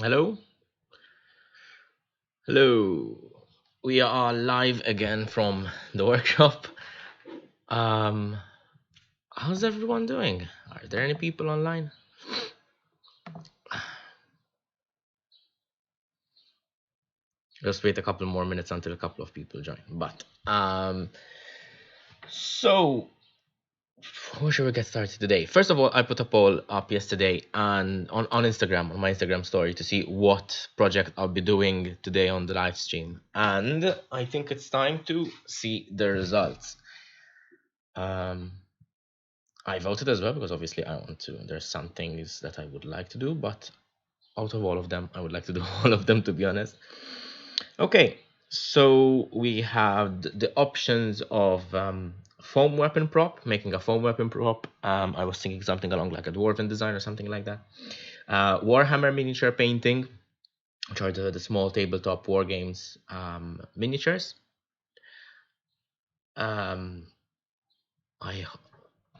Hello, hello. We are live again from the workshop. Um, how's everyone doing? Are there any people online? Just wait a couple more minutes until a couple of people join. So where should we get started today? First of all, I put a poll up yesterday and on Instagram, on my Instagram story, to see what project I'll be doing today on the live stream. And I think it's time to see the results. Um, I voted as well because obviously I want to. There's some things that I would like to do, but out of all of them, I would like to do all of them, to be honest. Okay, so we have the options of foam weapon prop, making a foam weapon prop. I was thinking something along like a dwarven design or something like that. Warhammer miniature painting, which are the small tabletop war games miniatures. Um, I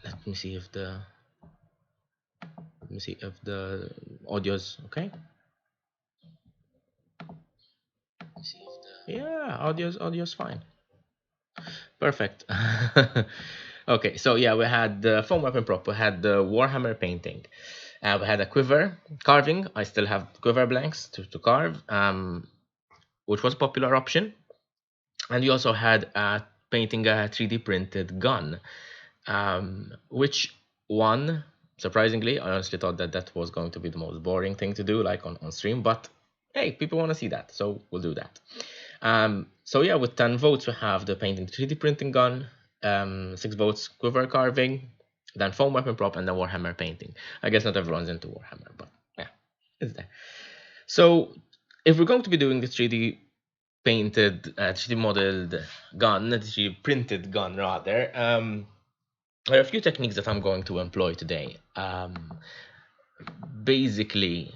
let me see if the audio's okay. Yeah, audio's fine. Perfect. Okay, so yeah, we had the foam weapon prop, we had the Warhammer painting, we had a quiver carving. I still have quiver blanks to carve, which was a popular option. And we also had painting a 3D printed gun, which one, surprisingly, I honestly thought that that was going to be the most boring thing to do, like on stream, but hey, people want to see that, so we'll do that. So yeah, with 10 votes, we have the painting 3D printing gun, 6 votes quiver carving, then foam weapon prop, and then Warhammer painting. I guess not everyone's into Warhammer, but yeah, it's there. So if we're going to be doing the 3D painted, 3D modeled gun, 3D printed gun rather, there are a few techniques that I'm going to employ today. Basically,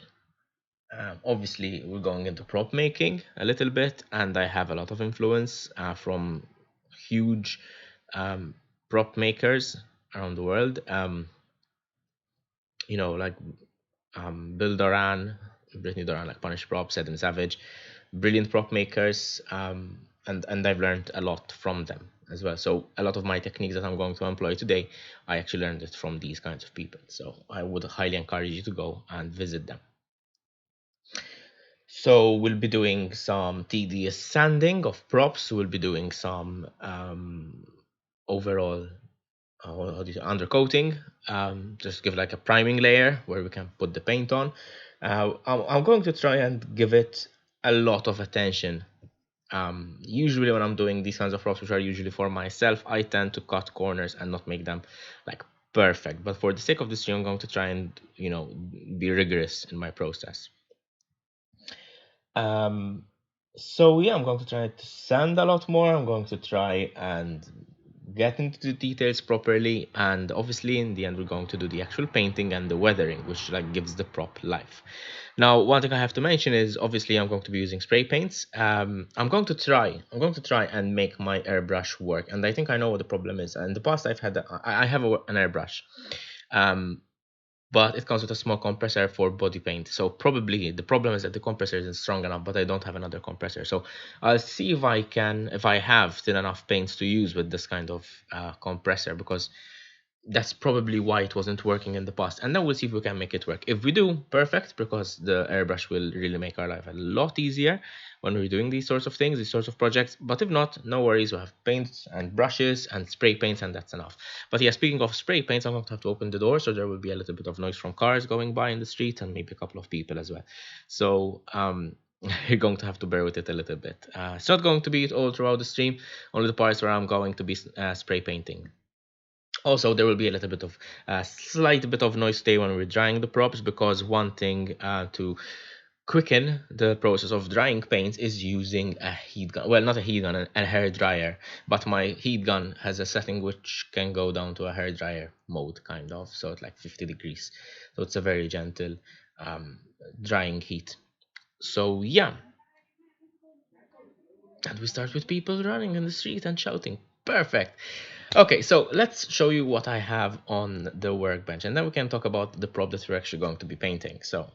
obviously, we're going into prop making a little bit, and I have a lot of influence from huge um, prop makers around the world. Like Bill Doran, Brittany Doran, like Punish Props, Adam Savage, brilliant prop makers, and I've learned a lot from them as well. So a lot of my techniques that I'm going to employ today, I actually learned it from these kinds of people. So I would highly encourage you to go and visit them. So we'll be doing some tedious sanding of props. We'll be doing some overall how do you say, undercoating. Just give like a priming layer where we can put the paint on. I'm going to try and give it a lot of attention. Usually when I'm doing these kinds of props, which are usually for myself, I tend to cut corners and not make them like perfect. But for the sake of this video, I'm going to try and be rigorous in my process. Um, so yeah, I'm going to try to sand a lot more. I'm going to try and get into the details properly, and obviously in the end we're going to do the actual painting and the weathering, which like gives the prop life. Now, one thing I have to mention is obviously I'm going to be using spray paints. I'm going to try and make my airbrush work, and I think I know what the problem is. In the past, I have an airbrush. Um, but it comes with a small compressor for body paint. So probably the problem is that the compressor isn't strong enough, but I don't have another compressor. So I'll see if I have still enough paints to use with this kind of compressor, because that's probably why it wasn't working in the past. And then we'll see if we can make it work. If we do, perfect, because the airbrush will really make our life a lot easier when we're doing these sorts of things, these sorts of projects. But if not, no worries, we have paints and brushes and spray paints, and that's enough. But yeah, speaking of spray paints, I'm going to have to open the door, so there will be a little bit of noise from cars going by in the street and maybe a couple of people as well. So you're going to have to bear with it a little bit. It's not going to be all throughout the stream, only the parts where I'm going to be spray painting. Also, there will be a little bit of slight bit of noise today when we're drying the props, because one thing to quicken the process of drying paints is using a heat gun. Well, not a heat gun, a hair dryer, but my heat gun has a setting which can go down to a hair dryer mode, kind of, so it's like 50 degrees, so it's a very gentle drying heat. So yeah, and we start with people running in the street and shouting. Perfect. Okay, so let's show you what I have on the workbench, and then we can talk about the prop that we're actually going to be painting. So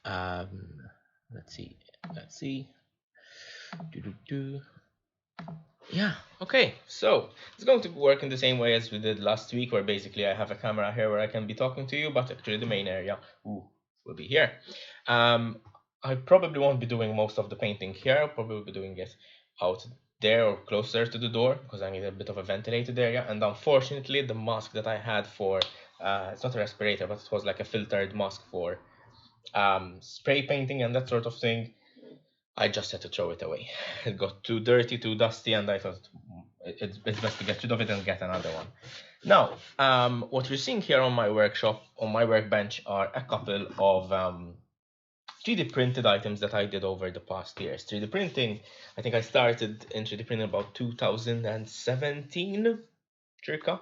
Um, let's see. Let's see. Do. Yeah, okay. So it's going to work in the same way as we did last week, where basically I have a camera here where I can be talking to you, but actually the main area will be here. I probably won't be doing most of the painting here. I'll probably be doing it out there or closer to the door because I need a bit of a ventilated area. And unfortunately, the mask that I had for it's not a respirator, but it was like a filtered mask for spray painting and that sort of thing. I just had to throw it away. It got too dirty, too dusty, and I thought it's best to get rid of it and get another one. Now, what you're seeing here on my workshop, on my workbench, are a couple of 3D printed items that I did over the past years. 3D printing, I think I started in 3D printing about 2017, circa.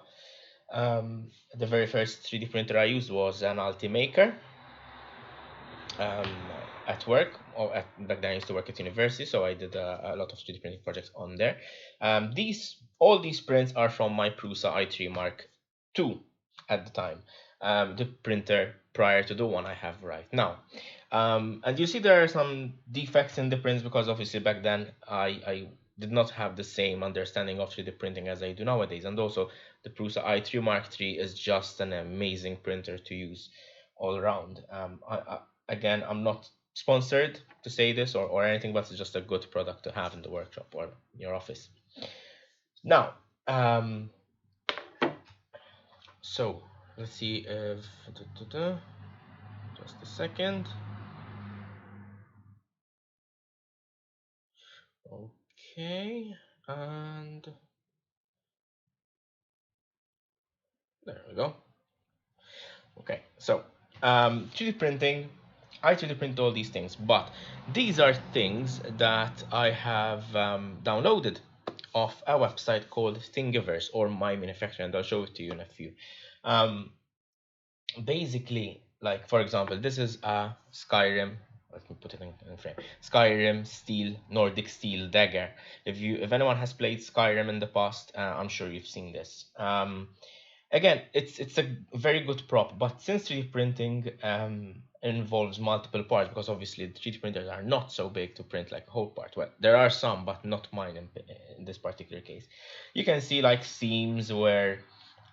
The very first 3D printer I used was an Ultimaker. At work, back then I used to work at university, so I did a lot of 3D printing projects on there. All these prints are from my Prusa i3 Mark II at the time, the printer prior to the one I have right now. And you see there are some defects in the prints because obviously back then I did not have the same understanding of 3D printing as I do nowadays, and also the Prusa i3 Mark III is just an amazing printer to use all around. Again, I'm not sponsored to say this or anything, but it's just a good product to have in the workshop or in your office. Now, so let's see if just a second. Okay, and there we go. Okay, so 3D printing, I 3D print all these things, but these are things that I have downloaded off a website called Thingiverse or My Manufacturer, and I'll show it to you in a few. Basically, like for example, this is a Skyrim. Let me put it in frame. Skyrim steel, Nordic steel dagger. If anyone has played Skyrim in the past, I'm sure you've seen this. Again, it's a very good prop, but since 3D printing involves multiple parts, because obviously the 3D printers are not so big to print like a whole part. Well, there are some, but not mine in this particular case. You can see like seams where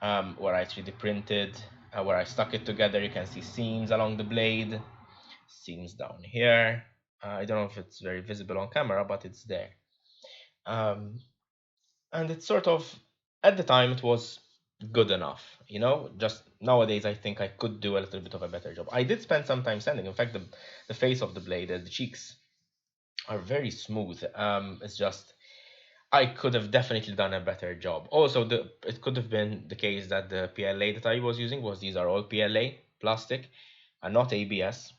I 3D printed, where I stuck it together. You can see seams along the blade, seams down here. I don't know if it's very visible on camera, but it's there. And it's sort of, at the time, it was good enough, you know. Just nowadays I think I could do a little bit of a better job. I did spend some time sanding. In fact, the face of the blade, the cheeks are very smooth. It's just I could have definitely done a better job. Also, it could have been the case that the PLA that I was using these are all PLA plastic and not ABS.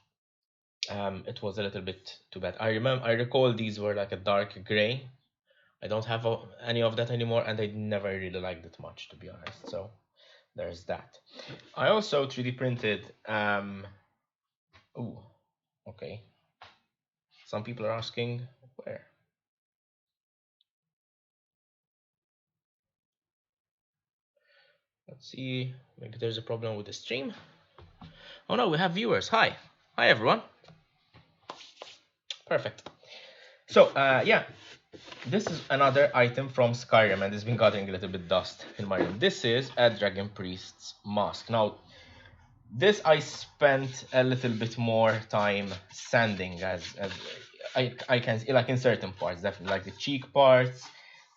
It was a little bit too bad. I recall these were like a dark gray. I don't have any of that anymore, and I never really liked it much, to be honest. So there's that. I also 3D printed. Oh, okay. Some people are asking where. Let's see. Maybe there's a problem with the stream. Oh no, we have viewers. Hi everyone. Perfect. So yeah, this is another item from Skyrim, and it's been gathering a little bit dust in my room. This is a Dragon Priest's mask. Now, this I spent a little bit more time sanding, as I can see, like in certain parts, definitely, like the cheek parts,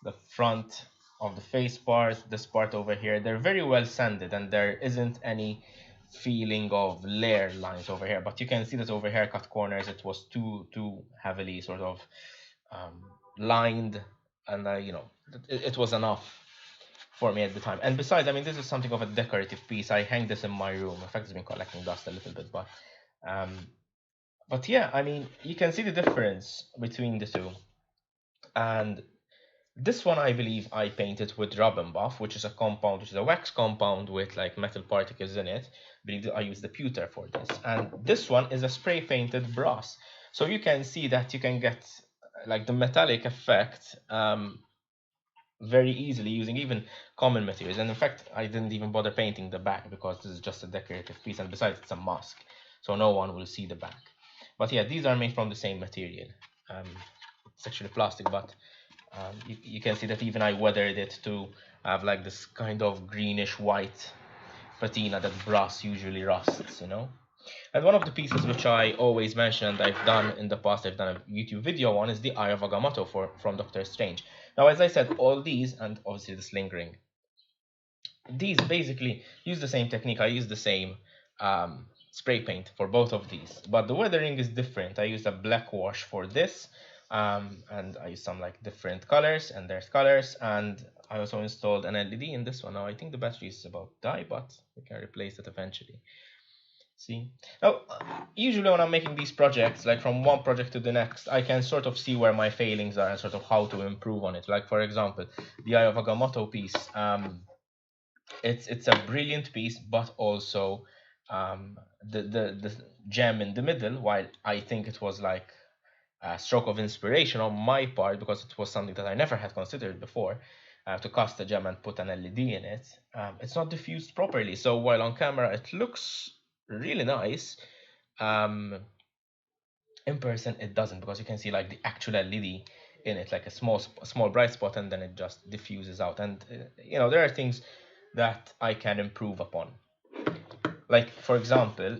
the front of the face part, this part over here. They're very well sanded, and there isn't any feeling of layer lines over here. But you can see that over here, cut corners, it was too heavily sort of lined, and you know, it was enough for me at the time. And besides, I mean, this is something of a decorative piece. I hang this in my room. In fact, it's been collecting dust a little bit, but yeah, I mean, you can see the difference between the two. And this one, I believe I painted with rub and buff, which is a compound, which is a wax compound with like metal particles in it. I believe that I used the pewter for this. And this one is a spray painted brass. So you can see that you can get like the metallic effect very easily using even common materials. And in fact, I didn't even bother painting the back because this is just a decorative piece, and besides, it's a mask, so no one will see the back. But yeah, these are made from the same material. It's actually plastic, but you can see that even I weathered it to have like this kind of greenish white patina that brass usually rusts, you know. And one of the pieces which I always mention and I've done in the past, I've done a YouTube video on, is the Eye of Agamotto from Doctor Strange. Now, as I said, all these, and obviously the sling ring, these basically use the same technique. I use the same spray paint for both of these, but the weathering is different. I use a black wash for this, and I use some like different colors, and there's colors, and I also installed an LED in this one. Now I think the battery is about to die, but we can replace it eventually. See, now usually when I'm making these projects, like from one project to the next, I can sort of see where my failings are and sort of how to improve on it. Like for example, the Eye of Agamotto piece, it's a brilliant piece, but also the gem in the middle, while I think it was like a stroke of inspiration on my part, because it was something that I never had considered before, to cast a gem and put an LED in it, it's not diffused properly. So while on camera it looks really nice, in person it doesn't, because you can see like the actual LED in it, like a small bright spot, and then it just diffuses out. And you know, there are things that I can improve upon. Like for example,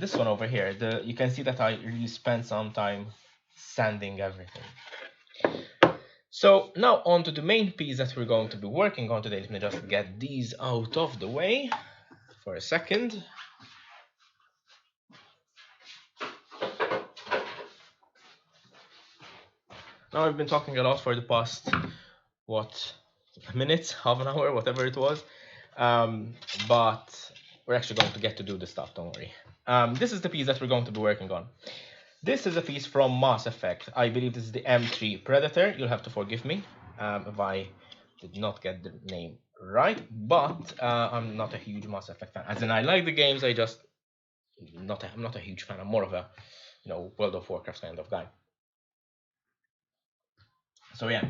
this one over here, you can see that I really spent some time sanding everything. So now on to the main piece that we're going to be working on today. Let me just get these out of the way for a second. Now I've been talking a lot for the past, what, minutes, half an hour, whatever it was. But we're actually going to get to do the stuff, don't worry. This is the piece that we're going to be working on. This is a piece from Mass Effect. I believe this is the M3 Predator. You'll have to forgive me if I did not get the name right, but I'm not a huge Mass Effect fan. As in, I like the games, I'm not a huge fan. I'm more of a, you know, World of Warcraft kind of guy. So yeah,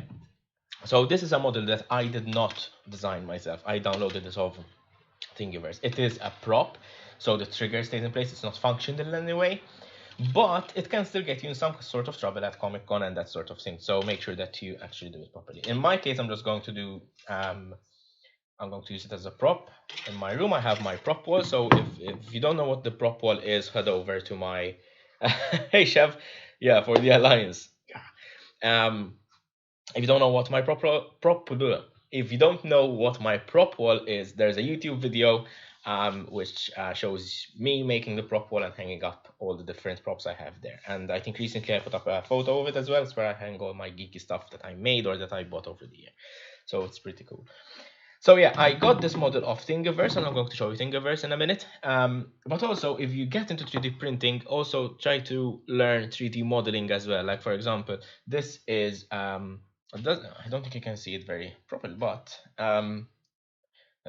so this is a model that I did not design myself. I downloaded this off Thingiverse. It is a prop, so the trigger stays in place. It's not functional in any way, but it can still get you in some sort of trouble at Comic-Con and that sort of thing. So make sure that you actually do it properly. In my case, I'm just going to do, I'm going to use it as a prop. In my room, I have my prop wall. So if you don't know what the prop wall is, head over to my, hey chef, yeah, for the Alliance. If you don't know what my if you don't know what my prop wall is, there's a YouTube video which shows me making the prop wall and hanging up all the different props I have there. And I think recently I put up a photo of it as well. It's where I hang all my geeky stuff that I made or that I bought over the year. So it's pretty cool. So yeah, I got this model of Thingiverse, and I'm going to show you Thingiverse in a minute. But also, if you get into 3D printing, also try to learn 3D modeling as well. Like for example, this is I don't think you can see it very properly, but and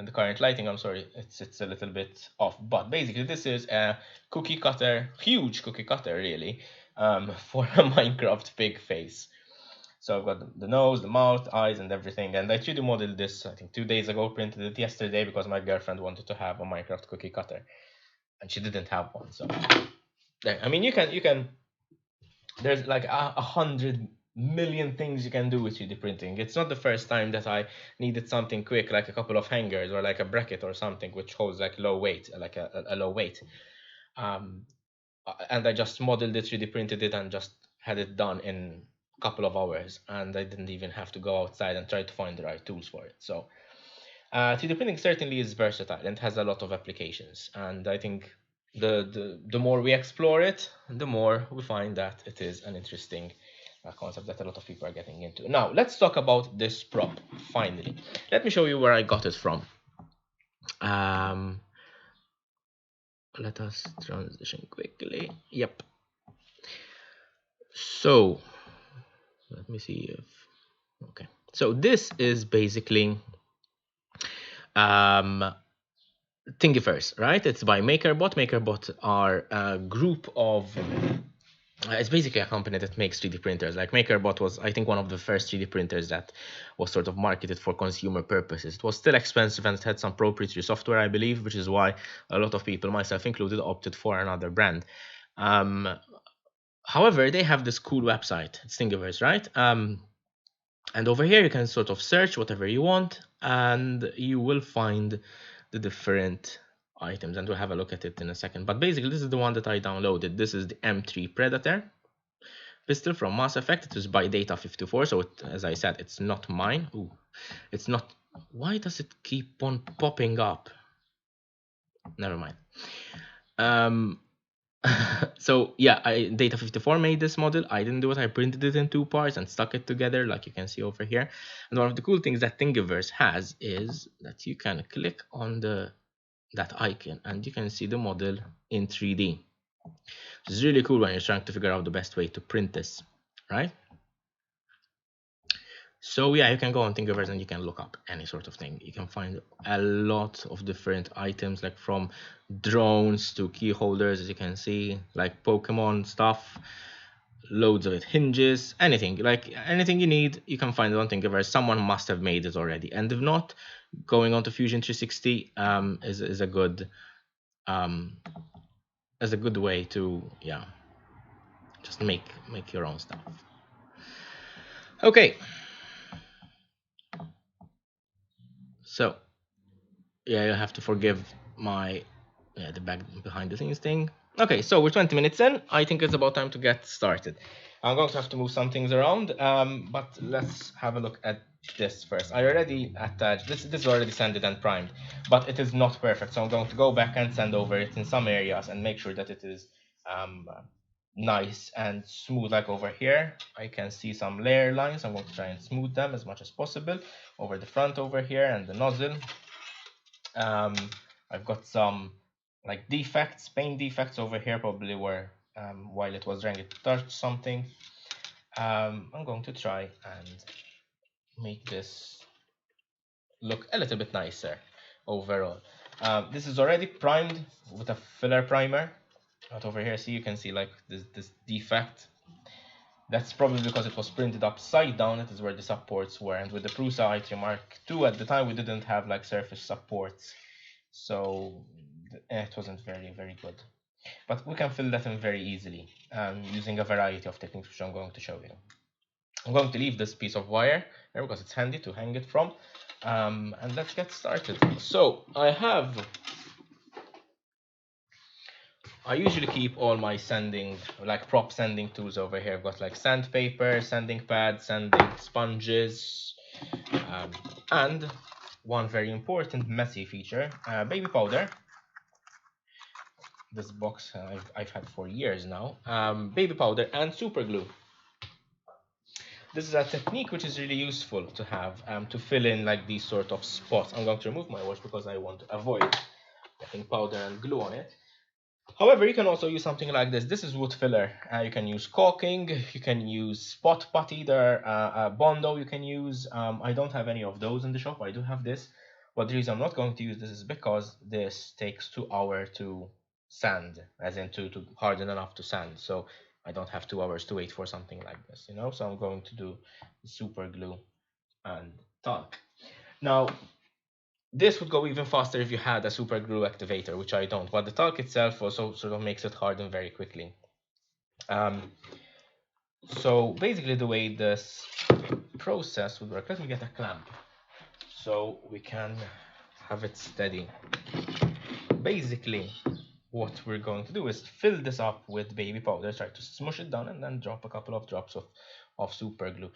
the current lighting, I'm sorry, it's a little bit off. But basically, this is a cookie cutter, huge cookie cutter, really, for a Minecraft pig face. So I've got the nose, the mouth, eyes, and everything. And I 3D modeled this, I think 2 days ago, printed it yesterday because my girlfriend wanted to have a Minecraft cookie cutter, and she didn't have one. So there. I mean, you can. There's like 100 million things you can do with 3D printing. It's not the first time that I needed something quick, like a couple of hangers or like a bracket or something which holds like low weight, like a low weight. And I just modeled it, 3D printed it, and just had it done in couple of hours, and I didn't even have to go outside and try to find the right tools for it. So 3D printing certainly is versatile and has a lot of applications, and I think the more we explore it, the more we find that it is an interesting concept that a lot of people are getting into. Now let's talk about this prop. Finally, let me show you where I got it from. Let us transition quickly. Yep. So let me see if, okay. So this is basically Thingiverse, right? It's by MakerBot. MakerBot are a group of, it's basically a company that makes 3D printers. Like MakerBot was, I think, one of the first 3D printers that was sort of marketed for consumer purposes. It was still expensive and it had some proprietary software, I believe, which is why a lot of people, myself included, opted for another brand. However, they have this cool website. It's Thingiverse, right? And over here you can sort of search whatever you want, and you will find the different items, and we'll have a look at it in a second. But basically, this is the one that I downloaded. This is the M3 Predator pistol from Mass Effect. It was by Data54, so as I said, it's not mine. Ooh, it's not. Why does it keep on popping up? Never mind. So yeah, Data54 made this model. I didn't do it. I printed it in 2 parts and stuck it together, like you can see over here. And one of the cool things that Thingiverse has is that you can click on that icon and you can see the model in 3D. It's really cool when you're trying to figure out the best way to print this, right? So yeah, you can go on Thingiverse and you can look up any sort of thing. You can find a lot of different items, like from drones to key holders, as you can see, like Pokemon stuff, loads of it, hinges, anything, like anything you need, you can find it on Thingiverse. Someone must have made it already, and if not, going on to Fusion 360 is a good way to, yeah, just make your own stuff. Okay. So yeah, you have to forgive my the back behind the scenes thing. Okay, so we're 20 minutes in. I think it's about time to get started. I'm going to have to move some things around, but let's have a look at this first. I already attached this. This is already sanded and primed, but it is not perfect. So I'm going to go back and sand over it in some areas and make sure that it is nice and smooth. Like over here, I can see some layer lines. I'm going to try and smooth them as much as possible over the front over here and the nozzle. I've got some like defects, paint defects over here, probably where while it was drying it touched something. I'm going to try and make this look a little bit nicer overall. This is already primed with a filler primer. But over here, see, you can see like this defect. That's probably because it was printed upside down. It is where the supports were, and with the Prusa IT Mark II at the time, we didn't have like surface supports, so it wasn't very good. But we can fill that in very easily using a variety of techniques, which I'm going to show you. I'm going to leave this piece of wire here because it's handy to hang it from, and let's get started. So I usually keep all my sanding, like prop sanding tools over here. I've got like sandpaper, sanding pads, sanding sponges, and one very important messy feature, baby powder. This box I've had for years now. Baby powder and super glue. This is a technique which is really useful to have to fill in like these sort of spots. I'm going to remove my watch because I want to avoid getting powder and glue on it. However, you can also use something like this. This is wood filler. You can use caulking, you can use spot putty, Bondo you can use. I don't have any of those in the shop. I do have this. But the reason I'm not going to use this is because this takes 2 hours to sand, as in to harden enough to sand. So I don't have 2 hours to wait for something like this, you know. So I'm going to do super glue and talc. Now, this would go even faster if you had a super glue activator, which I don't, but the talc itself also sort of makes it harden very quickly. So basically the way this process would work, let me get a clamp so we can have it steady. Basically what we're going to do is fill this up with baby powder, try to smush it down, and then drop a couple of drops of super glue,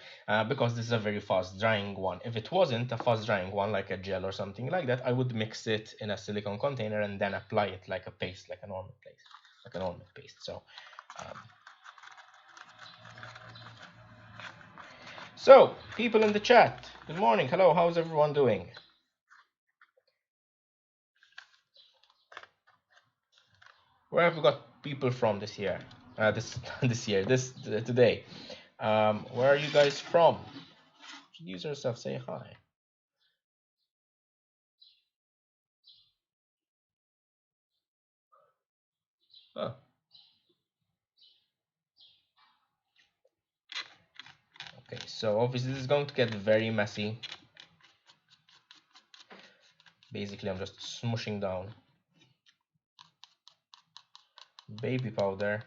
because this is a very fast drying one. If it wasn't a fast drying one, like a gel or something like that, I would mix it in a silicone container and then apply it like a paste, like a normal paste, so people in the chat, good morning, hello, how's everyone doing? Where have we got people from this year? Today. Where are you guys from? Introduce yourself, say hi. Oh. Okay, so obviously this is going to get very messy. Basically, I'm just smushing down baby powder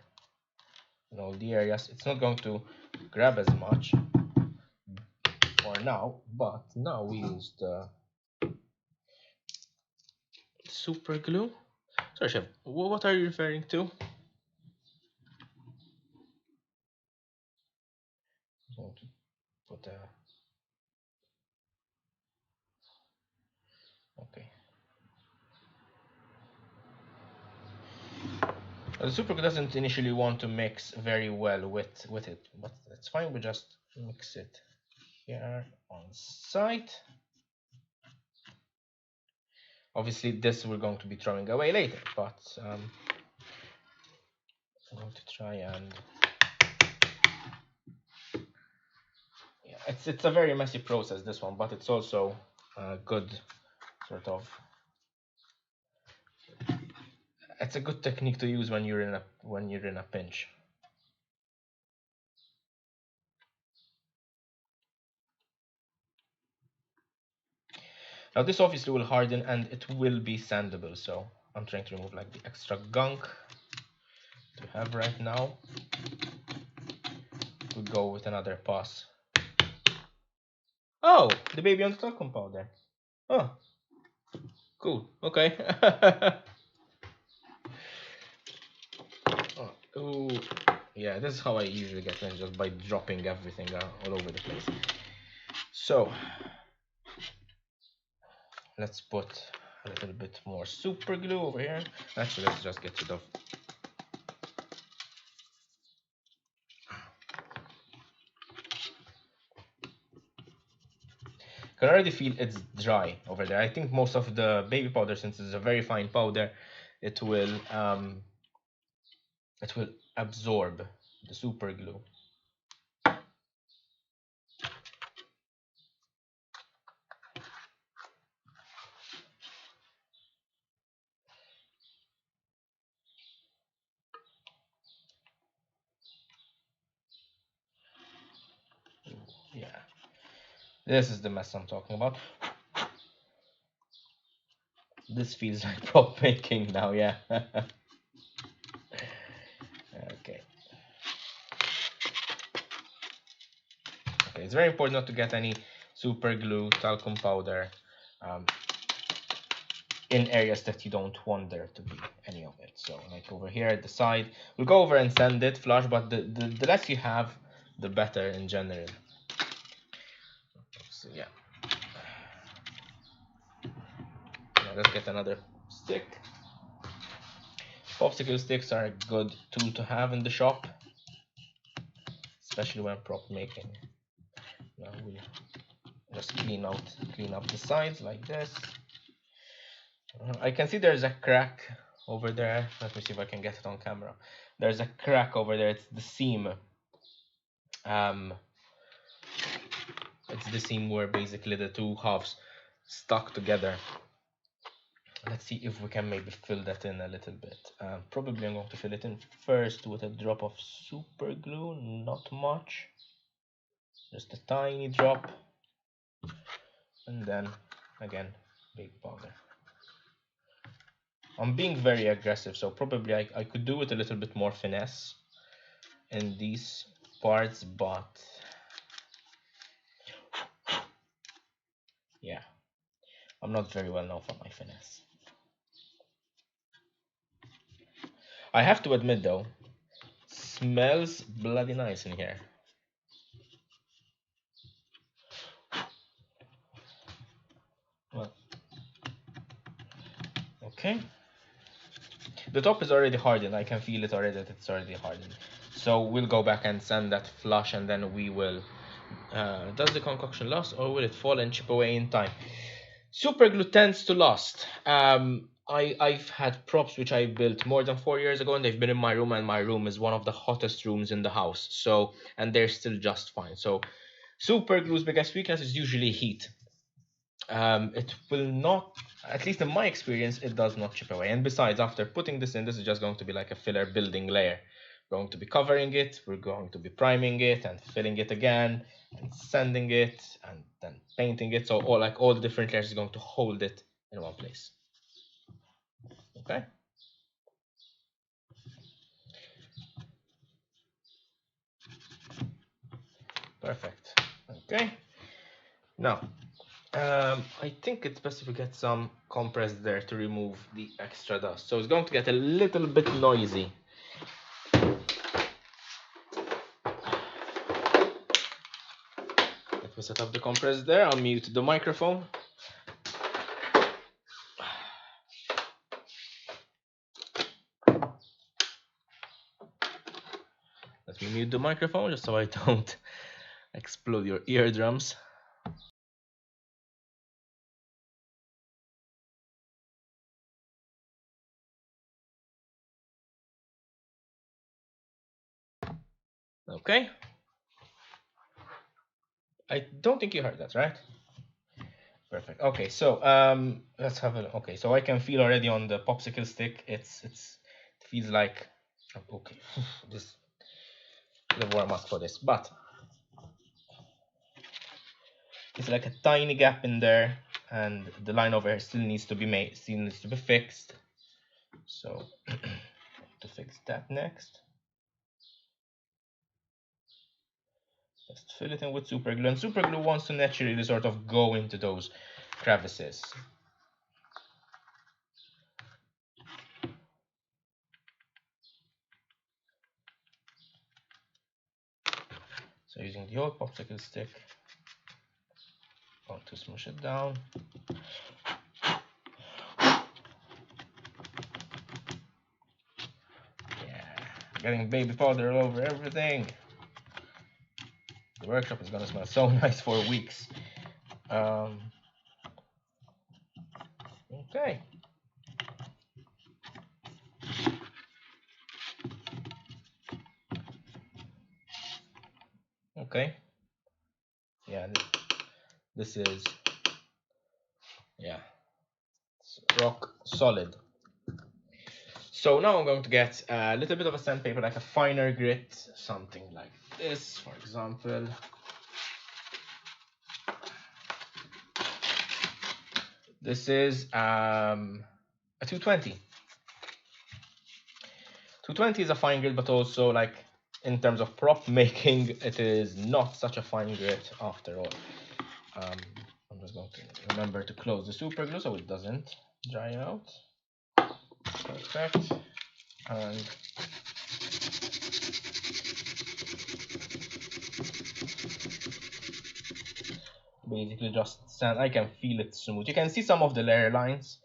in all the areas. It's not going to grab as much for now, but now we use the super glue. Sorry, chef, what are you referring to? I'm going to put a... Okay. The super glue doesn't initially want to mix very well with it, but that's fine. We just mix it here on site. Obviously, this we're going to be throwing away later, but I'm going to try and... Yeah, it's a very messy process, this one, but it's also a good sort of... It's a good technique to use when you're in a pinch. Now this obviously will harden and it will be sandable, so I'm trying to remove like the extra gunk to have right now. We'll go with another pass. Oh, the baby on the talcum powder. Oh, cool. Okay. Oh, yeah, this is how I usually get in, just by dropping everything all over the place. So let's put a little bit more super glue over here. Actually, let's just get rid of... I can already feel it's dry over there. I think most of the baby powder, since it's a very fine powder, it will absorb the super glue. Yeah, this is the mess I'm talking about. This feels like prop making now, yeah. Okay. Okay, it's very important not to get any super glue, talcum powder in areas that you don't want there to be any of it. So like over here at the side, we'll go over and sand it flush, but the less you have, the better in general. So yeah. Now let's get another stick. Popsicle sticks are a good tool to have in the shop, especially when prop making. Now we'll just clean up the sides like this. I can see there's a crack over there. Let me see if I can get it on camera. There's a crack over there. It's the seam. It's the seam where basically the two halves stuck together. Let's see if we can maybe fill that in a little bit. Probably I'm going to fill it in first with a drop of super glue, not much, just a tiny drop, and then again baby powder. I'm being very aggressive, so probably I could do it a little bit more finesse in these parts, but yeah, I'm not very well known for my finesse. I have to admit though, smells bloody nice in here. Well, okay. The top is already hardened. I can feel it already that it's already hardened. So we'll go back and sand that flush, and then we will... does the concoction last, or will it fall and chip away in time? Super glue tends to last. I've had props which I built more than 4 years ago, and they've been in my room, and my room is one of the hottest rooms in the house. So, and they're still just fine. So super glue's biggest weakness is usually heat. It will not, at least in my experience, it does not chip away. And besides, after putting this in, this is just going to be like a filler building layer. We're going to be covering it, we're going to be priming it and filling it again and sanding it and then painting it. So all the different layers is going to hold it in one place. Okay. Perfect. Okay. Now, I think it's best if we get some compress there to remove the extra dust. So it's going to get a little bit noisy. Let me set up the compress there. I'll mute the microphone. Let me mute the microphone just so I don't explode your eardrums. Okay. I don't think you heard that, right? Perfect. Okay, so let's have a. Okay, so I can feel already on the popsicle stick. It feels like okay. This the warm up for this, but it's like a tiny gap in there, and the line over here still needs to be made. Still needs to be fixed. So to fix that next. Just fill it in with super glue, and super glue wants to naturally sort of go into those crevices. So using the old popsicle stick, want to smush it down. Yeah, getting baby powder all over everything. The workshop is gonna smell so nice for weeks. Okay. Okay. Yeah, this is, yeah, it's rock solid. So now I'm going to get a little bit of a sandpaper, like a finer grit, something like this, for example. This is a 220. 220 is a fine grit, but also like in terms of prop making, it is not such a fine grit after all. I'm just going to remember to close the super glue so it doesn't dry out. Perfect. And basically just sand. I can feel it smooth. You can see some of the layer lines,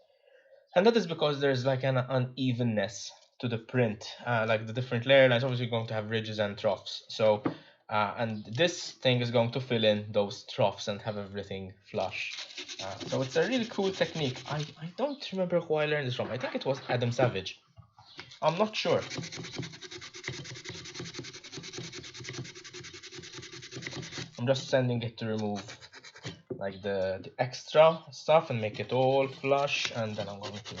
and that is because there's like an unevenness to the print. Like the different layer lines, obviously going to have ridges and troughs. So and this thing is going to fill in those troughs and have everything flush. So it's a really cool technique. I don't remember who I learned this from. I think it was Adam Savage. I'm not sure. I'm just sending it to remove like the extra stuff and make it all flush, and then I'm going to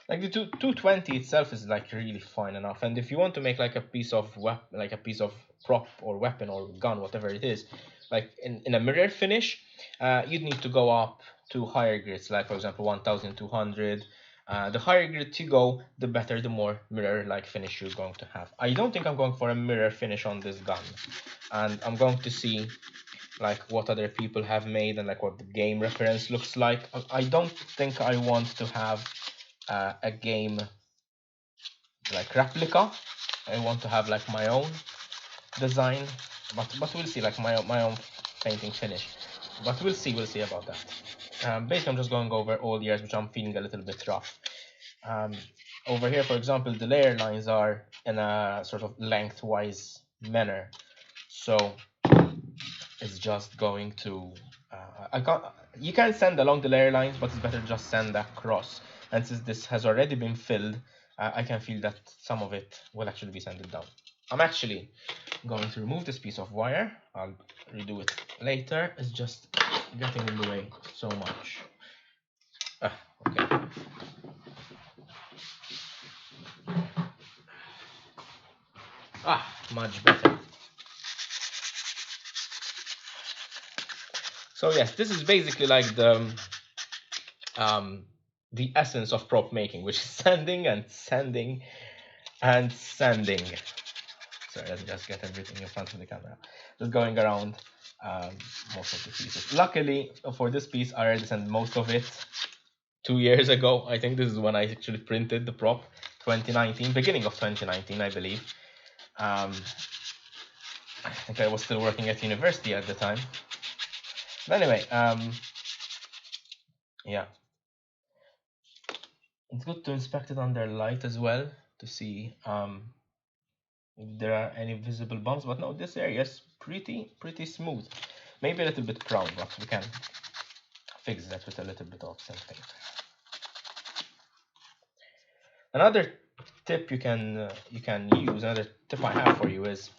like the 220 itself is like really fine enough. And if you want to make like a piece of like a piece of prop or weapon or gun, whatever it is, like in a mirror finish, you'd need to go up to higher grits, like for example 1200. The higher grit you go, the better, the more mirror like finish you're going to have. I don't think I'm going for a mirror finish on this gun, and I'm going to see like what other people have made and like what the game reference looks like. I don't think I want to have a game like replica. I want to have like my own design, but we'll see, like my own painting finish. But we'll see about that. Basically, I'm just going over all the areas which I'm feeling a little bit rough. Over here, for example, the layer lines are in a sort of lengthwise manner, so it's just going to you can sand along the layer lines, but it's better just sand across. And since this has already been filled, I can feel that some of it will actually be sanded down. I'm actually going to remove this piece of wire. I'll redo it later. It's just getting in the way so much. Okay. Much better. So yes, this is basically like the the essence of prop making, which is sanding and sanding and sanding. Sorry, let me just get everything in front of the camera. Just going around most of the pieces. Luckily for this piece, I already sent most of it 2 years ago. I think this is when I actually printed the prop, 2019, beginning of 2019, I believe. I think I was still working at university at the time. But anyway, yeah. It's good to inspect it under light as well to see if there are any visible bumps. But no, this area is pretty smooth. Maybe a little bit brown, but we can fix that with a little bit of something. Another tip you can use, another tip I have for you is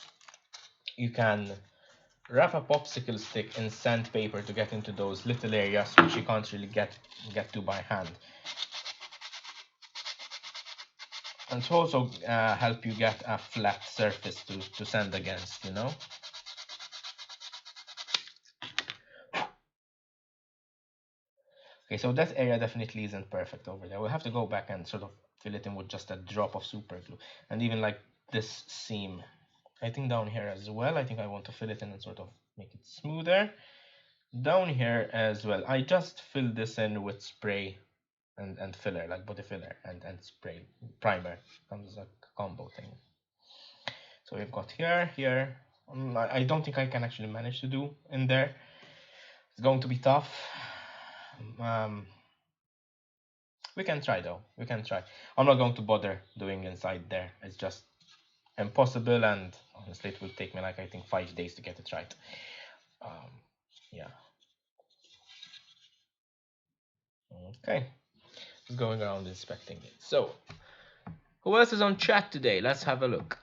you can wrap a popsicle stick in sandpaper to get into those little areas which you can't really get to by hand. And to also help you get a flat surface to sand against, you know. Okay, so that area definitely isn't perfect over there. We'll have to go back and sort of fill it in with just a drop of super glue. And even like this seam, I think down here as well, I think I want to fill it in and sort of make it smoother. Down here as well, I just fill this in with spray and filler, like body filler and spray primer. Comes like a combo thing. So we've got here. I don't think I can actually manage to do in there. It's going to be tough. We can try though. We can try. I'm not going to bother doing inside there. It's just impossible, and honestly, it will take me like I think 5 days to get it right. Yeah. Okay. Just going around inspecting it. So, who else is on chat today? Let's have a look.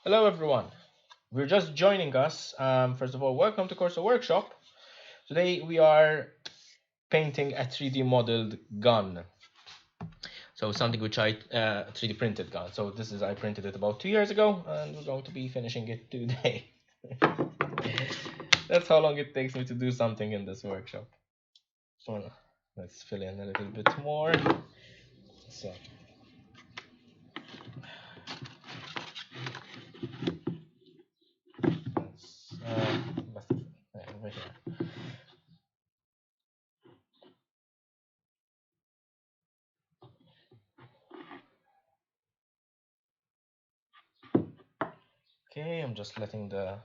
Hello, everyone. We're just joining us. First of all, welcome to Corso Workshop. Today we are painting a 3D modeled gun. So something which I 3D printed gun. So this is, I printed it about 2 years ago, and we're going to be finishing it today. That's how long it takes me to do something in this workshop. So let's fill in a little bit more. So over here. Okay, I'm just letting the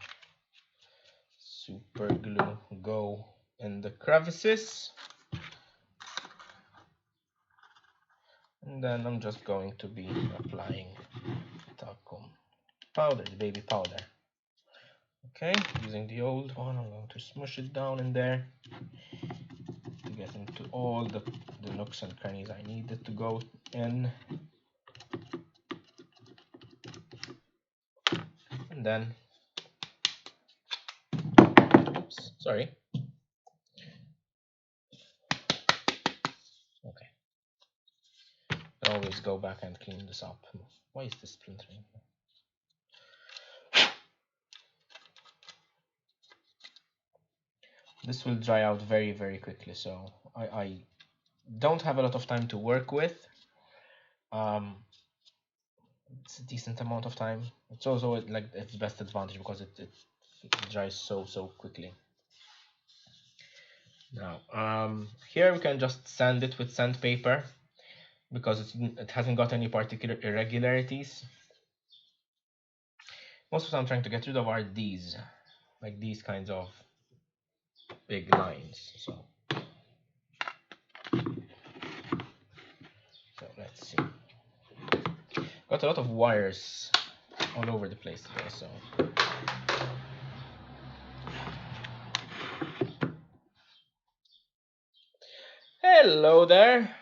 super glue go in the crevices. And then I'm just going to be applying talcum powder, the baby powder. Okay, using the old one, I'm going to smush it down in there to get into all the nooks and crannies I need it to go in. And then, oops, sorry. Okay. Always go back and clean this up. Why is this splintering? This will dry out very, very quickly, so I don't have a lot of time to work with. It's a decent amount of time. It's also like its best advantage because it dries so quickly. Now, here we can just sand it with sandpaper because it hasn't got any particular irregularities. Most of what I'm trying to get rid of are these, like these kinds of big lines. So let's see. Got a lot of wires all over the place today, so. Hello there.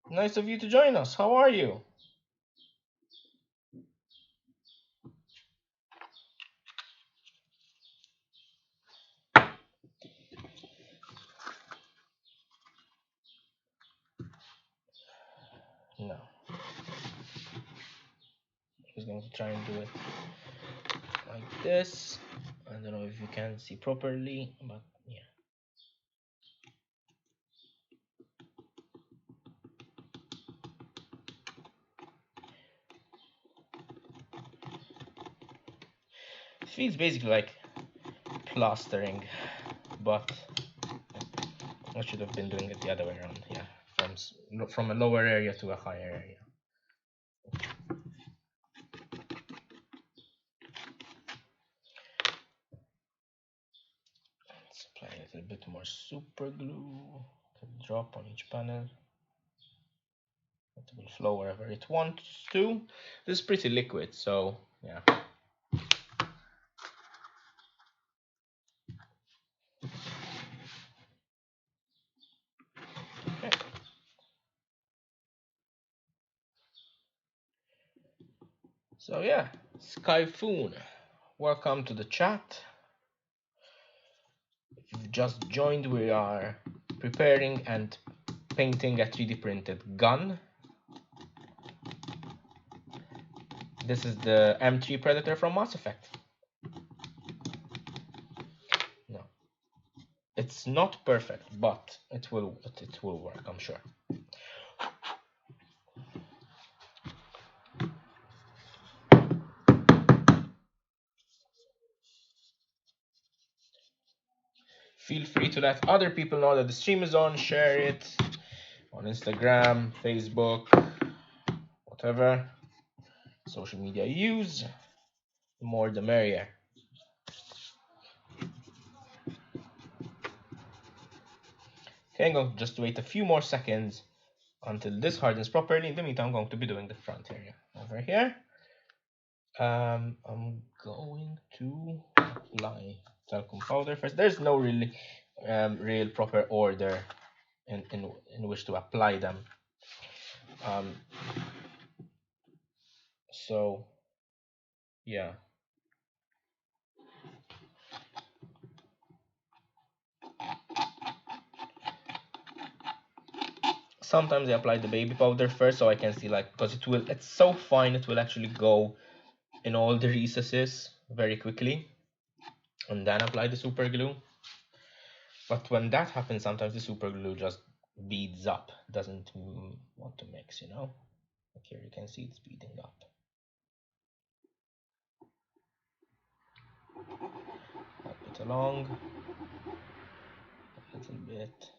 Nice of you to join us. How are you? No. Just going to try and do it like this. I don't know if you can see properly, but yeah. feels basically like plastering, but I should have been doing it the other way around. Yeah, from a lower area to a higher area. Let's apply a little bit more super glue. Drop on each panel. It will flow wherever it wants to. This is pretty liquid, so yeah. Okay. So yeah, Skyfoon, welcome to the chat. If you've just joined, we are preparing and painting a 3D printed gun. This is the M3 Predator from Mass Effect. No, it's not perfect, but it will work, I'm sure. Feel free to let other people know that the stream is on. Share it on Instagram, Facebook, whatever social media you use. The more the merrier. Okay, I'm going to just wait a few more seconds until this hardens properly. In the meantime, I'm going to be doing the front area over here. I'm going to apply talcum powder first. There's no really real proper order in which to apply them. So yeah. Sometimes I apply the baby powder first so I can see, like, because it's so fine, it will actually go in all the recesses very quickly, and then apply the super glue. But when that happens, sometimes the super glue just beads up, doesn't want to mix, you know. Like here you can see it's beading up. Help it along a little bit,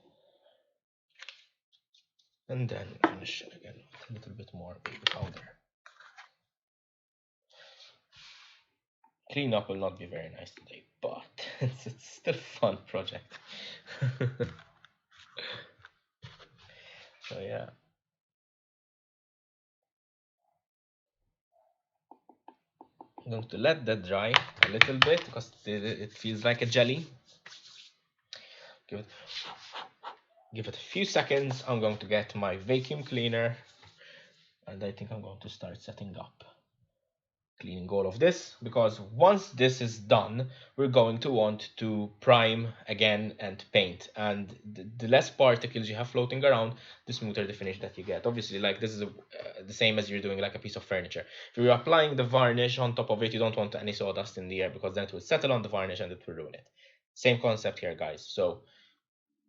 and then finish again with a little bit more baby powder. Cleanup will not be very nice today, but it's still a fun project. So yeah. I'm going to let that dry a little bit because it feels like a jelly. Give it a few seconds. I'm going to get my vacuum cleaner, and I think I'm going to start setting up, cleaning all of this, because once this is done, we're going to want to prime again and paint, and the less particles you have floating around, the smoother the finish that you get. Obviously, like, this is the same as you're doing like a piece of furniture. If you're applying the varnish on top of it, you don't want any sawdust in the air, because then it will settle on the varnish and it will ruin it. Same concept here, guys. So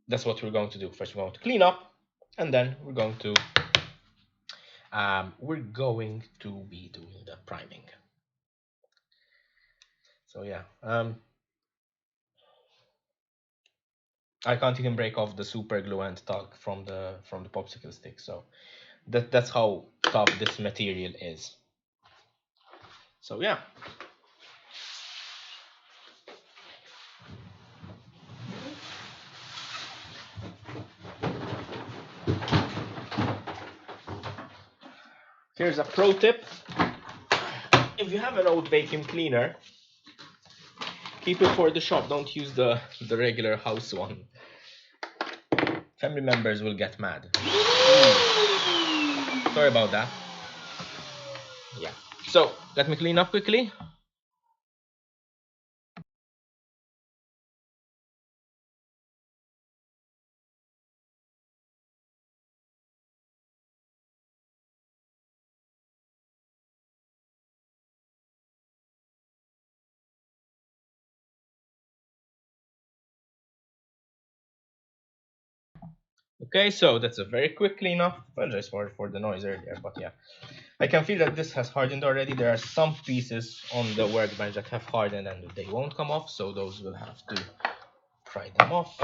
that's what we're going to do. First, we're going to clean up, and then we're going to be doing the priming. So yeah, I can't even break off the super glue and talc from the popsicle stick. So that's how tough this material is. So yeah. Here's a pro tip. If you have an old vacuum cleaner, keep it for the shop. Don't use the regular house one. Family members will get mad. Sorry about that. Yeah. So let me clean up quickly. Okay, so that's a very quick cleanup. Apologize for the noise earlier, but yeah. I can feel that this has hardened already. There are some pieces on the workbench that have hardened and they won't come off, so those will have to pry them off.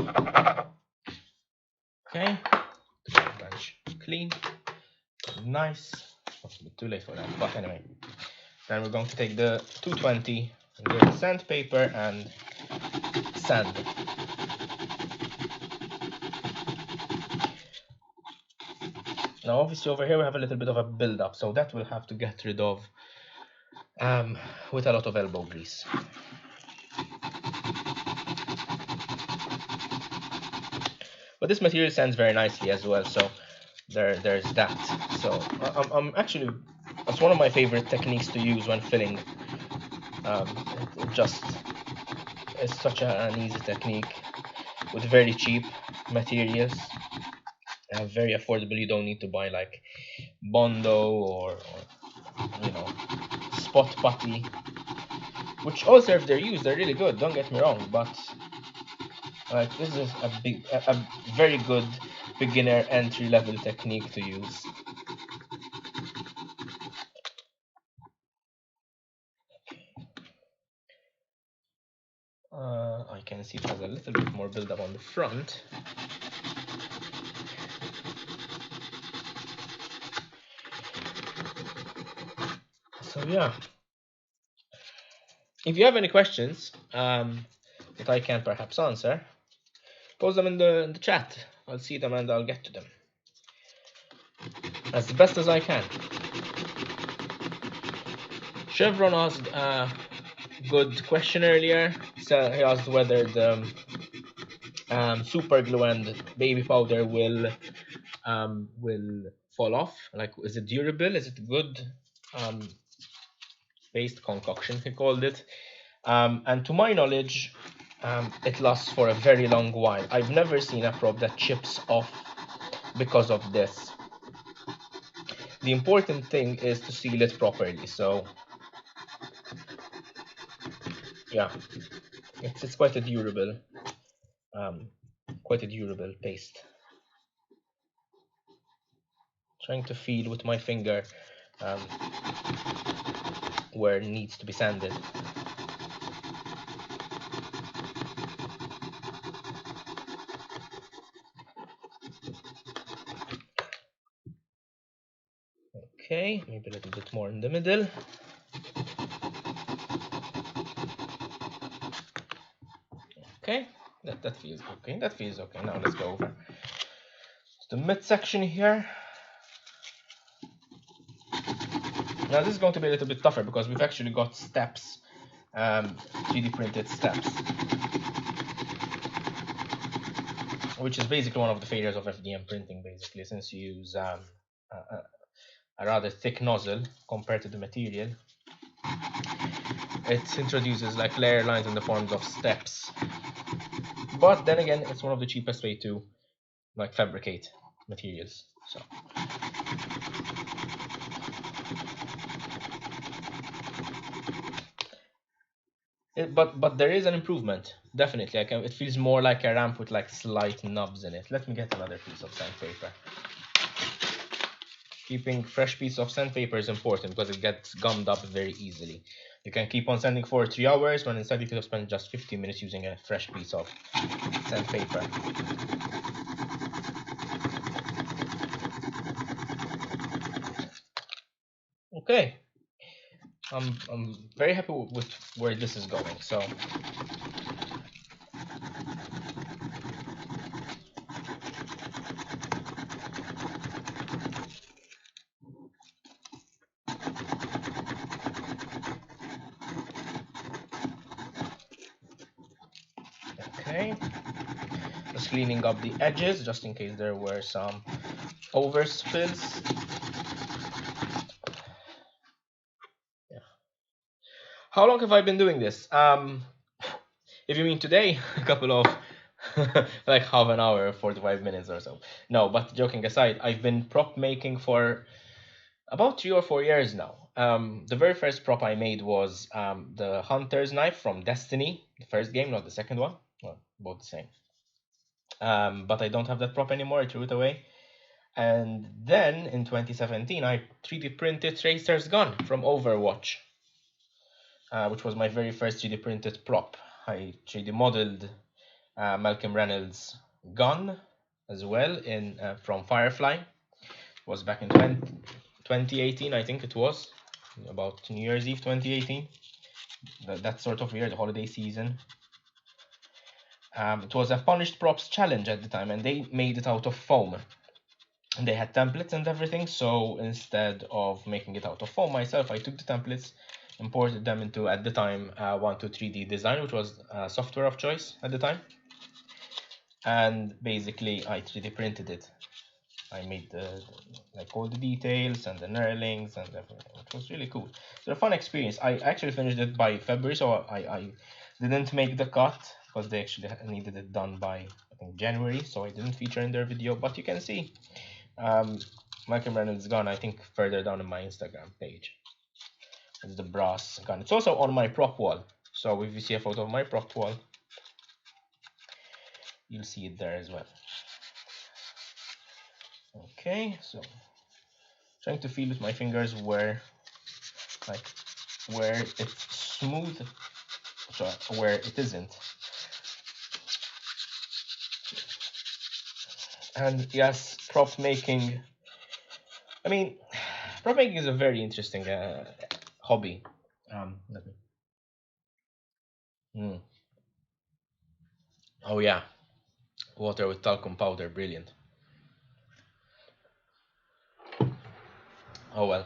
Okay, workbench clean, nice. It's a bit too late for that, but anyway. Then we're going to take the 220 and get the sandpaper and sand. Now obviously over here we have a little bit of a build-up, so that we'll have to get rid of with a lot of elbow grease. But this material sands very nicely as well, so there's that. So I'm actually, that's one of my favorite techniques to use when filling. It just is such an easy technique with very cheap materials. Very affordable. You don't need to buy like Bondo or you know, spot putty, which all serve their use. They're really good, don't get me wrong, but like this is a very good beginner entry level technique to use. I can see it has a little bit more build up on the front. So yeah, if you have any questions that I can perhaps answer, post them in the chat. I'll see them and I'll get to them as best as I can. Chevron asked a good question earlier. So he asked whether the super glue and baby powder will fall off. Like, is it durable? Is it good paste concoction? He called it. And to my knowledge, it lasts for a very long while. I've never seen a prop that chips off because of this. The important thing is to seal it properly. So yeah, it's quite a durable paste. Trying to feel with my finger where it needs to be sanded. Okay, maybe a little bit more in the middle. Okay, that feels okay. That feels okay. Now let's go over the midsection here. Now this is going to be a little bit tougher because we've actually got steps, 3D printed steps, which is basically one of the failures of FDM printing, basically, since you use a rather thick nozzle compared to the material. It introduces like layer lines in the forms of steps. But then again, it's one of the cheapest way to like fabricate materials. So but there is an improvement, definitely. It feels more like a ramp with like slight knobs in it. Let me get another piece of sandpaper. Keeping fresh piece of sandpaper is important because it gets gummed up very easily. You can keep on sanding for 3 hours when instead you could have spent just 15 minutes using a fresh piece of sandpaper. Okay, I'm very happy with where this is going. So okay, just cleaning up the edges just in case there were some overspills. Yeah. How long have I been doing this? If you mean today, a couple of like half an hour, 45 minutes or so. No, but joking aside, I've been prop making for about 3 or 4 years now. The very first prop I made was the Hunter's Knife from Destiny, the first game, not the second one. Well, both the same. but I don't have that prop anymore. I threw it away. And then in 2017, I 3D printed Tracer's gun from Overwatch, which was my very first 3D printed prop. I 3D modeled Malcolm Reynolds' gun as well in from Firefly. It was back in 2018, I think it was, about New Year's Eve 2018. That sort of year, the holiday season. It was a Punished Props challenge at the time, and they made it out of foam. And they had templates and everything, so instead of making it out of foam myself, I took the templates, imported them into, at the time, 123D Design, which was software of choice at the time. And basically, I 3D printed it. I made like all the details and the knurlings and everything. It was really cool. It was a fun experience. I actually finished it by February, so I didn't make the cut because they actually needed it done by, I think, January, so I didn't feature in their video. But you can see Malcolm Reynolds' gun, I think, further down on my Instagram page. It's the brass gun. It's also on my prop wall. So if you see a photo of my prop wall, you'll see it there as well. Okay, so trying to feel with my fingers where it's smooth, so where it isn't. And yes, prop making. I mean, prop making is a very interesting hobby. Let me. Oh yeah, water with talcum powder, brilliant. Oh well.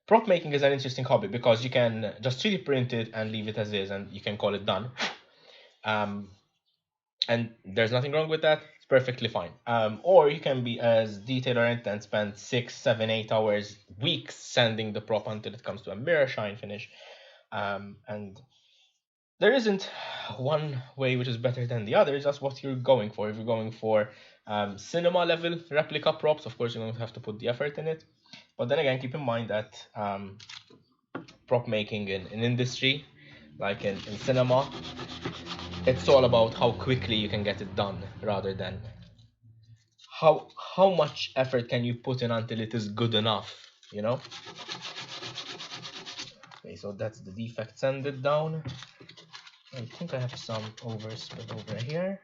Prop making is an interesting hobby because you can just 3D print it and leave it as is, and you can call it done. And there's nothing wrong with that. It's perfectly fine. Or you can be as detail oriented and spend 6, 7, 8 hours, weeks sanding the prop until it comes to a mirror shine finish. And there isn't one way which is better than the other. It's just what you're going for. If you're going for cinema level replica props, of course you're going to have to put the effort in it. But then again, keep in mind that prop making in industry, like in cinema, it's all about how quickly you can get it done rather than how much effort can you put in until it is good enough, you know. Okay, so that's the defect sanded down. I think I have some overspill over here.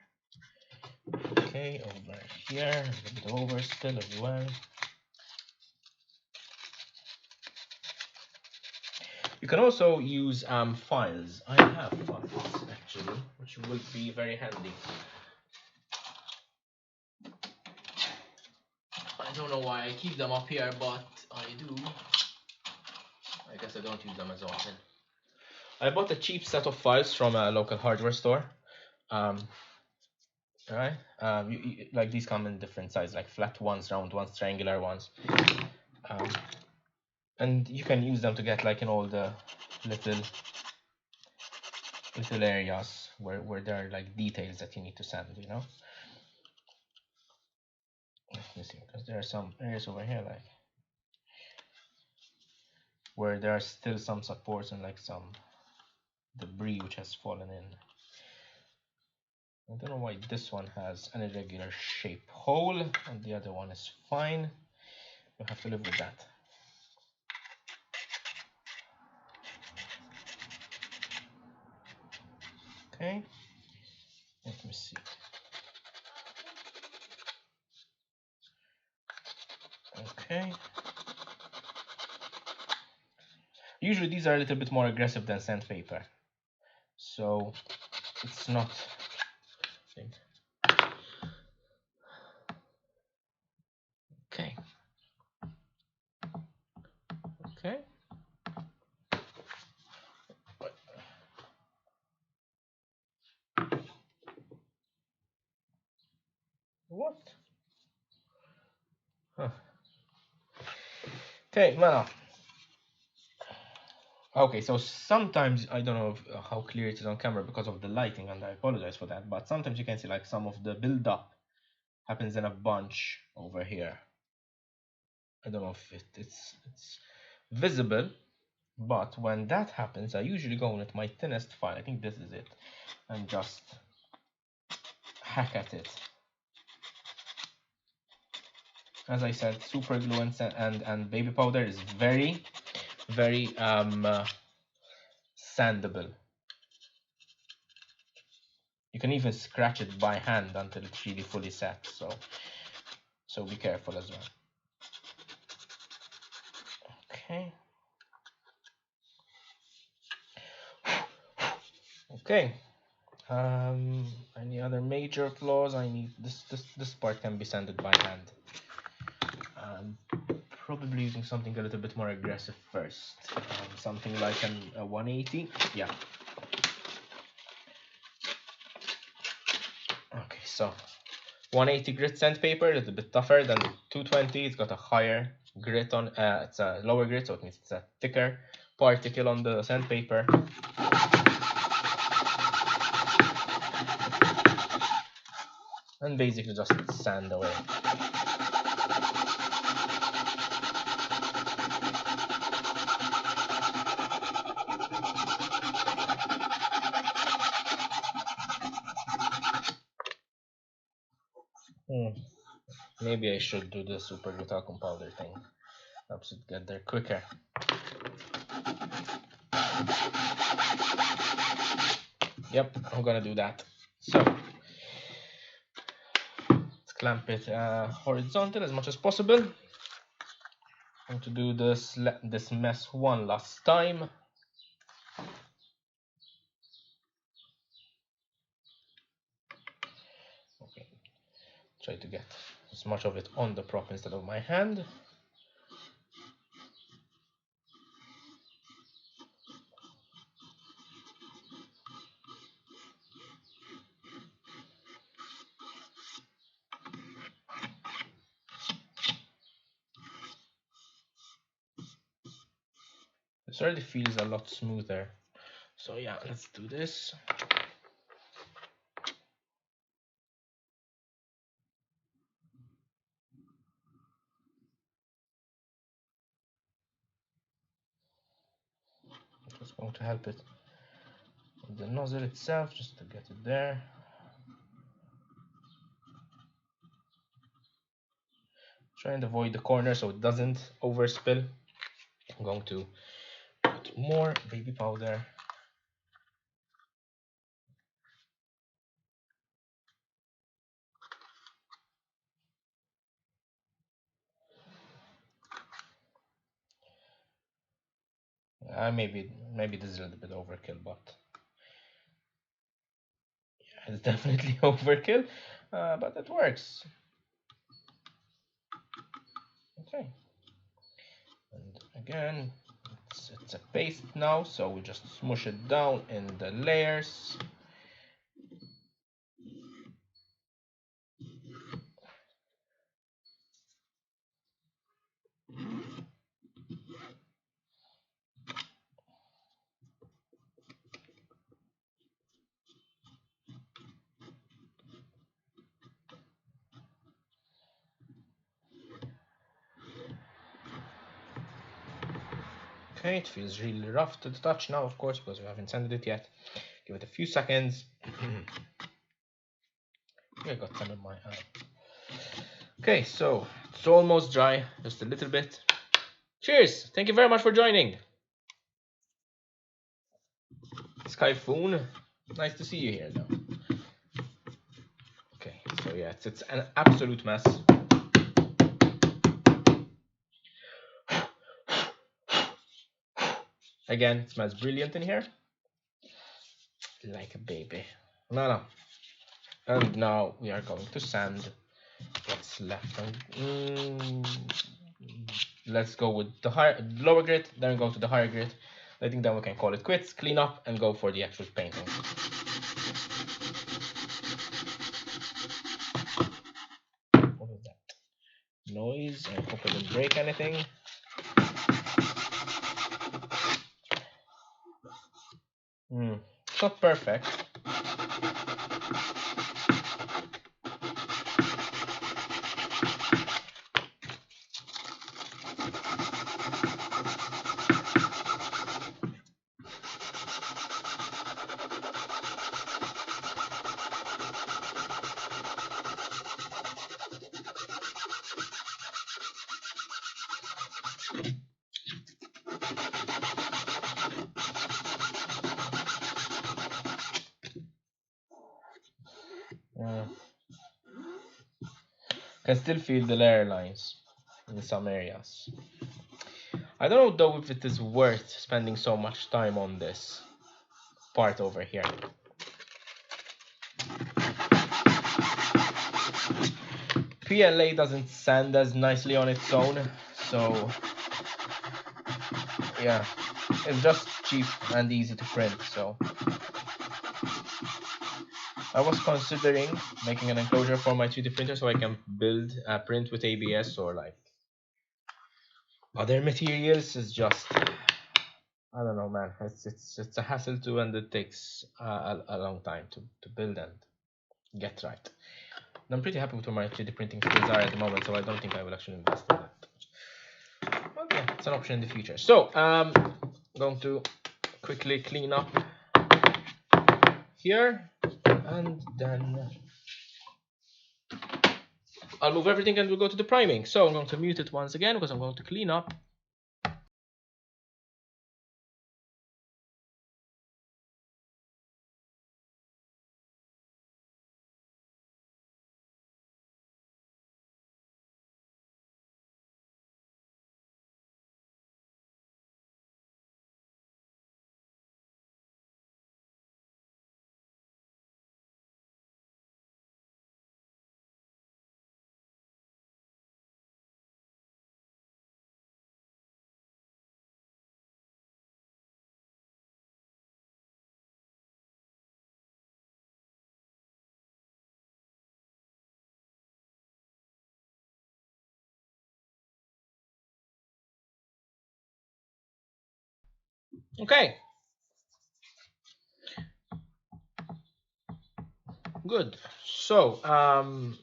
Okay, over here, a little bit of overspill as well. You can also use files. I have files actually, which will be very handy. I don't know why I keep them up here, but I do. I guess I don't use them as often. I bought a cheap set of files from a local hardware store. Alright, like these come in different sizes, like flat ones, round ones, triangular ones. And you can use them to get like in all the little areas where there are like details that you need to sand, you know. Let me see, because there are some areas over here like where there are still some supports and like some debris which has fallen in. I don't know why this one has an irregular shape hole and the other one is fine. We'll have to live with that. Okay, let me see. Okay. Usually these are a little bit more aggressive than sandpaper, so it's not. Okay. Okay. What? Huh. Okay, now. Okay, so sometimes I don't know how clear it is on camera because of the lighting, and I apologize for that. But sometimes you can see like some of the build-up happens in a bunch over here. I don't know if it's visible, But when that happens, I usually go with my thinnest file, I think this is it, and just hack at it. As I said, super glue and baby powder is very sandable. You can even scratch it by hand until it's really fully set, so be careful as well. Okay. Okay. Any other major flaws? I need this part can be sanded by hand. Probably using something a little bit more aggressive first. Something like a 180. Yeah. Okay, so 180 grit sandpaper, a little bit tougher than 220. It's got a higher grit on. It's a lower grit, so it means it's a thicker particle on the sandpaper. And basically just sand away. Maybe I should do the super glue talcum powder thing. Helps it get there quicker. Yep, I'm gonna do that. So let's clamp it horizontal as much as possible. I'm going to do this mess one last time. Okay, try to get as much of it on the prop instead of my hand. This already feels a lot smoother. So yeah, let's do this. I'm just going to help it with the nozzle itself, just to get it there. Try and avoid the corner so it doesn't overspill. I'm going to put more baby powder. Maybe this is a little bit overkill, but yeah, it's definitely overkill, but it works. Okay, and again, it's a paste now, so we just smush it down in the layers. Okay, it feels really rough to the touch now, of course, because we haven't sanded it yet. Give it a few seconds. I got some in my eye. Okay, so it's almost dry, just a little bit. Cheers! Thank you very much for joining. Skyfoon, nice to see you here now. Okay, so yeah, it's an absolute mess. Again, it smells brilliant in here. Like a baby. No. And now we are going to sand what's left. Let's go with the lower grit, then go to the higher grit. I think then we can call it quits, clean up, and go for the actual painting. What was that? Noise. I hope I didn't break anything. It's not perfect. Yeah. Can still feel the layer lines in some areas. I don't know though if it is worth spending so much time on this part over here. PLA doesn't sand as nicely on its own, so yeah, it's just cheap and easy to print. So I was considering making an enclosure for my 3D printer so I can build a print with ABS or like other materials. Is just, I don't know, man. It's a hassle too, and it takes a long time to build and get right. And I'm pretty happy with where my 3D printing skills are at the moment, so I don't think I will actually invest in that. But yeah, it's an option in the future. So I'm going to quickly clean up here, and then I'll move everything and we'll go to the priming. So I'm going to mute it once again because I'm going to clean up. Okay, good. So I'm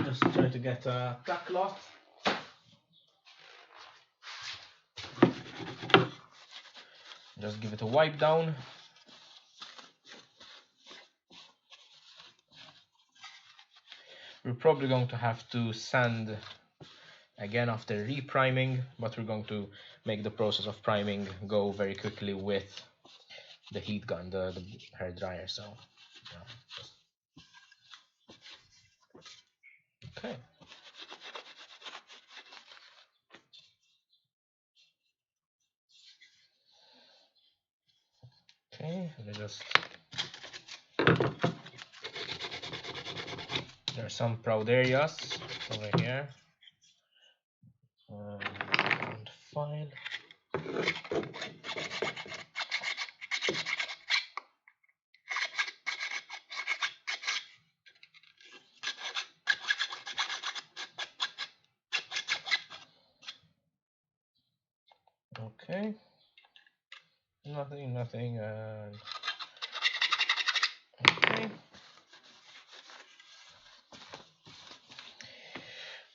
just trying to get a tack cloth. Just give it a wipe down. We're probably going to have to sand again after repriming, but we're going to make the process of priming go very quickly with the heat gun, the hair dryer. So yeah. Okay. Okay, let me just. There are some proud areas over here. And file. Okay. Nothing, and okay.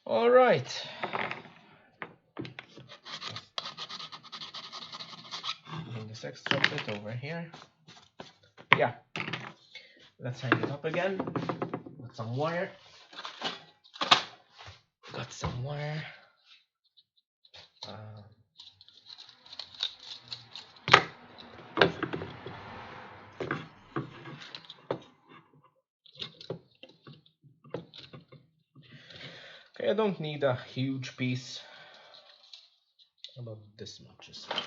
All right. Bring this extra bit over here. Yeah. Let's hang it up again with some wire. Got some wire. Okay, I don't need a huge piece. About this much is fine.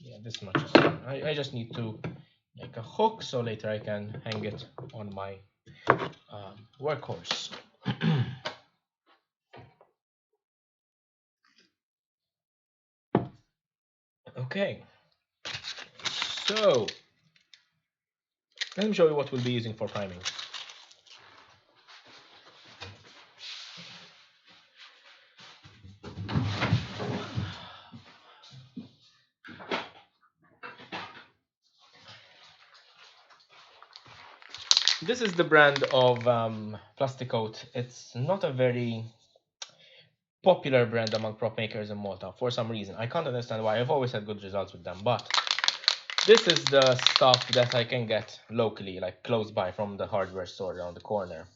Yeah, this much is fine. I just need to make a hook so later I can hang it on my workhorse. Okay, so let me show you what we'll be using for priming. This is the brand of plastic coat. It's not a very popular brand among prop makers in Malta for some reason. I can't understand why. I've always had good results with them, but this is the stuff that I can get locally, like close by from the hardware store around the corner.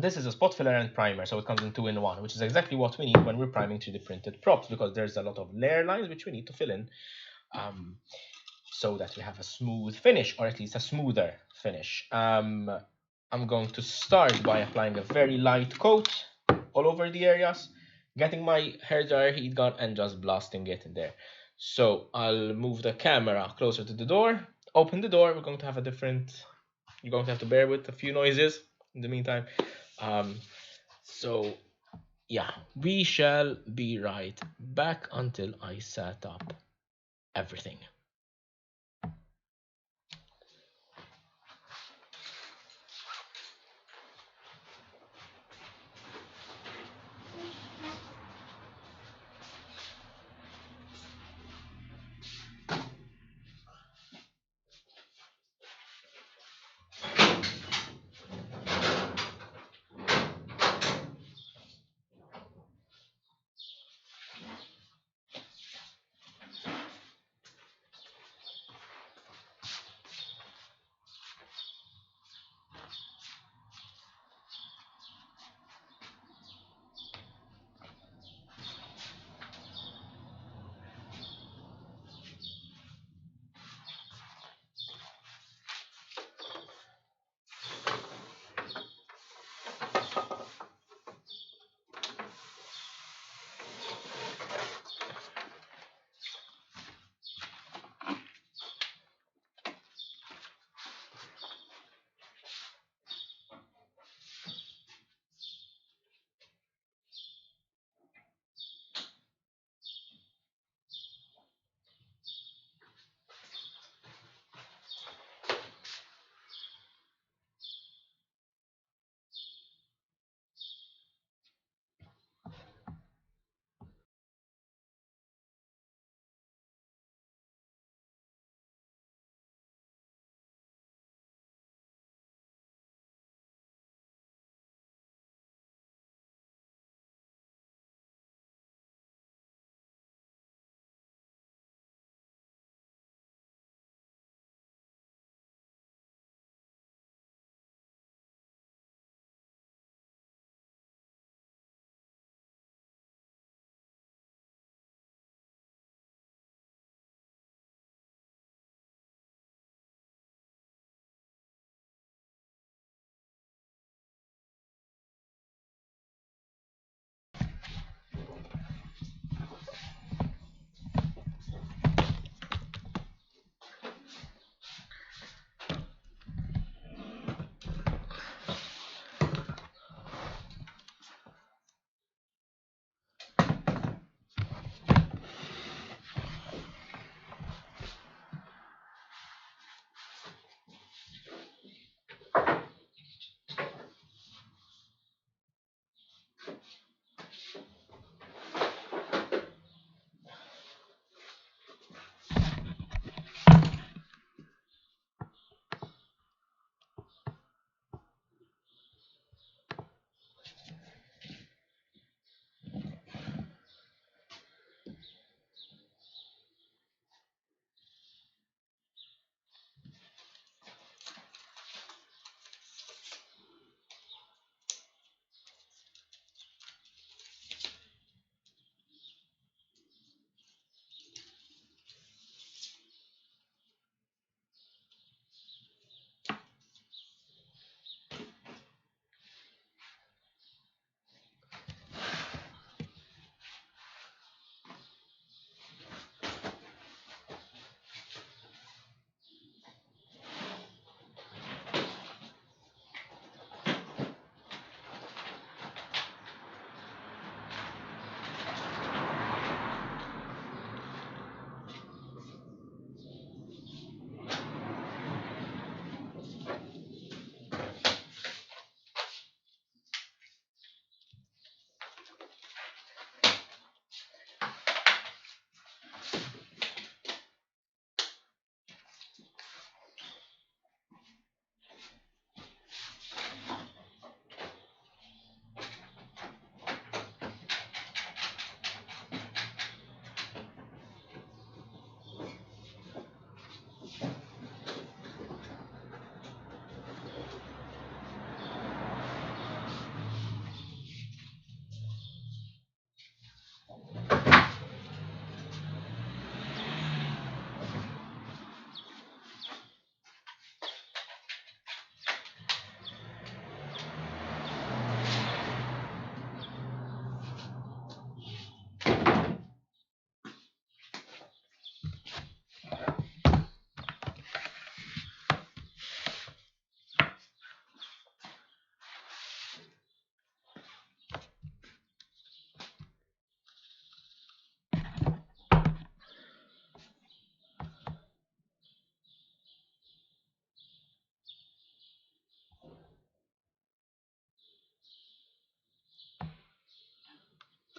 This is a spot filler and primer, so it comes in 2-in-1, which is exactly what we need when we're priming 3D printed props, because there's a lot of layer lines which we need to fill in, so that we have a smooth finish, or at least a smoother finish. I'm going to start by applying a very light coat all over the areas, getting my hairdryer heat gun and just blasting it in there. So I'll move the camera closer to the door, open the door. We're going to have a different, you're going to have to bear with a few noises in the meantime. So yeah, we shall be right back until I set up everything.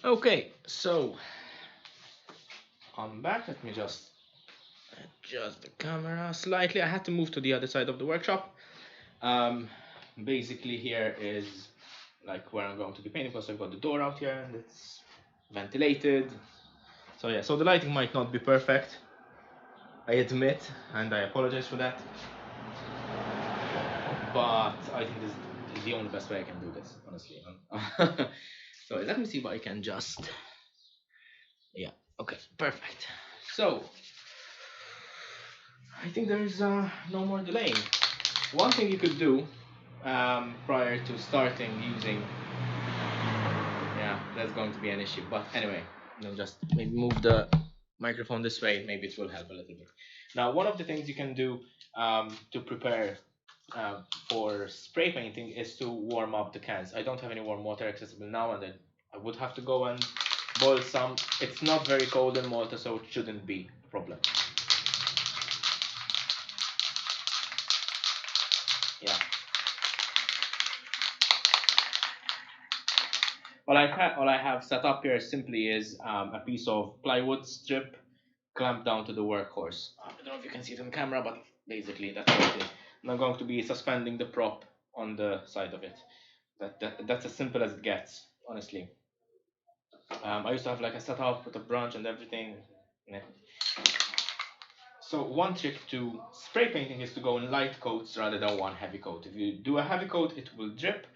Okay, so I'm back. Let me just adjust the camera slightly. I had to move to the other side of the workshop. Um, Basically here is like where I'm going to be painting, because I've got the door out here and it's ventilated. So yeah, so the lighting might not be perfect, I admit, and I apologize for that. But I think this is the only best way I can do this, honestly. So let me see if I can just, yeah, okay, perfect. So I think there is no more delaying. One thing you could do prior to starting using, yeah, that's going to be an issue. But anyway, just maybe move the microphone this way. Maybe it will help a little bit. Now, one of the things you can do to prepare for spray painting is to warm up the cans. I don't have any warm water accessible now, and then I would have to go and boil some. It's not very cold in Malta, so it shouldn't be a problem. Yeah. All I have set up here simply is a piece of plywood strip clamped down to the workhorse. I don't know if you can see it on camera, but basically that's what it is. And I'm going to be suspending the prop on the side of it. That's as simple as it gets, honestly. I used to have like a setup with a branch and everything. Yeah. So one trick to spray painting is to go in light coats rather than one heavy coat. If you do a heavy coat, it will drip,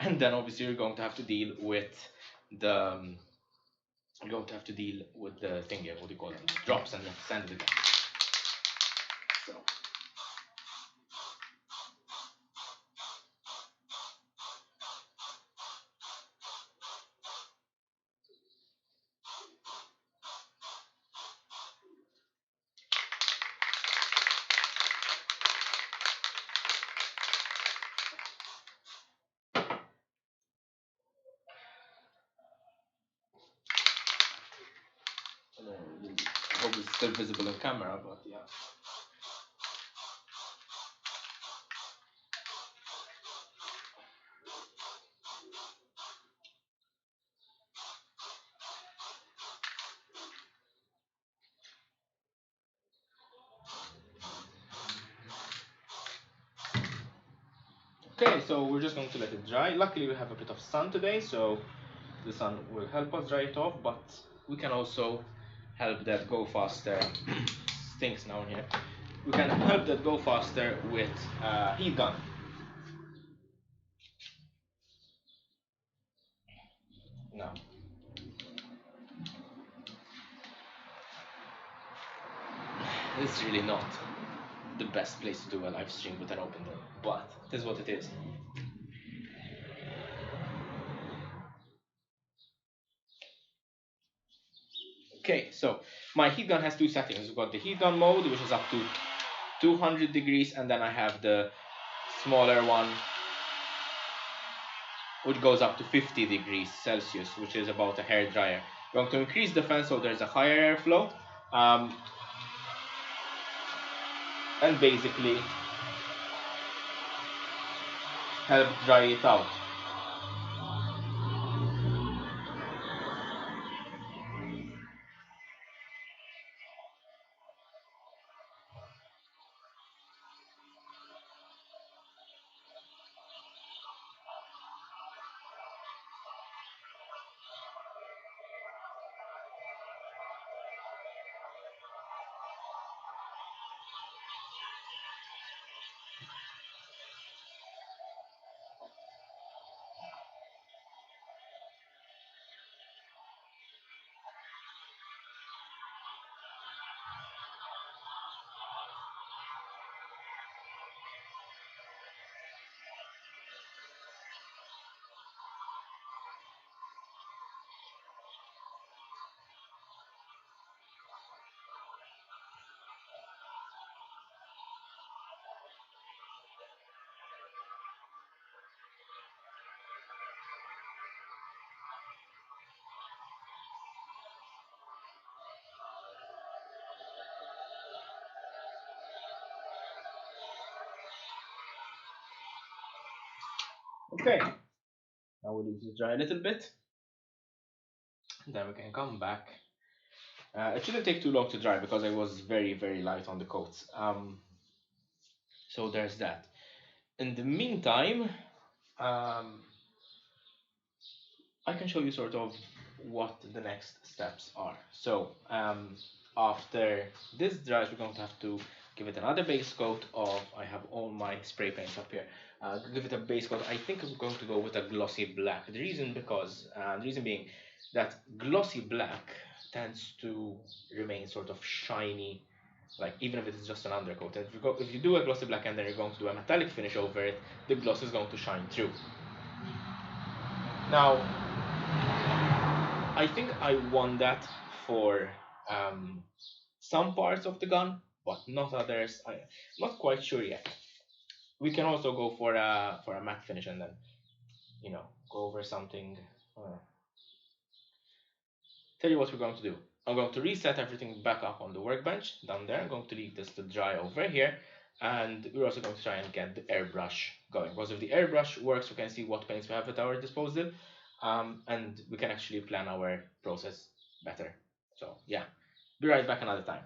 and then obviously you're going to have to deal with the you're going to have to deal with the thing here. What do you call it? Drops, and then sand it again. So. Hope it's still visible on camera, but yeah. Okay, so we're just going to let it dry. Luckily we have a bit of sun today, so the sun will help us dry it off, but we can also help that go faster. Stinks now in here. We can help that go faster with heat gun. No. It's really not the best place to do a live stream with an open door, but it is what it is. Okay, so my heat gun has two settings. We've got the heat gun mode, which is up to 200 degrees, and then I have the smaller one, which goes up to 50 degrees Celsius, which is about a hair dryer. I'm going to increase the fan so there's a higher airflow, and basically help dry it out. Okay, now we'll leave it dry a little bit. Then we can come back. It shouldn't take too long to dry because I was very, very light on the coats. So there's that. In the meantime, I can show you sort of what the next steps are. So after this dries, we're going to have to give it another base coat of, I have all my spray paints up here. Give it a base coat. I think I'm going to go with a glossy black. The reason being that glossy black tends to remain sort of shiny, like even if it's just an undercoat. And if you do a glossy black and then you're going to do a metallic finish over it, the gloss is going to shine through. Now, I think I want that for some parts of the gun, but not others. I'm not quite sure yet. We can also go for a matte finish and then, go over something. Tell you what we're going to do. I'm going to reset everything back up on the workbench down there. I'm going to leave this to dry over here. And we're also going to try and get the airbrush going. Because if the airbrush works, we can see what paints we have at our disposal. And we can actually plan our process better. So yeah, be right back another time.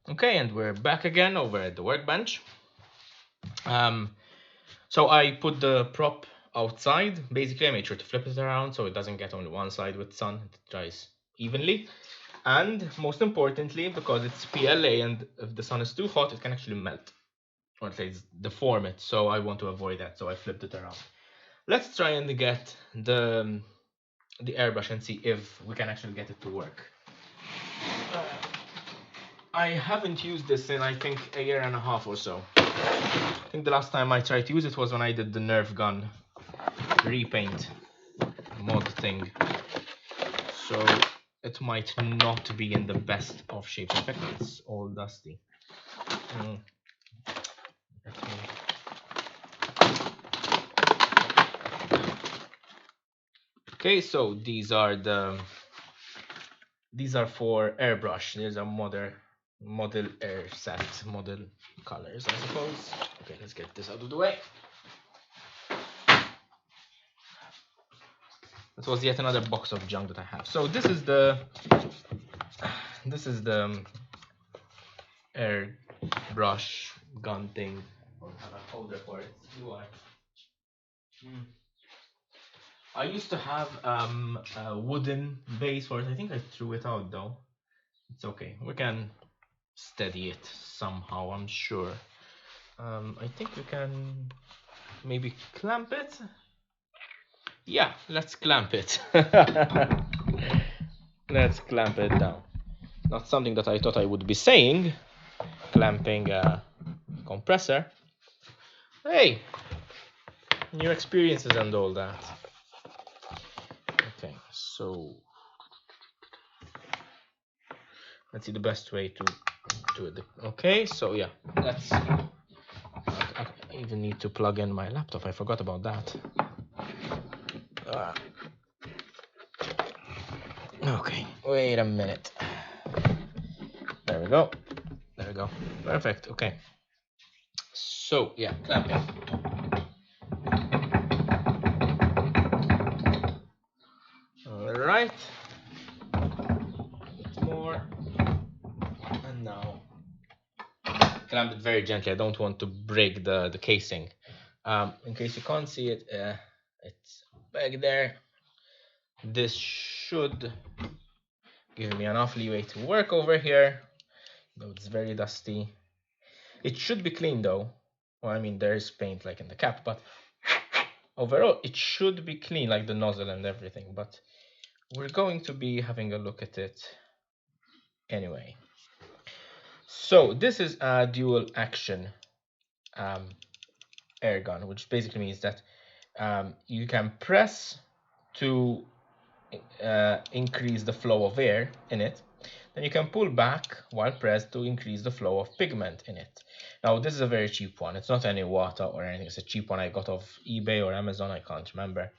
Okay, and we're back again over at the workbench. So I put the prop outside. Basically, I made sure to flip it around so it doesn't get only one side with sun. It dries evenly. And most importantly, because it's PLA and if the sun is too hot, it can actually melt. Or at least deform it. So I want to avoid that. So I flipped it around. Let's try and get the airbrush and see if we can actually get it to work. I haven't used this in I think a year and a half or so. I think the last time I tried to use it was when I did the Nerf gun repaint mod thing, so it might not be in the best of shapes. In fact, it's all dusty. Okay, so these are for airbrush. There's a model air set, model colors, I suppose. Okay, let's get this out of the way. That was yet another box of junk that I have. So this is the airbrush gun thing. I don't have a holder for it, do I? I used to have a wooden base for it. I think I threw it out though. It's okay. We can steady it somehow, I'm sure. I think we can maybe clamp it. Yeah, let's clamp it. Let's clamp it down. Not something that I thought I would be saying, clamping a compressor. Hey, new experiences and all that. Okay, so let's see the best way to do it. Okay, so yeah, let's. I even need to plug in my laptop. I forgot about that. Okay, wait a minute. There we go. There we go. Perfect. Okay. So yeah, clamping. All right. A bit more. And now clamp it very gently. I don't want to break the casing. In case you can't see it, it's back there. This should give me enough leeway to work over here, though it's very dusty. It should be clean though. Well, I mean, there's paint like in the cap, but overall it should be clean, like the nozzle and everything. But we're going to be having a look at it anyway. So this is a dual action air gun, which basically means that you can press to increase the flow of air in it. Then you can pull back while pressed to increase the flow of pigment in it. Now this is a very cheap one. It's not any water or anything. It's a cheap one I got off eBay or Amazon. I can't remember.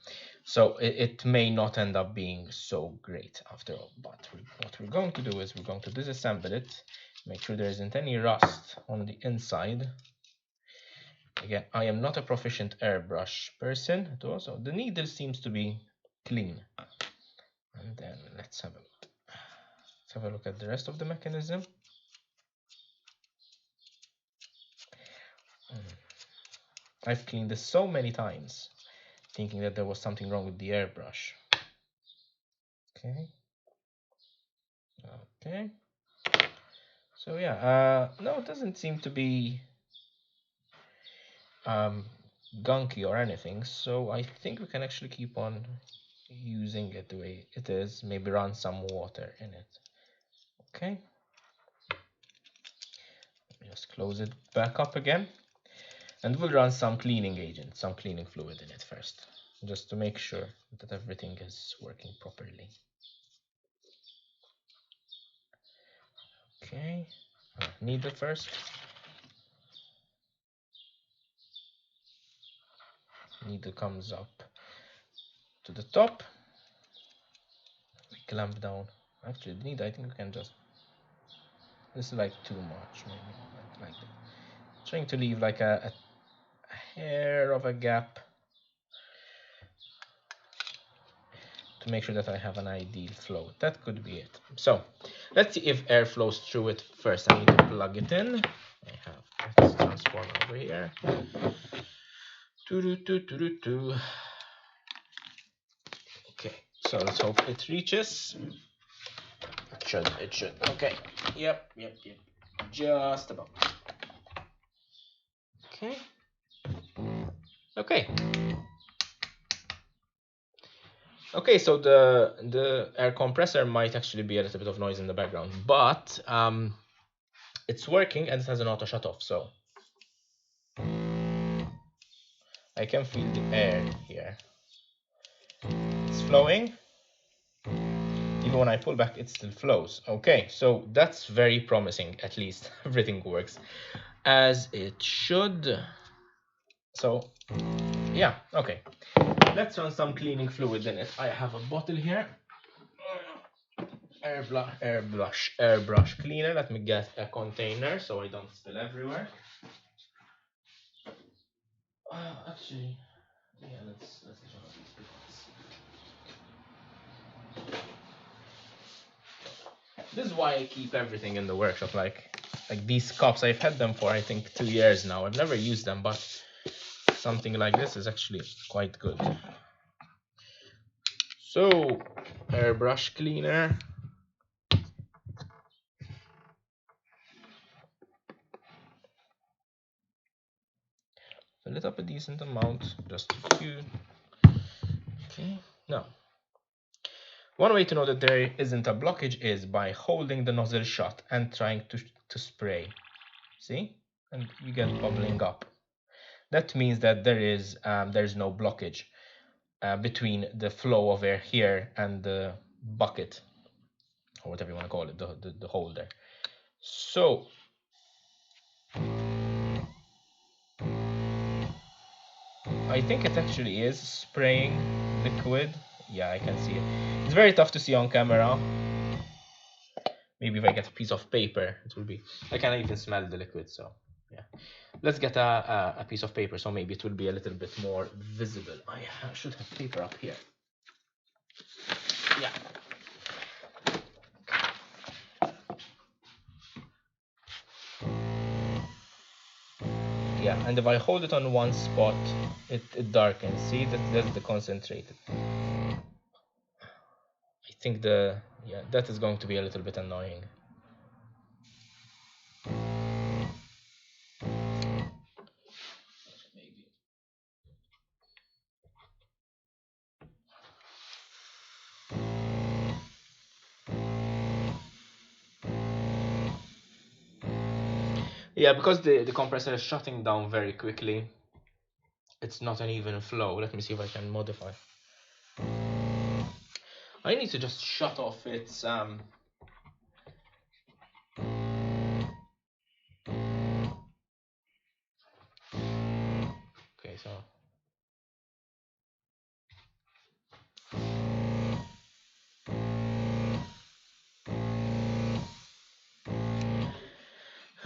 So it may not end up being so great after all. But what we're going to do is we're going to disassemble it. Make sure there isn't any rust on the inside. Again, I am not a proficient airbrush person at all. So the needle seems to be clean. And then let's have a look at the rest of the mechanism. I've cleaned this so many times, thinking that there was something wrong with the airbrush. Okay. Okay. So yeah, no, it doesn't seem to be gunky or anything. So I think we can actually keep on using it the way it is. Maybe run some water in it. Okay. Just close it back up again. And we'll run some cleaning agent, some cleaning fluid in it first, just to make sure that everything is working properly. Okay, needle first. Needle comes up to the top. We clamp down. Actually, the needle, I think we can just. This is like too much, maybe. Like trying to leave like a hair of a gap to make sure that I have an ideal flow. That could be it. So let's see if air flows through it first. I need to plug it in. I have this transformer over here. Okay, so let's hope it reaches. It should. Okay. Yep. Just about. Okay. Okay, so the air compressor might actually be a little bit of noise in the background, but it's working and it has an auto shut off, so I can feel the air here. it's flowing. Even when I pull back, it still flows. Okay, so that's very promising. At least everything works as it should. So yeah, okay. Let's run some cleaning fluid in it. I have a bottle here. Airbrush cleaner. Let me get a container so I don't spill everywhere. Actually, yeah, let's try this. This is why I keep everything in the workshop. Like these cups, I've had them for I think 2 years now. I've never used them, but something like this is actually quite good. So, airbrush cleaner. Fill it up a decent amount, just a few. Okay, now. One way to know that there isn't a blockage is by holding the nozzle shut and trying to spray. See? And you get bubbling up. That means that there's no blockage between the flow of air here and the bucket, or whatever you want to call it, the holder. So I think it actually is spraying liquid. Yeah, I can see it. It's very tough to see on camera. Maybe if I get a piece of paper, it will be. I can even smell the liquid, so yeah. Let's get a piece of paper, so maybe it will be a little bit more visible. I should have paper up here. Yeah. Yeah, and if I hold it on one spot, it darkens. See, that's the concentrated. I think that is going to be a little bit annoying. Maybe. Yeah, because the compressor is shutting down very quickly. It's not an even flow. Let me see if I can modify. I need to just shut off its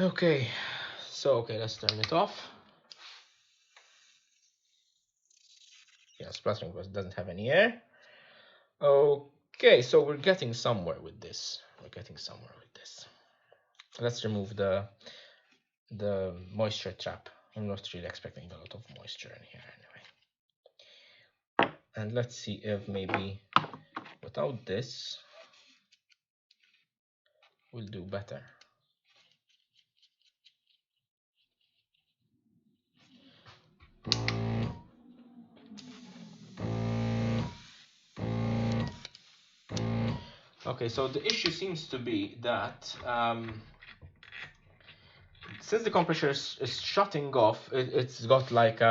okay, so okay, let's turn it off. Yeah, splattering doesn't have any air. Okay, so we're getting somewhere with this. Let's remove the moisture trap. I'm not really expecting a lot of moisture in here anyway. And let's see if maybe without this we'll do better. Okay, so the issue seems to be that since the compressor is shutting off, it's got like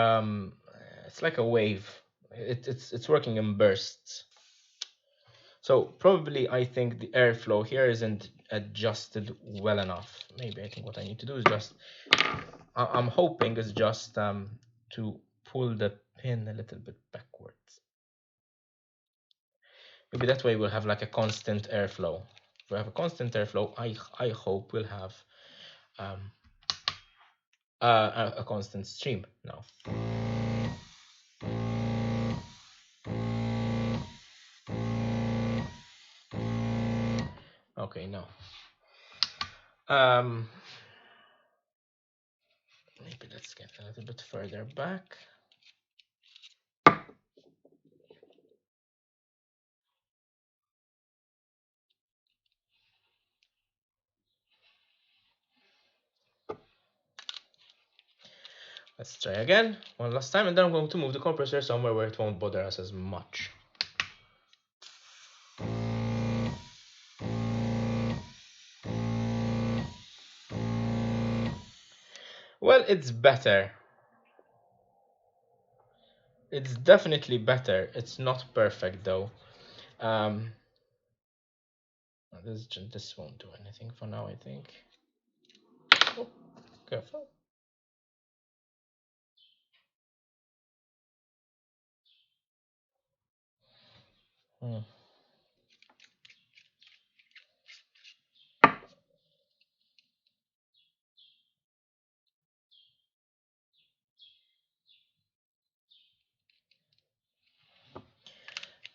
it's like a wave. It's working in bursts. So probably I think the airflow here isn't adjusted well enough. Maybe I think what I need to do is just I'm hoping is just to pull the pin a little bit backwards. Maybe that way we'll have like a constant airflow. If we have a constant airflow, I hope we'll have a constant stream now. Okay, no. Maybe let's get a little bit further back. Let's try again, one last time, and then I'm going to move the compressor somewhere where it won't bother us as much. Well, it's better. It's definitely better. It's not perfect though. This won't do anything for now, I think. Oh, careful.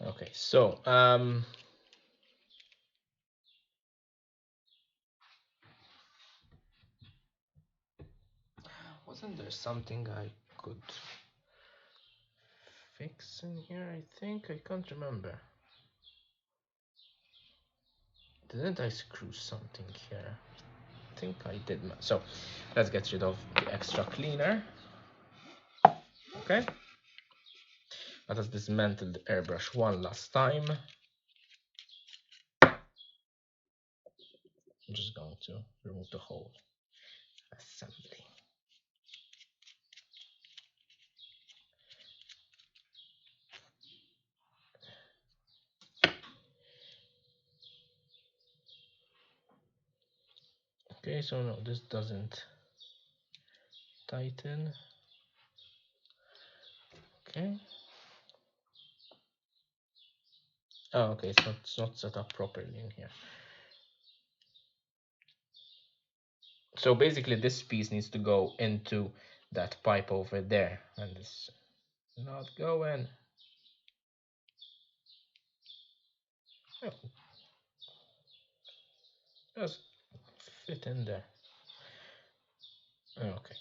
Okay, so wasn't there something I could fix in here? I think I can't remember. Didn't I screw something here? I think I did. So let's get rid of the extra cleaner. Okay. Let us dismantle the airbrush one last time. I'm just going to remove the whole assembly. Okay, so no, this doesn't tighten. Okay. Oh, okay, it's not set up properly in here. So basically this piece needs to go into that pipe over there, and it's not going. Oh, just fit in there. Okay.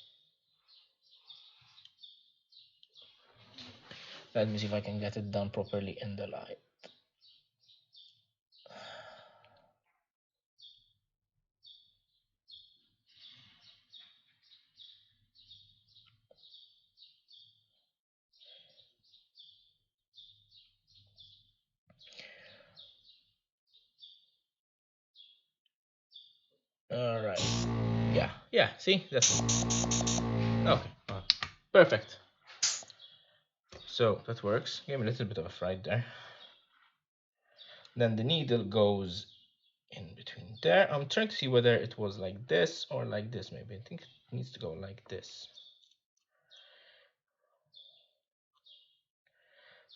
Let me see if I can get it done properly in the light. All right. Yeah. See, that's okay. Perfect. So that works. Gave me a little bit of a fright there. Then the needle goes in between there. I'm trying to see whether it was like this or like this. Maybe I think it needs to go like this.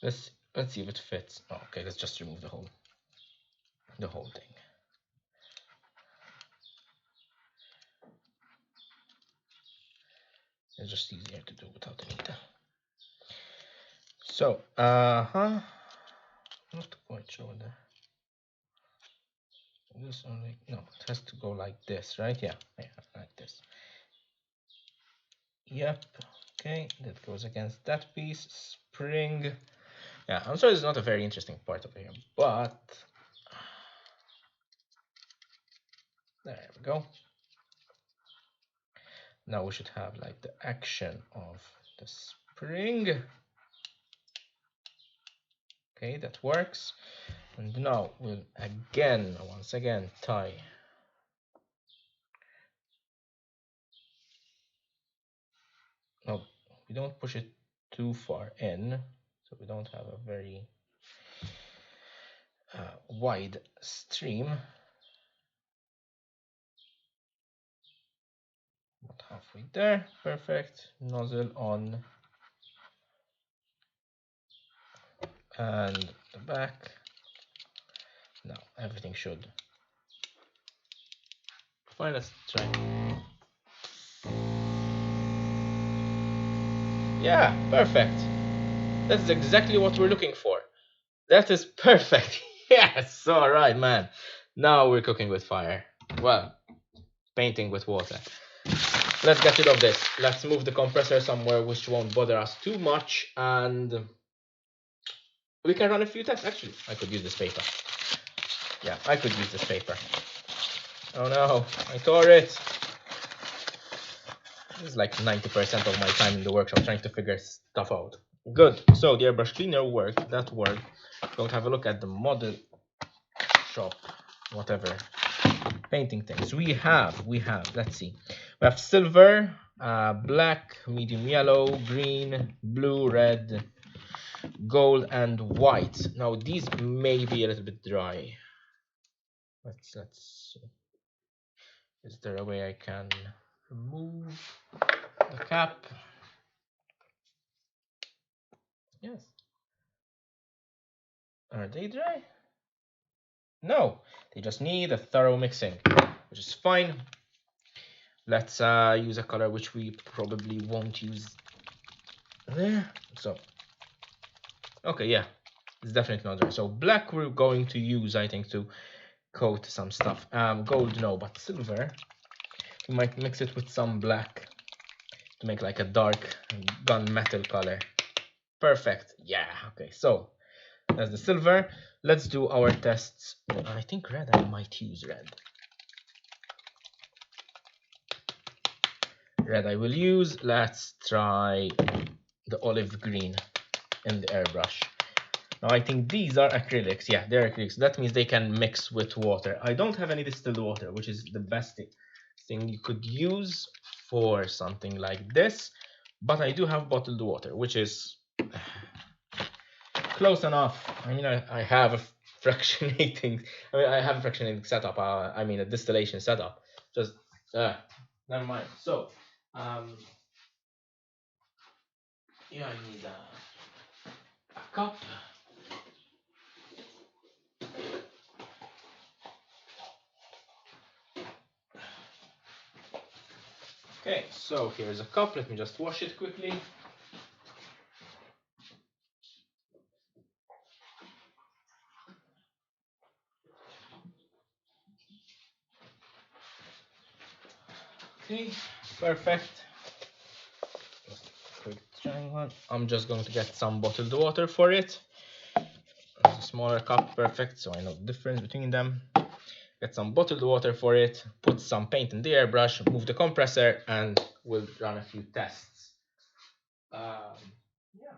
Let's see if it fits. Oh, okay, let's just remove the whole thing. It's just easier to do without the needle. So, I'm not quite sure whether this only, no, it has to go like this, right? Yeah, like this. Yep. Okay, that goes against that piece. Spring. Yeah, I'm sorry, it's not a very interesting part of here, but there we go. Now we should have like the action of the spring. Okay, that works. And now we'll once again tie. No, we don't push it too far in, so we don't have a very wide stream. About halfway there, perfect. Nozzle on, and the back. Now everything should. Fine, let's try. Yeah, perfect. That's exactly what we're looking for. That is perfect. Yes, all right, man. Now we're cooking with fire. Well, painting with water. Let's get rid of this. Let's move the compressor somewhere which won't bother us too much, and we can run a few tests. Actually, I could use this paper. Yeah, I could use this paper. Oh no, I tore it. This is like 90% of my time in the workshop trying to figure stuff out. Good. So the airbrush cleaner worked. That worked. Don't have a look at the model shop, whatever painting things we have. Let's see. We have silver, black, medium yellow, green, blue, red, gold and white. Now these may be a little bit dry. Let's see. Is there a way I can remove the cap? Yes. Are they dry? No, they just need a thorough mixing, which is fine. Let's use a color which we probably won't use there. So, okay, yeah, it's definitely not dry. So black we're going to use, I think, to coat some stuff. Gold, no, but silver, we might mix it with some black to make like a dark gunmetal color. Perfect. Yeah, okay, so that's the silver. Let's do our tests. I think red, I might use red. Red I will use. Let's try the olive green in the airbrush. Now I think these are acrylics. Yeah, they're acrylics. That means they can mix with water. I don't have any distilled water, which is the best thing you could use for something like this. But I do have bottled water, which is close enough. I mean, I have a fractionating. I mean, I have a fractionating setup. I mean, a distillation setup. Just never mind. So, yeah, I need a cup. Okay, so here's a cup. Let me just wash it quickly. Okay, perfect. Just a quick trying one. I'm just going to get some bottled water for it. A smaller cup, perfect, so I know the difference between them. Get some bottled water for it, put some paint in the airbrush, move the compressor, and we'll run a few tests. Yeah.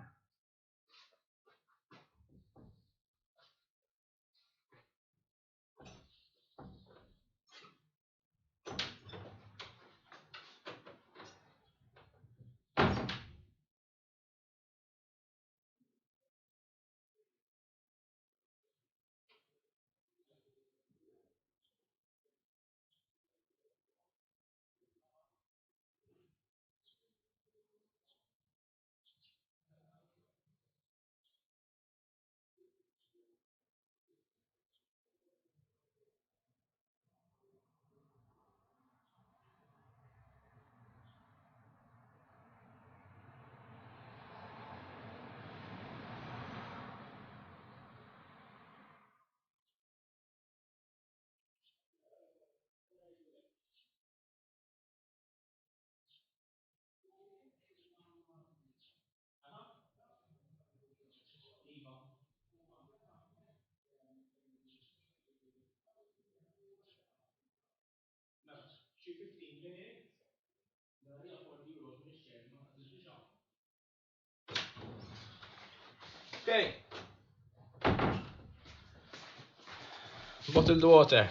Okay. Bottled water.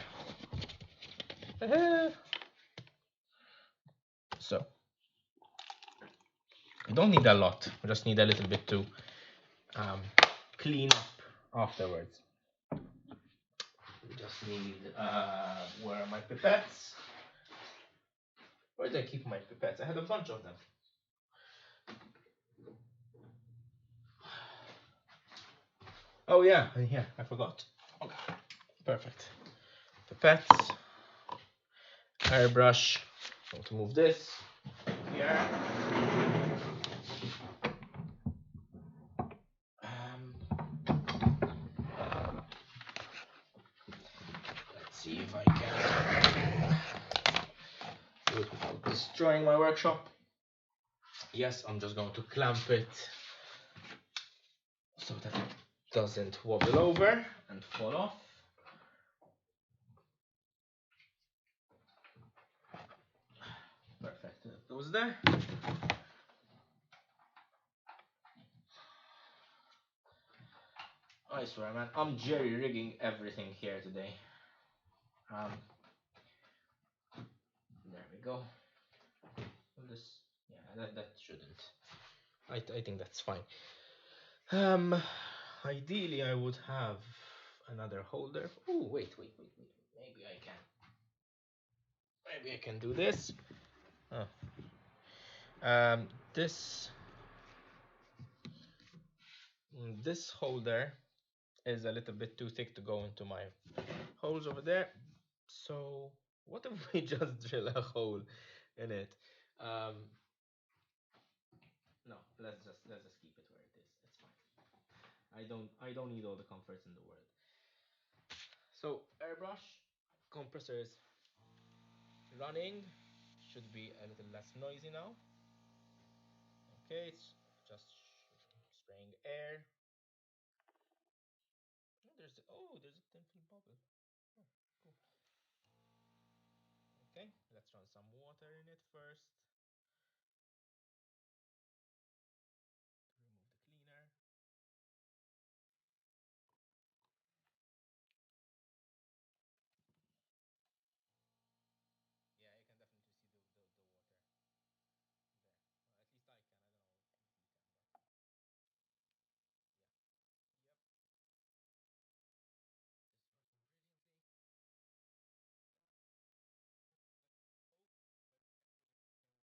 So, you don't need a lot. You just need a little bit to clean up afterwards. We just need, where are my pipettes? Where did I keep my pipettes? I had a bunch of them. Oh yeah, I forgot. Okay. Perfect. Pipettes, airbrush. I'm going to move this here. Let's see if I can do it without destroying my workshop. Yes, I'm just going to clamp it so that it doesn't wobble over and fall off. Perfect, that goes there. I swear, man, I'm jerry-rigging everything here today. There we go. This, yeah, that shouldn't. I think that's fine. Um, Ideally, I would have another holder. Oh, wait. Maybe I can do this. Oh. This this holder is a little bit too thick to go into my holes over there. So what if we just drill a hole in it? Um, no, let's just keep it where it is. It's fine. I don't need all the comforts in the world. So airbrush compressor is running. Should be a little less noisy now. Okay, it's just spraying air. There's a thin film bubble. Oh, cool. Okay, let's run some water in it first to remove the cleaner. Yeah, you can definitely see the water there. Well, at least I can. I don't know if you can, but yeah. Yep, it's working brilliantly.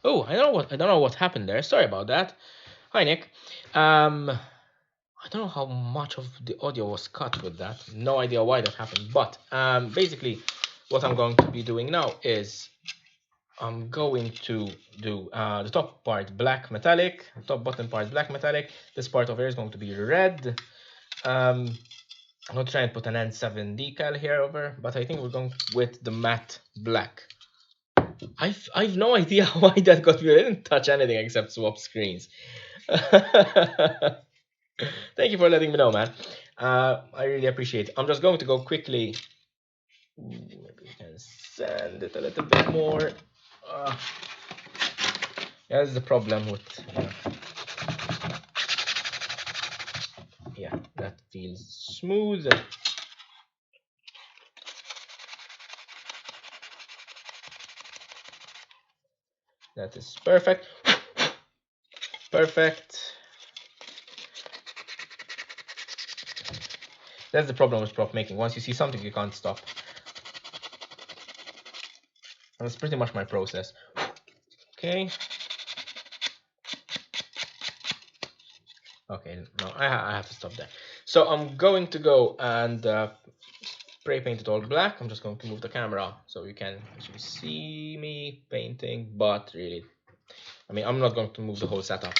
Oh, I don't know what happened there. Sorry about that. Hi, Nick. I don't know how much of the audio was cut with that. No idea why that happened. But basically, what I'm going to be doing now is I'm going to do the top part black metallic, top bottom part black metallic. This part over here is going to be red. I'm going to try and put an N7 decal here over, but I think we're going with the matte black. I've no idea why that got me. I didn't touch anything except swap screens. Thank you for letting me know, man. I really appreciate it. I'm just going to go quickly. Maybe we can sand it a little bit more. Yeah, that's the problem with. Yeah, that feels smooth. That is perfect. Perfect. That's the problem with prop making. Once you see something, you can't stop. And that's pretty much my process. Okay. Okay, no, I have to stop there. So I'm going to go and spray paint it all black. I'm just going to move the camera so you can actually see me painting, but really, I mean, I'm not going to move the whole setup.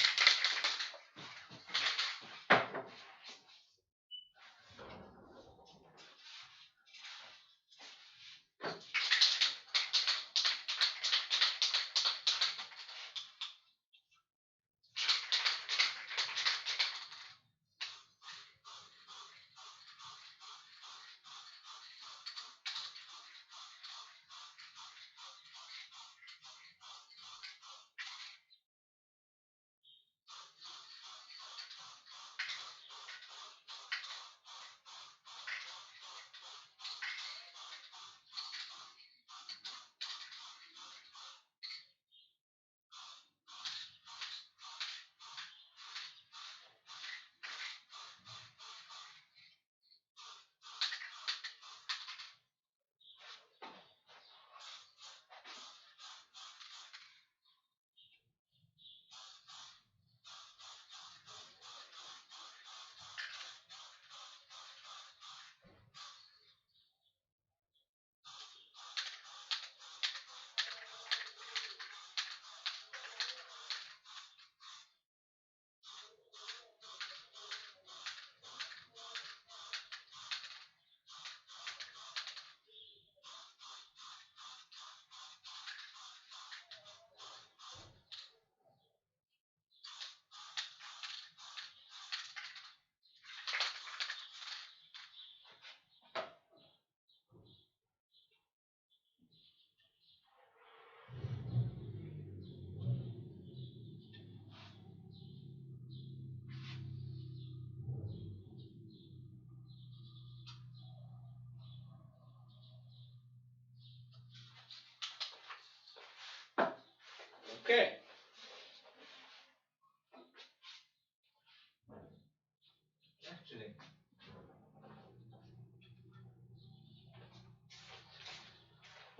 Okay.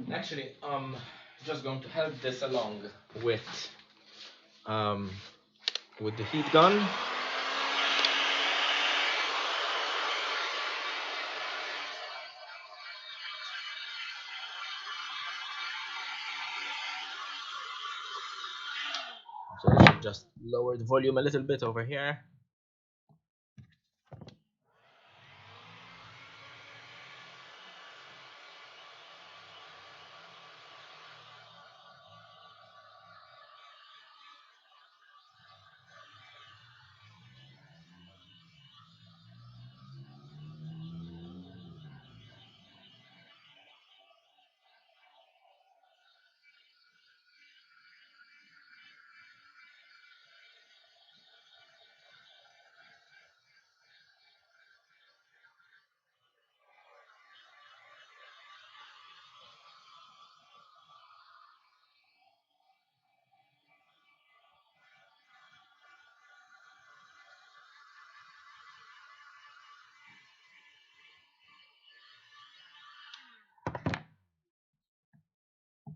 Actually, just going to help this along um, with the heat gun. So I should just lower the volume a little bit over here.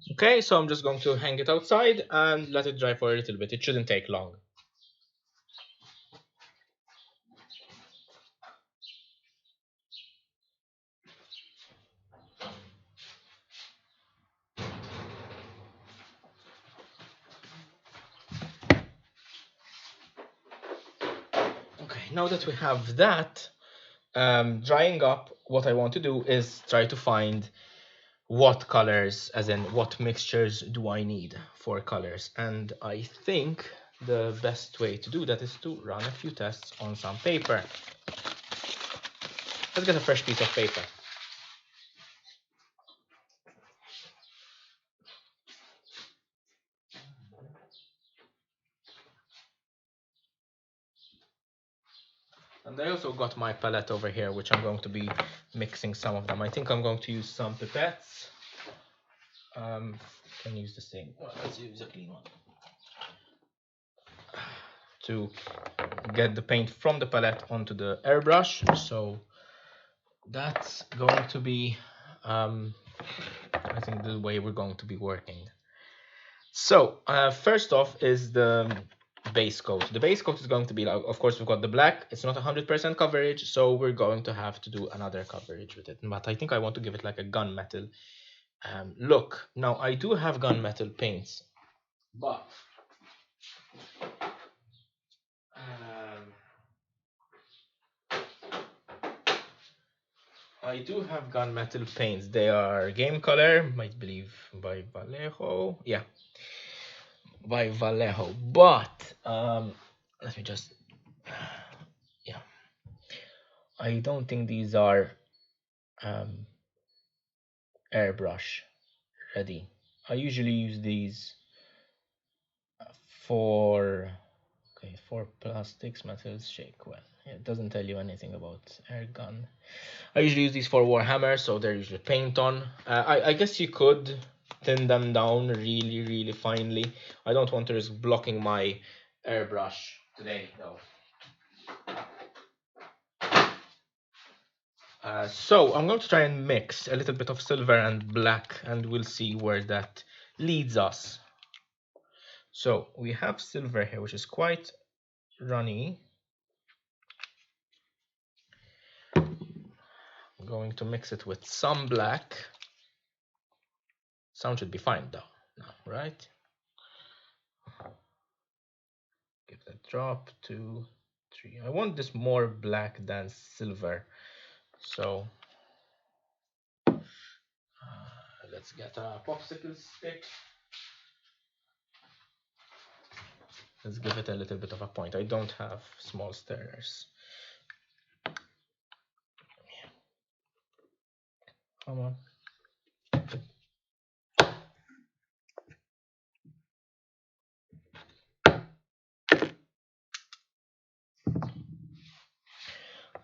Okay, so I'm just going to hang it outside and let it dry for a little bit. It shouldn't take long. Okay, now that we have that drying up, what I want to do is try to find what colors, as in what mixtures do I need for colors. And I think the best way to do that is to run a few tests on some paper. Let's get a fresh piece of paper. And I also got my palette over here, which I'm going to be mixing some of them. I think I'm going to use some pipettes. Can use the same. Well, let's use a clean one to get the paint from the palette onto the airbrush. So that's going to be, I think, the way we're going to be working. So first off is the base coat. The base coat is going to be, like, of course, we've got the black. It's not 100% coverage, so we're going to have to do another coverage with it. But I think I want to give it like a gunmetal look. Now I do have gunmetal paints, but I do have gunmetal paints. They are Game Color, I believe, by Vallejo. Yeah, by Vallejo. But let me just, yeah, I don't think these are airbrush ready. I usually use these for plastics, metals, shake. Well, it doesn't tell you anything about air gun. I usually use these for Warhammer, so they're usually paint on. I guess you could thin them down really finely. I don't want to risk blocking my airbrush today though. So I'm going to try and mix a little bit of silver and black, and we'll see where that leads us. So we have silver here, which is quite runny. I'm going to mix it with some black. Sound should be fine though, now, right? Give that a drop, 2, 3. I want this more black than silver, so let's get a popsicle stick. Let's give it a little bit of a point. I don't have small stirrers. Come on.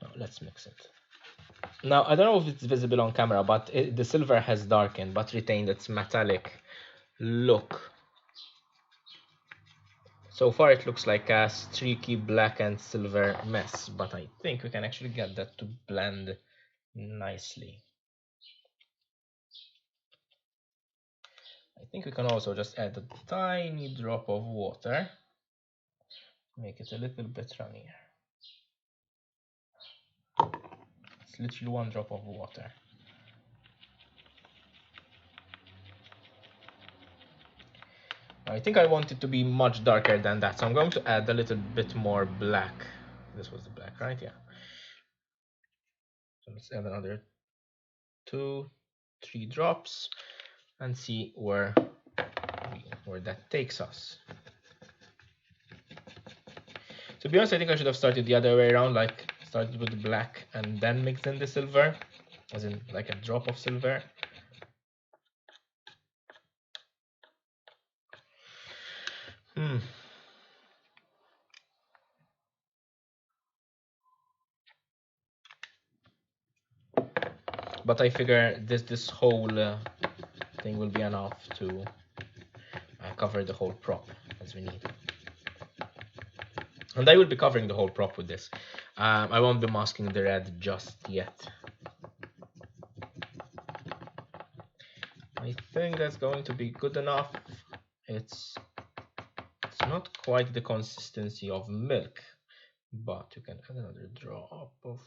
Now let's mix it. Now I don't know if it's visible on camera, but the silver has darkened but retained its metallic look. So far it looks like a streaky black and silver mess, but I think we can actually get that to blend nicely. I think we can also just add a tiny drop of water, make it a little bit runnier. It's literally 1 drop of water. I think I want it to be much darker than that, so I'm going to add a little bit more black. This was the black, right? Yeah. So let's add another 2, 3 drops and see where that takes us. To be honest, I think I should have started the other way around, like started with the black and then mixed in the silver, as in like a drop of silver. But I figure this whole thing will be enough to cover the whole prop as we need. And I will be covering the whole prop with this. I won't be masking the red just yet. I I think that's going to be good enough. It's not quite the consistency of milk, but you can add another drop of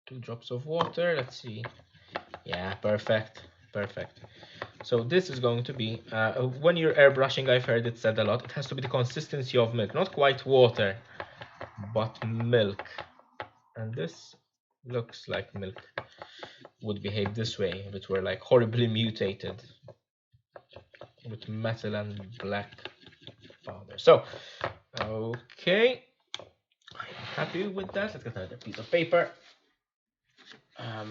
2 drops of water. Let's see. Yeah, perfect, perfect. So this is going to be, when you're airbrushing, I've heard it said a lot, it has to be the consistency of milk, not quite water, but milk. And this looks like milk would behave this way if it were like horribly mutated with metal and black powder. So, okay, I'm happy with that. Let's get another piece of paper.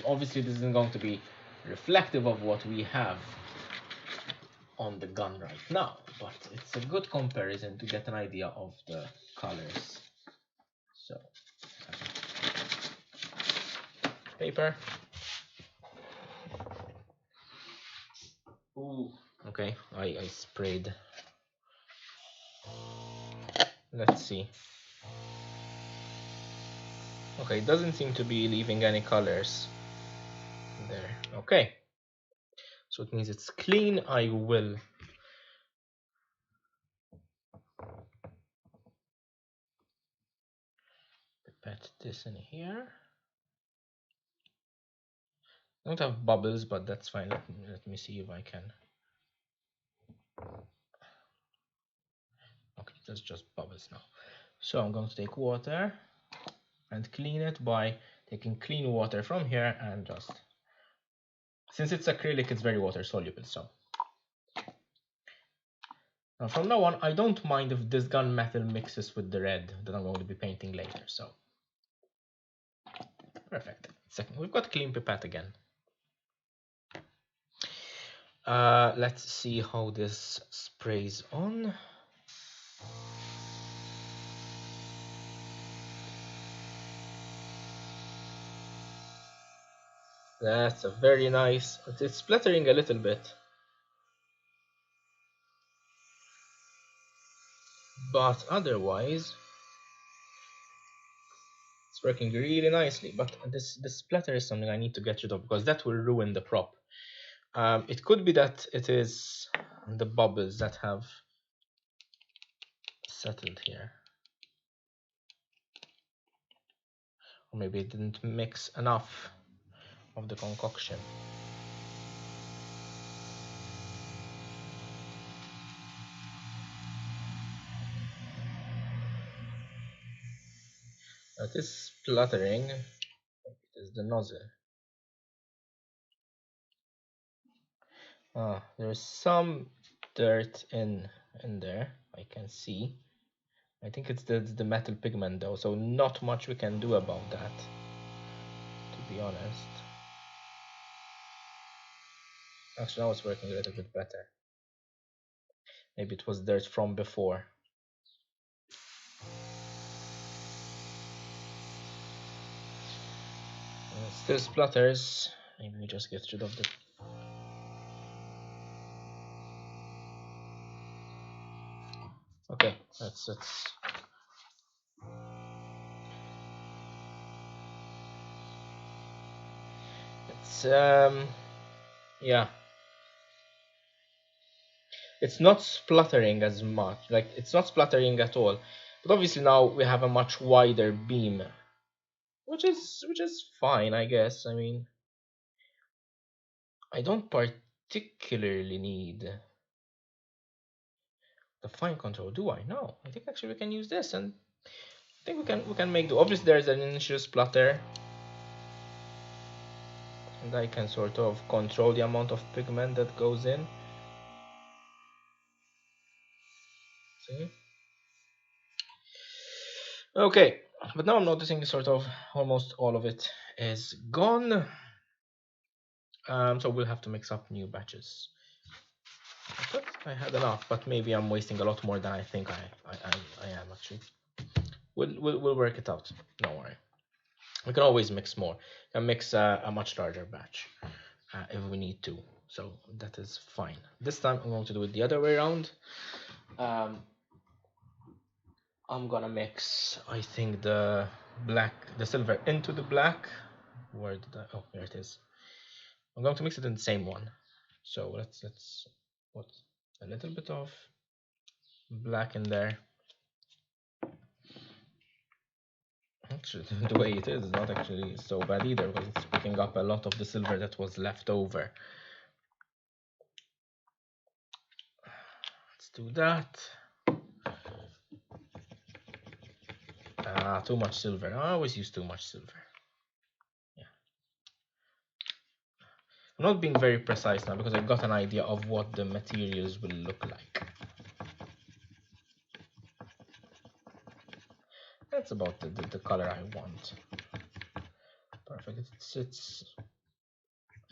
Obviously, this isn't going to be reflective of what we have on the gun right now, but it's a good comparison to get an idea of the colors. So, paper. Ooh, okay, I sprayed. Let's see. Okay, it doesn't seem to be leaving any colors there. Okay, so it means it's clean. I will put this in here. I don't have bubbles, but that's fine. Let me see if I can. Okay, that's just bubbles now. So I'm going to take water and clean it by taking clean water from here and just, since it's acrylic, it's very water soluble. So now from now on, I don't mind if this gunmetal mixes with the red that I'm going to be painting later. So perfect. Second, we've got clean pipette again. Let's see how this sprays on. That's a very nice. It's splattering a little bit, but otherwise it's working really nicely. But this splatter is something I need to get rid of because that will ruin the prop. It could be that it is the bubbles that have settled here, or maybe it didn't mix enough of the concoction. That is spluttering. It is the nozzle. There's some dirt in there. I can see. I think it's the metal pigment though, so not much we can do about that, to be honest. Actually, now it's working a little bit better. Maybe it was dirt from before. It still splutters. Maybe we just get rid of the. Okay, that's it's yeah. It's not spluttering as much. Like it's not spluttering at all. But obviously now we have a much wider beam, which is fine, I guess. I mean, I don't particularly need the fine control, do I? No, I think actually we can use this, and I think we can make do. Obviously there's an initial splutter, and I can sort of control the amount of pigment that goes in. See? Okay, but now I'm noticing sort of almost all of it is gone. So we'll have to mix up new batches. I thought I had enough, but maybe I'm wasting a lot more than I think I am actually. We'll work it out. Don't worry. We can always mix more. We can mix a much larger batch if we need to. So that is fine. This time I'm going to do it the other way around. I'm gonna mix, I think, the silver into the black. Where did I? Oh, here it is. I'm going to mix it in the same one. So let's put a little bit of black in there. Actually, the way it is not actually so bad either, because it's picking up a lot of the silver that was left over. Let's do that. Too much silver. I always use too much silver. Yeah. I'm not being very precise now because I've got an idea of what the materials will look like. That's about the color I want. Perfect. It's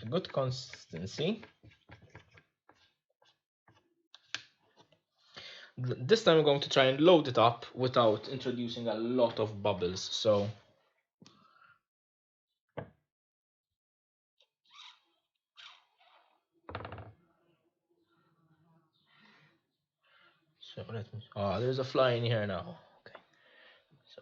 a good consistency. This time I'm going to try and load it up without introducing a lot of bubbles. So let me. Oh, there's a fly in here now. Okay. So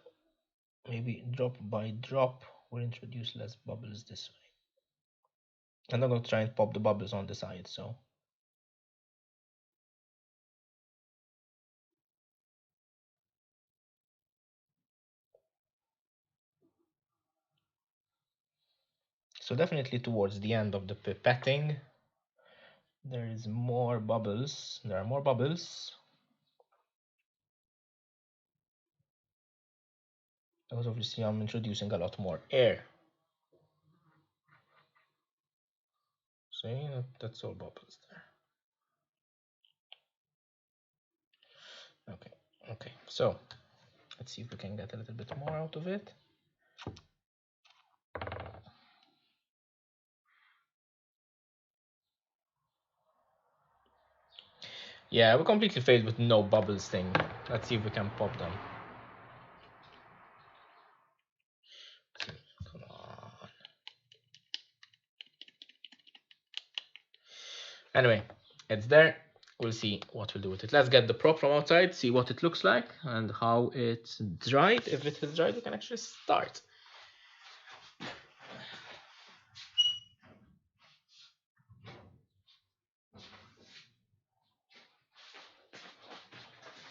maybe drop by drop we'll introduce less bubbles this way. And I'm going to try and pop the bubbles on the side. So definitely towards the end of the pipetting, there is more bubbles. There are more bubbles. Because obviously I'm introducing a lot more air. See, that's all bubbles there. Okay, so let's see if we can get a little bit more out of it. Yeah, we completely failed with no bubbles thing. Let's see if we can pop them. Come on. Anyway, it's there. We'll see what we'll do with it. Let's get the prop from outside, see what it looks like and how it's dried. If it is dried, we can actually start.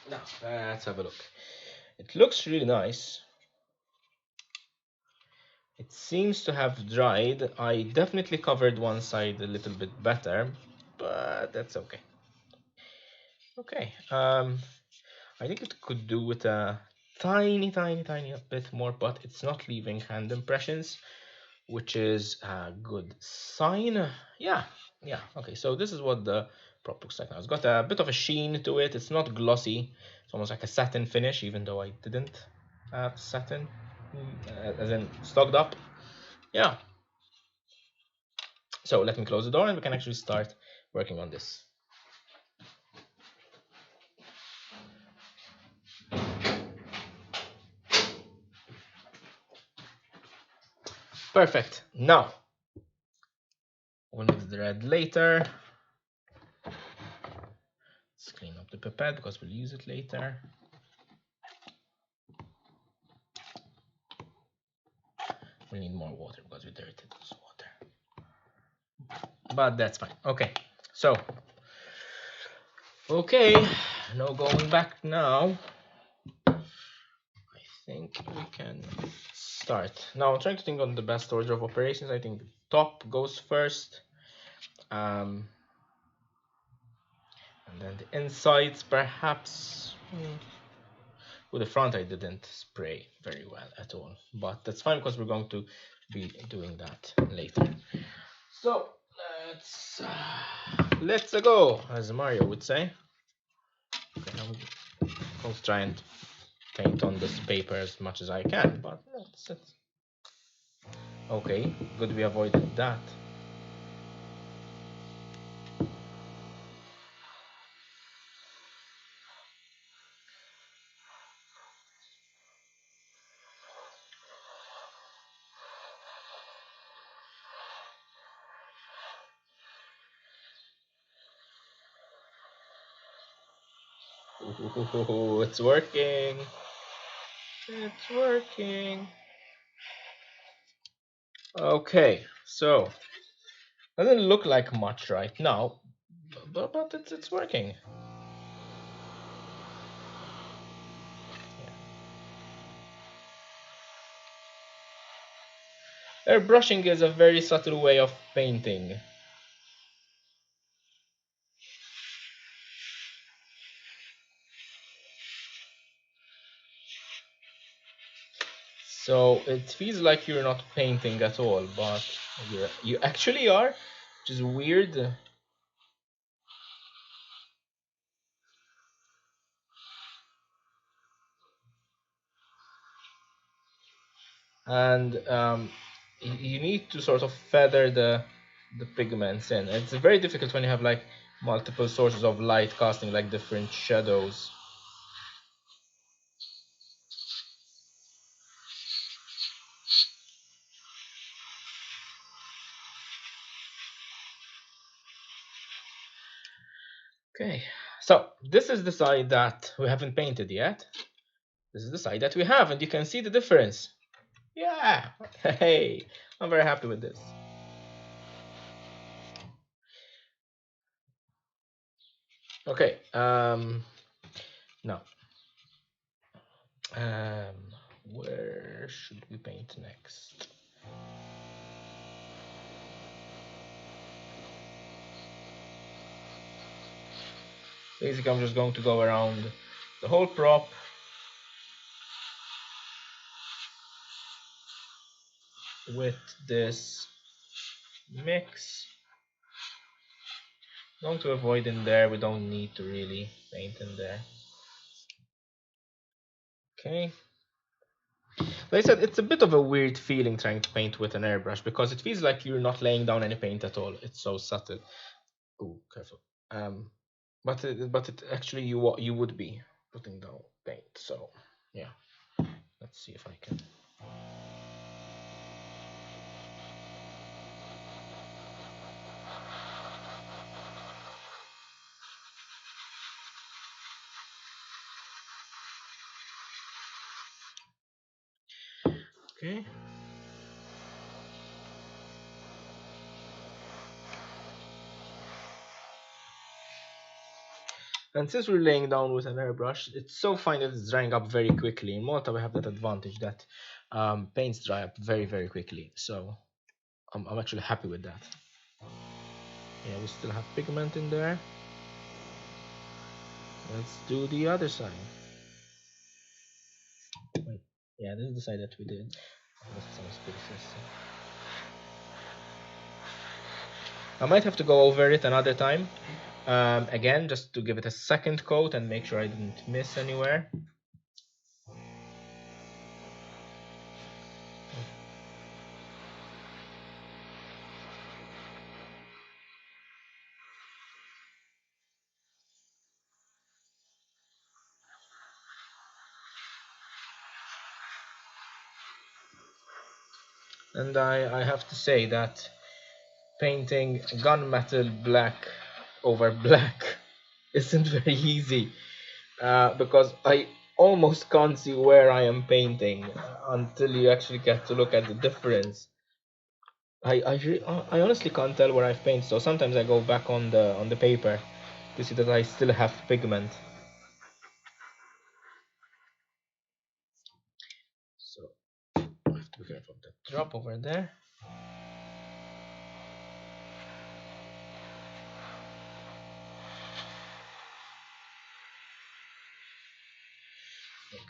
Now, let's have a look. It looks really nice. It seems to have dried. I definitely covered one side a little bit better, but that's okay. Okay, I think it could do with a tiny bit more, but it's not leaving hand impressions, which is a good sign. Yeah, okay, so this is what the prop looks like now. It's got a bit of a sheen to it. It's not glossy. It's almost like a satin finish, even though I didn't have satin, as in stocked up. Yeah. So let me close the door and we can actually start working on this. Perfect. Now, we'll mix the red later. Let's clean up the pipette because we'll use it later. We need more water because we dirtied this water. But that's fine. Okay, so no going back now. I think we can start. Now I'm trying to think on the best order of operations. I think top goes first. And then the insides perhaps. With the front I didn't spray very well at all. But that's fine because we're going to be doing that later. So let's go, as Mario would say. Okay, I'm going to try and paint on this paper as much as I can, but that's it. Okay, good we avoided that. Ooh, it's working. It's working. Okay, so Doesn't look like much right now, but it's working. Airbrushing is a very subtle way of painting. So it feels like you're not painting at all, but you actually are, which is weird. And you need to sort of feather the pigments in. It's very difficult when you have like multiple sources of light casting like different shadows. Okay, so this is the side that we haven't painted yet. This is the side that we have, and you can see the difference. Yeah, hey, I'm very happy with this. Okay, now, where should we paint next? Basically, I'm just going to go around the whole prop with this mix. Going to avoid in there, we don't need to really paint in there. Okay. Like I said, it's a bit of a weird feeling trying to paint with an airbrush because it feels like you're not laying down any paint at all. It's so subtle. Oh, careful. But it actually you would be putting down paint. So yeah, let's see if I can. Okay. And since we're laying down with an airbrush, it's so fine that it's drying up very quickly. In Malta, we have that advantage that paints dry up very, very quickly. So I'm actually happy with that. Yeah, we still have pigment in there. Let's do the other side. Wait, yeah, this is the side that we did. Let's some spaces. I might have to go over it another time. Again, just to give it a second coat and make sure I didn't miss anywhere. And I have to say that painting gunmetal black over black isn't very easy because I almost can't see where I am painting until you actually get to look at the difference. I honestly can't tell where I've painted, so sometimes I go back on the paper to see that I still have pigment. So I have to be careful of the drop over there.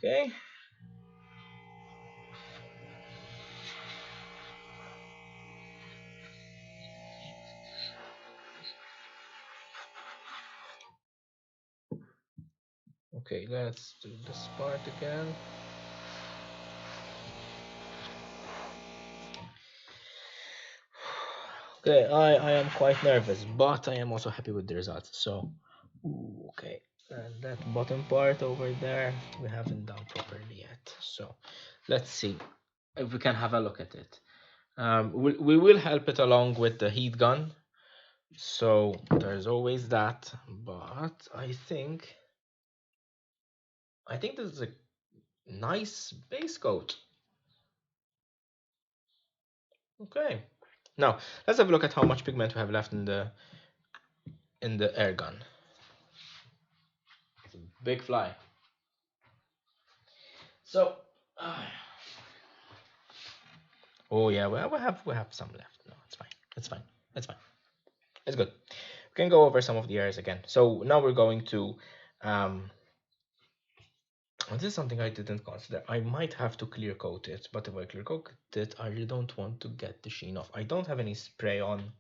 Okay. Okay, let's do this part again. Okay, I am quite nervous, but I am also happy with the results. So, okay, and that bottom part over there we haven't done properly yet. So, let's see if we can have a look at it. We will help it along with the heat gun. So there's always that, but I think this is a nice base coat. Okay, Now let's have a look at how much pigment we have left in the air gun. It's a big fly. So oh yeah, well, we have some left. No, it's fine. It's fine. It's fine. It's good. We can go over some of the areas again. So now we're going to this is something I didn't consider. I might have to clear coat it, but if I clear coat it, I really don't want to get the sheen off. I don't have any spray on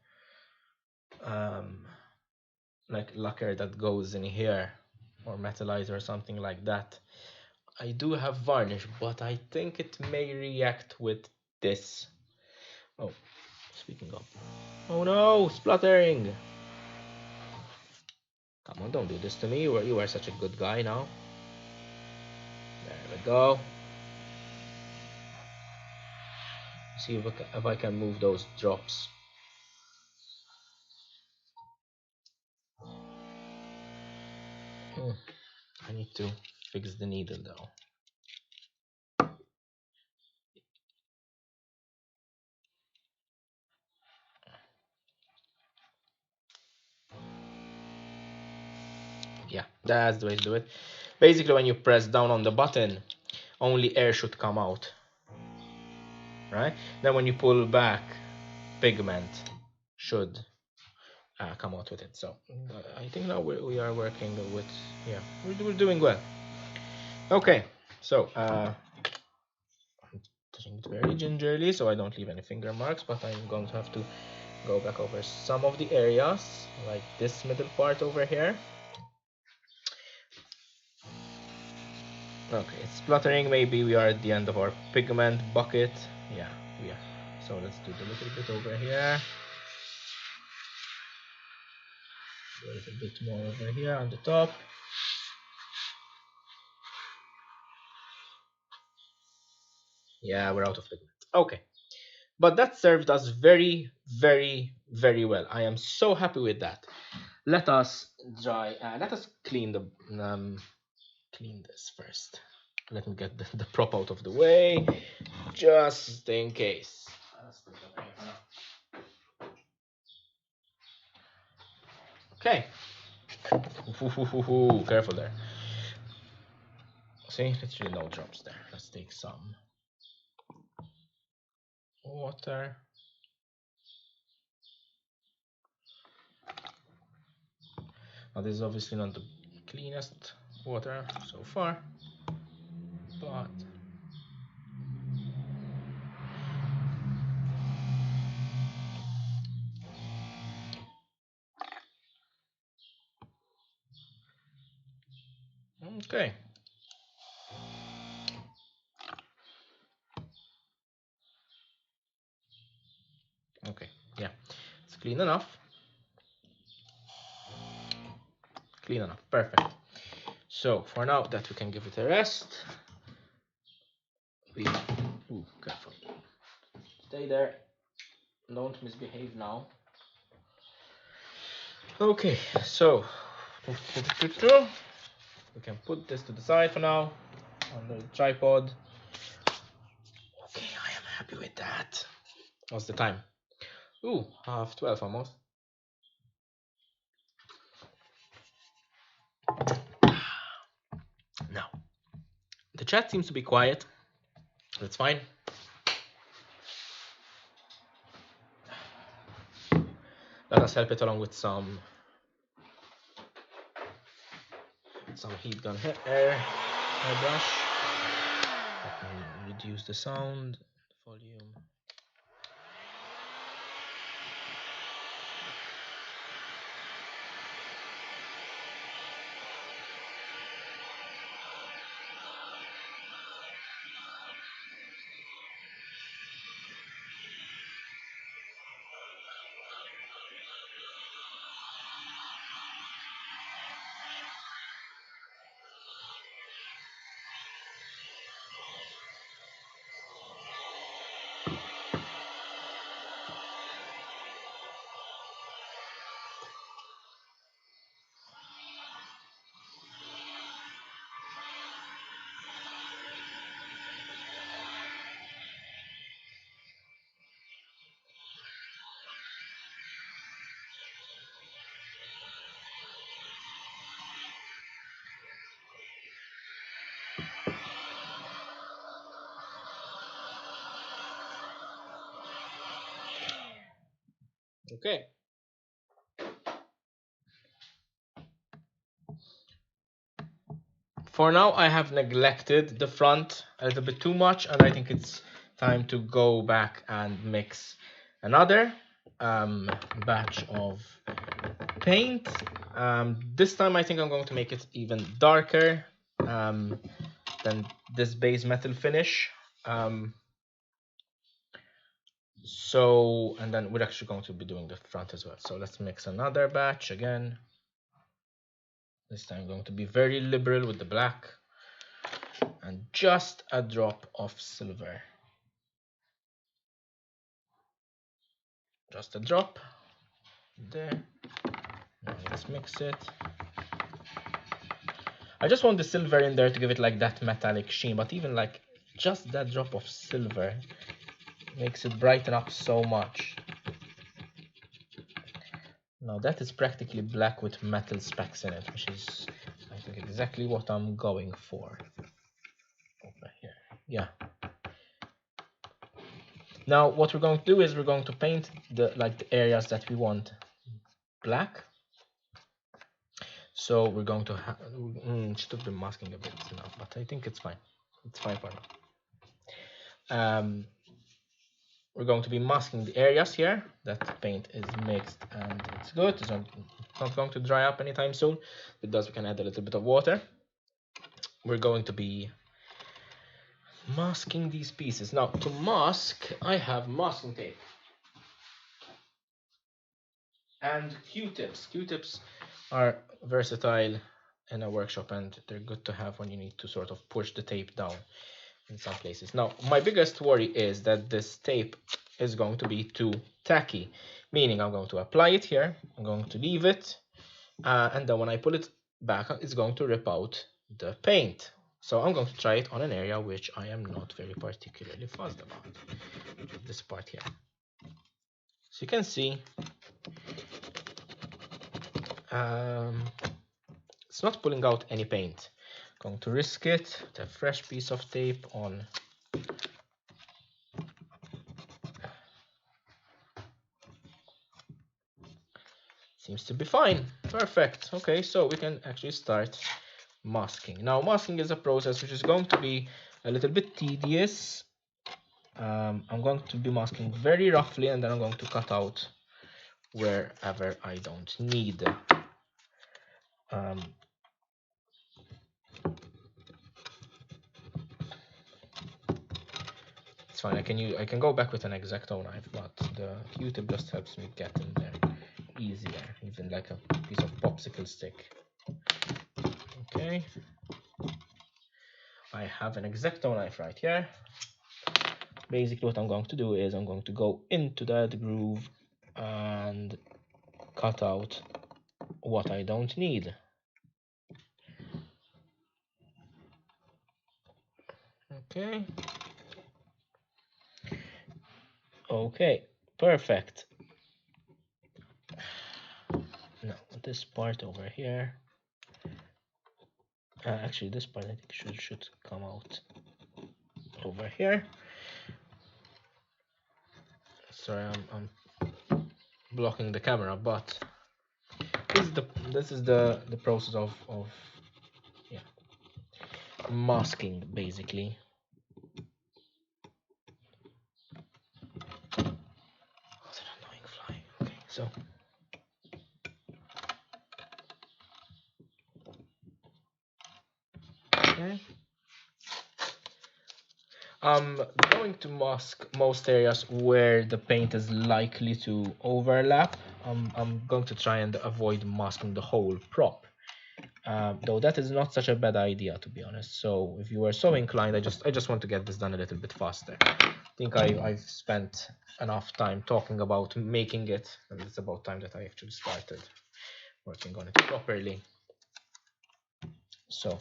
like lacquer that goes in here or metallizer or something like that. I do have varnish, but I think it may react with this. Oh, speaking of. Oh no, spluttering! Come on, don't do this to me. You are such a good guy now. There we go. See if I can move those drops. I need to fix the needle though. Yeah, that's the way to do it. Basically, when you press down on the button, only air should come out. Right? Then when you pull back, pigment should come out with it. So I think now we are working with, yeah, we're doing well. Okay, so I'm touching it very gingerly so I don't leave any finger marks, but I'm going to have to go back over some of the areas, like this middle part over here. Okay, it's spluttering. Maybe we are at the end of our pigment bucket. Yeah, we are. So let's do the little bit over here. A little bit more over here on the top. Yeah, we're out of pigment. Okay, but that served us very, very, very well. I am so happy with that. Let us dry. Let us clean the clean this first. Let me get the prop out of the way, just in case. Okay. Careful there. See, literally no drops there. Let's take some water. Now this is obviously not the cleanest water so far, but okay. Okay, yeah, it's clean enough. Clean enough, perfect. So for now that we can give it a rest, we careful. Stay there. Don't misbehave now. Okay, so we can put this to the side for now on the tripod. Okay, I am happy with that. What's the time? Ooh, 12 almost. Now, the chat seems to be quiet. That's fine. Let us help it along with some heat gun airbrush. Let me reduce the sound volume. Okay. For now, I have neglected the front a little bit too much, and I think it's time to go back and mix another batch of paint. This time I think I'm going to make it even darker than this base metal finish. And then we're actually going to be doing the front as well. So let's mix another batch again. This time I'm going to be very liberal with the black and just a drop of silver. Just a drop there. Now let's mix it. I just want the silver in there to give it like that metallic sheen, but even like just that drop of silver makes it brighten up so much. Now that is practically black with metal specks in it, which is I think exactly what I'm going for. Over here, yeah. Now what we're going to do is we're going to paint the areas that we want black. So we're going to have should have been masking a bit now, but I think it's fine. It's fine for now. We're going to be masking the areas here that the paint is mixed and it's good. It's not going to dry up anytime soon. If it does, we can add a little bit of water. We're going to be masking these pieces. Now to mask, I have masking tape and Q-tips. Q-tips are versatile in a workshop and they're good to have when you need to sort of push the tape down in some places. Now my biggest worry is that this tape is going to be too tacky, meaning I'm going to apply it here, I'm going to leave it, and then when I pull it back it's going to rip out the paint. So I'm going to try it on an area which I am not very particularly fussed about, this part here. So you can see it's not pulling out any paint. I'm going to risk it with a fresh piece of tape on. Seems to be fine. Perfect. Okay, so we can actually start masking. Now masking is a process which is going to be a little bit tedious. I'm going to be masking very roughly and then I'm going to cut out wherever I don't need. It's fine. I can go back with an X-Acto knife, but the Q-tip just helps me get in there easier, even like a piece of popsicle stick. Okay, I have an X-Acto knife right here. Basically what I'm going to do is I'm going to go into that groove and cut out what I don't need. Okay. Okay, perfect. Now this part over here. Actually, this part I think should come out over here. Sorry, I'm blocking the camera, but this is the process of yeah, masking basically. What's an annoying fly? Okay, so okay. I'm going to mask most areas where the paint is likely to overlap. I'm going to try and avoid masking the whole prop. Though that is not such a bad idea, to be honest. So if you are so inclined, I just want to get this done a little bit faster. I think I've spent enough time talking about making it, and it's about time that I actually started working on it properly. So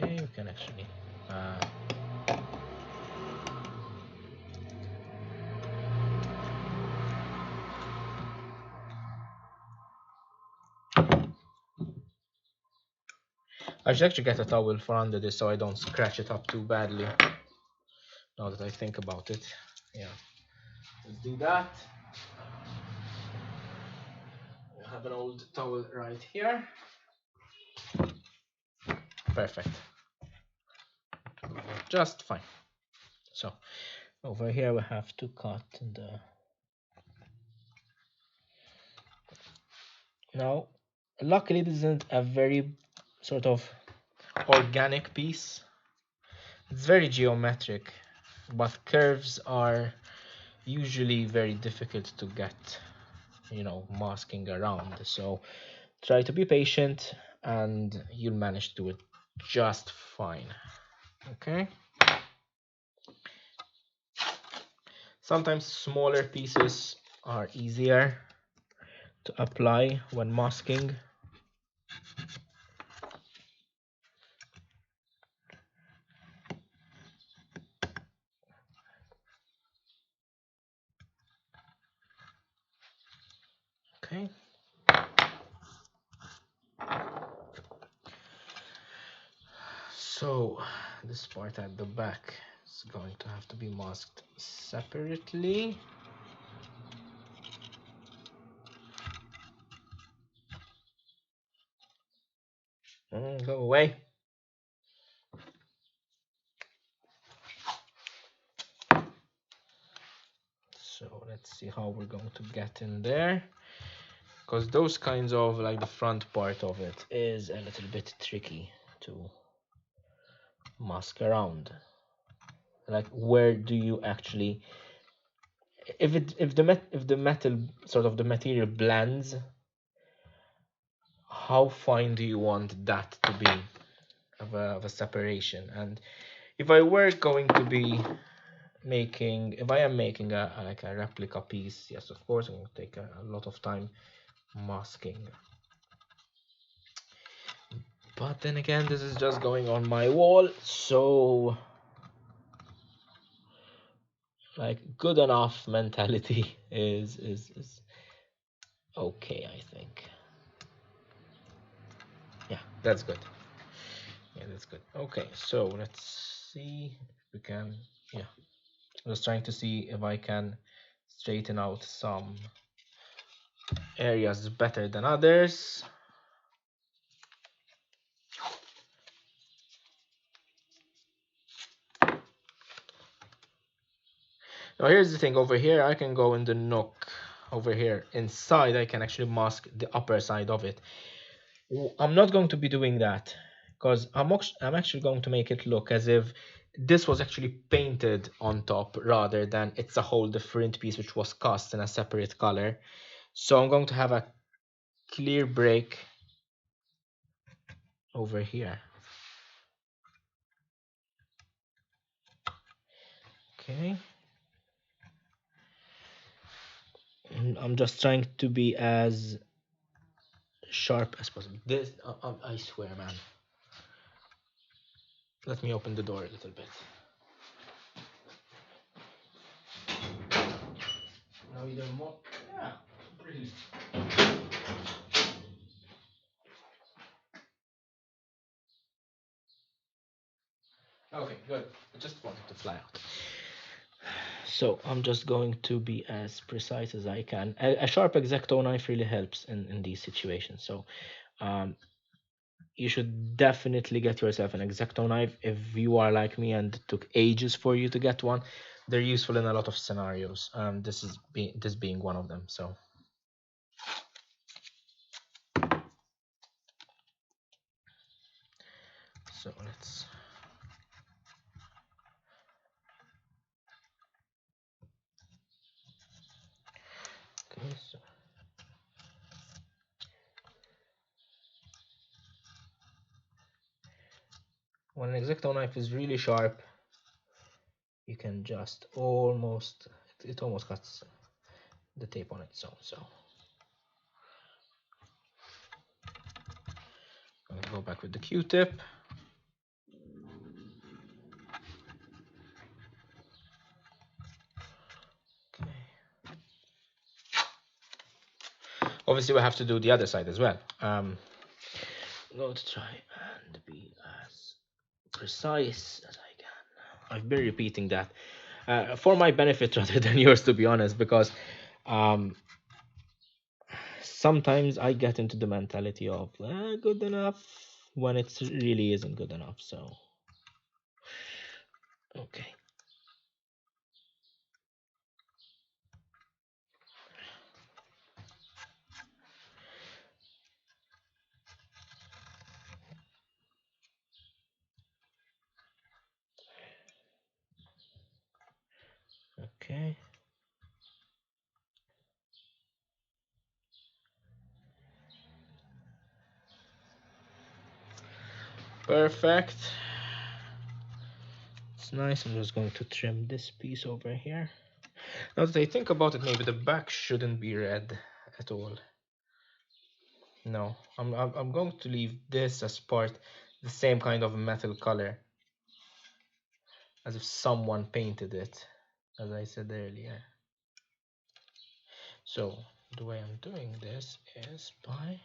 okay, we can actually I should actually get a towel for under this so I don't scratch it up too badly. Now that I think about it. Yeah. Let's do that. I have an old towel right here. Perfect. Just fine. So over here we have to cut the. Now, luckily this isn't a very sort of organic piece. It's very geometric, but curves are usually very difficult to get, you know, masking around. So try to be patient and you'll manage to do it just fine. Okay. Sometimes smaller pieces are easier to apply when masking. Okay. So this part at the back is going to have to be masked separately. Go away. So let's see how we're going to get in there, because those kinds of, like, the front part of it is a little bit tricky to mask around. Like, where do you actually, if the metal, sort of the material blends, how fine do you want that to be of a separation? And if I were going to be making, if I am making a like a replica piece, yes, of course I'm going to take a lot of time masking. But then again, this is just going on my wall, so like good enough mentality is okay, I think. Yeah, that's good. Yeah, that's good. Okay, so let's see if we can. Yeah, I'm just trying to see if I can straighten out some areas better than others. Now here's the thing, over here I can go in the nook over here inside. I can actually mask the upper side of it. I'm not going to be doing that because I'm actually going to make it look as if this was actually painted on top rather than it's a whole different piece which was cast in a separate color. So I'm going to have a clear break over here. Okay. And I'm just trying to be as sharp as possible. This, I swear, man. Let me open the door a little bit. Now either more. Yeah, brilliant. Okay, good. I just wanted to fly out. So I'm just going to be as precise as I can. A sharp X-Acto knife really helps in these situations. So you should definitely get yourself an X-Acto knife if you are like me and it took ages for you to get one. They're useful in a lot of scenarios. This being one of them. So let's. Okay, so when an X-Acto knife is really sharp, you can just almost, it almost cuts the tape on its own. So I'm gonna go back with the Q-tip. Okay. Obviously we have to do the other side as well. I'm going to try and be precise as I can. I've been repeating that for my benefit rather than yours, to be honest, because um, sometimes I get into the mentality of good enough when it really isn't good enough. So, okay. Okay. Perfect. It's nice. I'm just going to trim this piece over here. Now that I think about it, maybe the back shouldn't be red at all. No, I'm going to leave this as part, the same kind of metal color, as if someone painted it, as I said earlier. So the way I'm doing this is by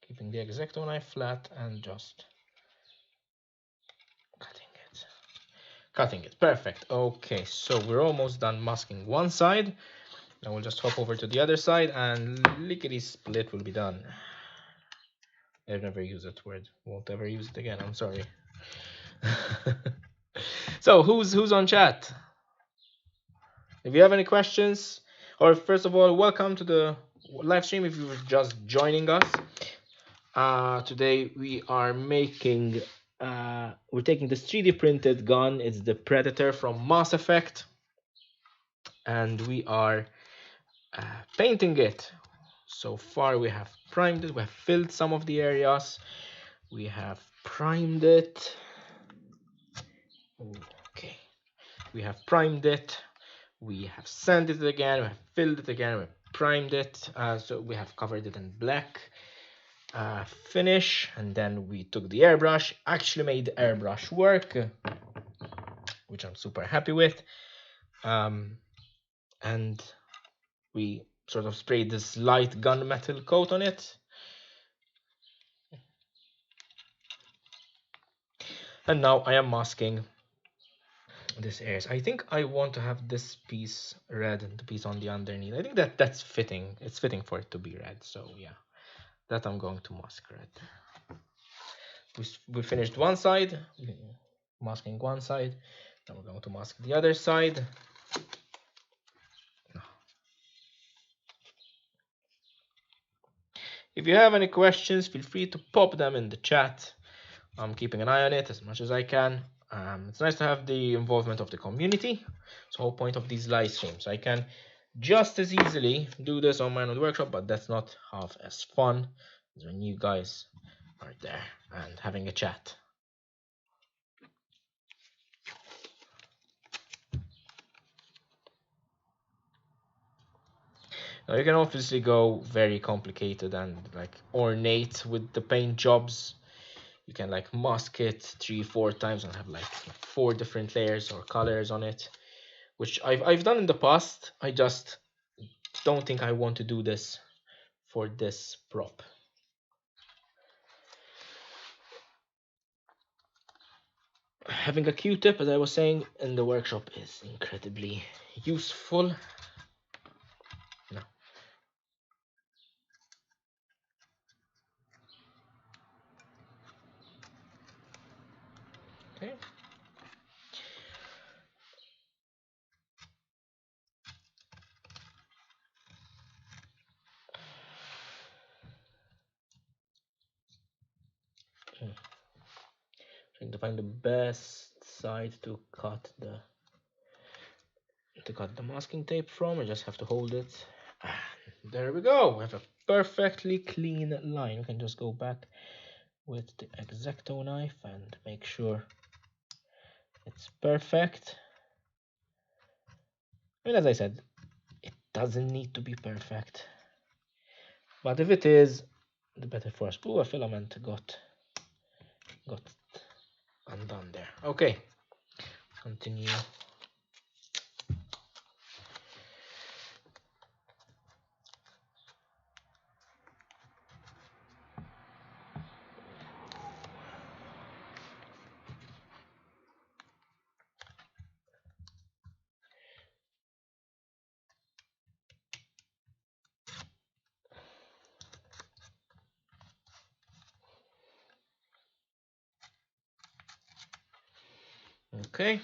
keeping the X-Acto knife flat and just cutting it. Perfect. Okay, so we're almost done masking one side. Now we'll just hop over to the other side and lickety split will be done. I've never used that word. Won't ever use it again. I'm sorry. So who's on chat? If you have any questions, or first of all, welcome to the live stream. If you're just joining us, today we are making. We're taking this 3D printed gun. It's the Predator from Mass Effect, and we are painting it. So far, we have primed it. We have filled some of the areas. We have primed it. Okay, we have primed it. We have sanded it again. We have filled it again. We have primed it. So we have covered it in black finish, and then we took the airbrush. Actually, made the airbrush work, which I'm super happy with. And we sort of sprayed this light gunmetal coat on it. And now I am masking this area. I think I want to have this piece red and the piece on the underneath. I think that's fitting. It's fitting for it to be red. So yeah, that I'm going to mask red. We finished one side, masking one side. Now we're going to mask the other side. If you have any questions, feel free to pop them in the chat. I'm keeping an eye on it as much as I can. It's nice to have the involvement of the community. It's the whole point of these live streams. I can just as easily do this on my own workshop, but that's not half as fun when you guys are there and having a chat. Now you can obviously go very complicated and like ornate with the paint jobs. You can like mask it 3-4 times and have like 4 different layers or colors on it, which I've done in the past. I just don't think I want to do this for this prop. Having a Q-tip, as I was saying in the workshop, is incredibly useful. No. Okay. Trying to find the best side to cut the masking tape from. I just have to hold it. And there we go. We have a perfectly clean line. We can just go back with the X-Acto knife and make sure it's perfect. I mean, as I said, it doesn't need to be perfect, but if it is, the better for us. Ooh, a filament got undone there. Okay, continue. Okay.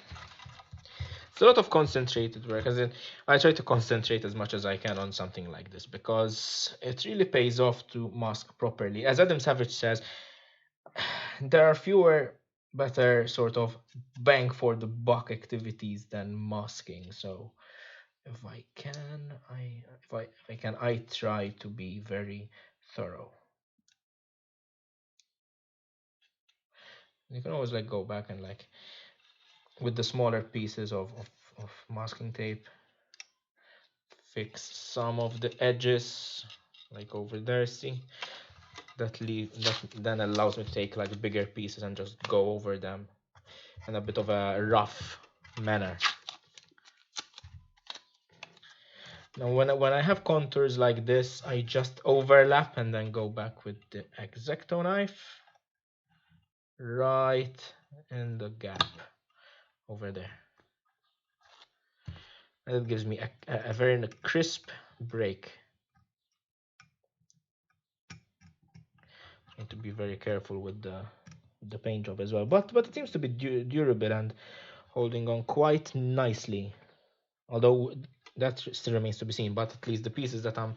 It's a lot of concentrated work, as in I try to concentrate as much as I can on something like this because it really pays off to mask properly. As Adam Savage says, there are fewer better sort of bang for the buck activities than masking. So if I can, I try to be very thorough. You can always like go back and like with the smaller pieces of masking tape fix some of the edges like over there, see, that then allows me to take like bigger pieces and just go over them in a bit of a rough manner. Now when I have contours like this, I just overlap and then go back with the X-Acto knife right in the gap over there, and it gives me a very crisp break. Need to be very careful with the paint job as well, but it seems to be durable and holding on quite nicely, although that still remains to be seen. But at least the pieces that I'm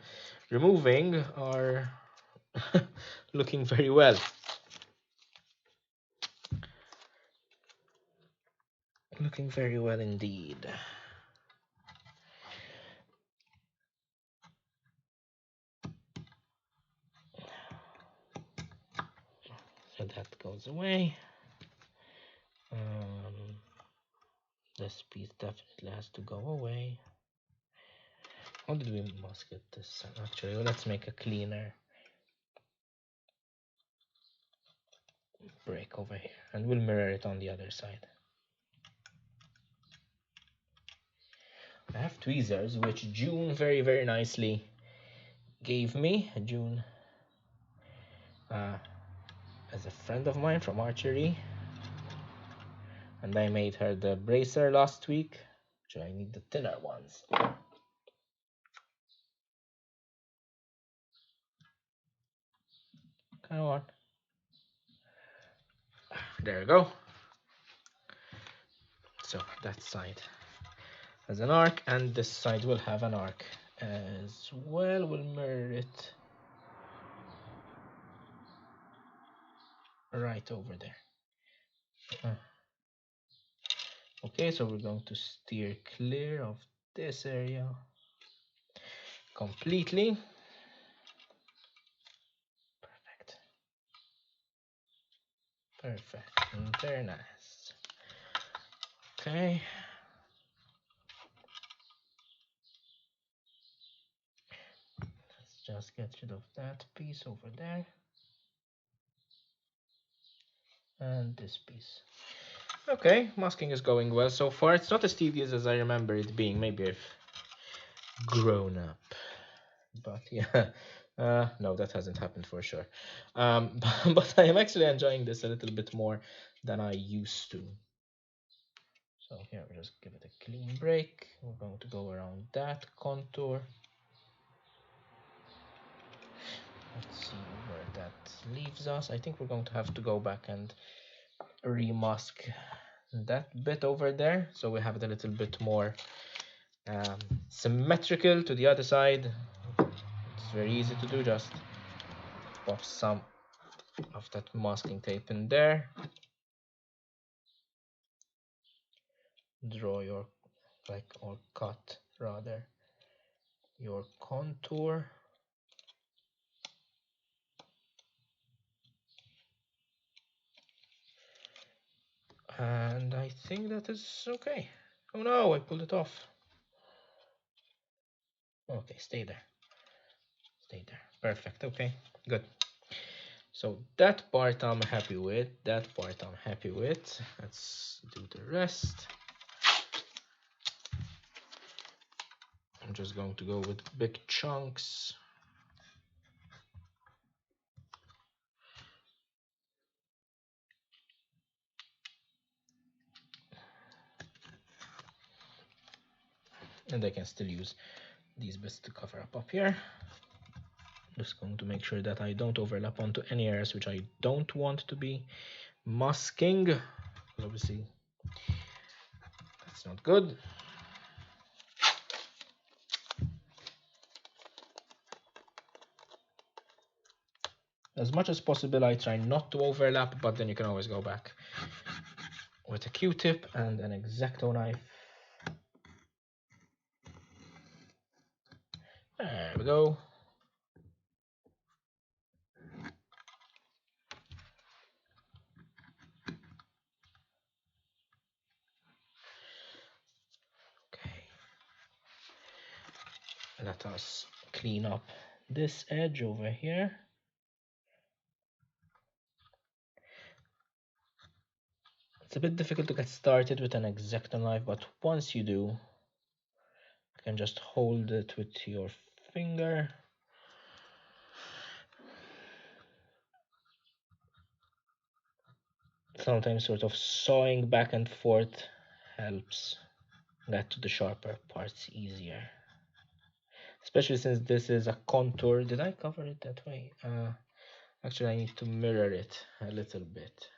removing are looking very well. Looking very well indeed. So that goes away. This piece definitely has to go away. How did we mask it this time? Actually, let's make a cleaner break over here, and we'll mirror it on the other side. I have tweezers, which June very nicely gave me. June as a friend of mine from archery, and I made her the bracer last week, so I need the thinner ones. Come on. There we go. So that side has an arc, and this side will have an arc as well. We'll mirror it right over there. Okay, so we're going to steer clear of this area completely. Perfect, and very nice. Okay. Let's just get rid of that piece over there. And this piece. Okay, masking is going well so far. It's not as tedious as I remember it being. Maybe I've grown up. But yeah, no, that hasn't happened for sure. But I am actually enjoying this a little bit more than I used to. So here, we'll just give it a clean break. We're going to go around that contour. Let's see where that leaves us. I think we're going to have to go back and remask that bit over there, so we have it a little bit more symmetrical to the other side. It's very easy to do, just pop some of that masking tape in there, draw your or cut rather your contour, and I think that is okay. Oh no, I pulled it off. Okay, stay there, perfect. Okay, good. So that part I'm happy with, that part I'm happy with. Let's do the rest. I'm just going to go with big chunks. And I can still use these bits to cover up here. Just going to make sure that I don't overlap onto any areas which I don't want to be masking. Obviously, It's not good. As much as possible, I try not to overlap, but then you can always go back with a Q-tip and an X-Acto knife. There we go. Okay. Let us clean up this edge over here. It's a bit difficult to get started with an X-Acto knife, but once you do, you can just hold it with your finger. Sometimes sort of sawing back and forth helps get to the sharper parts easier. Especially since this is a contour. Did I cover it that way? Actually, I need to mirror it a little bit.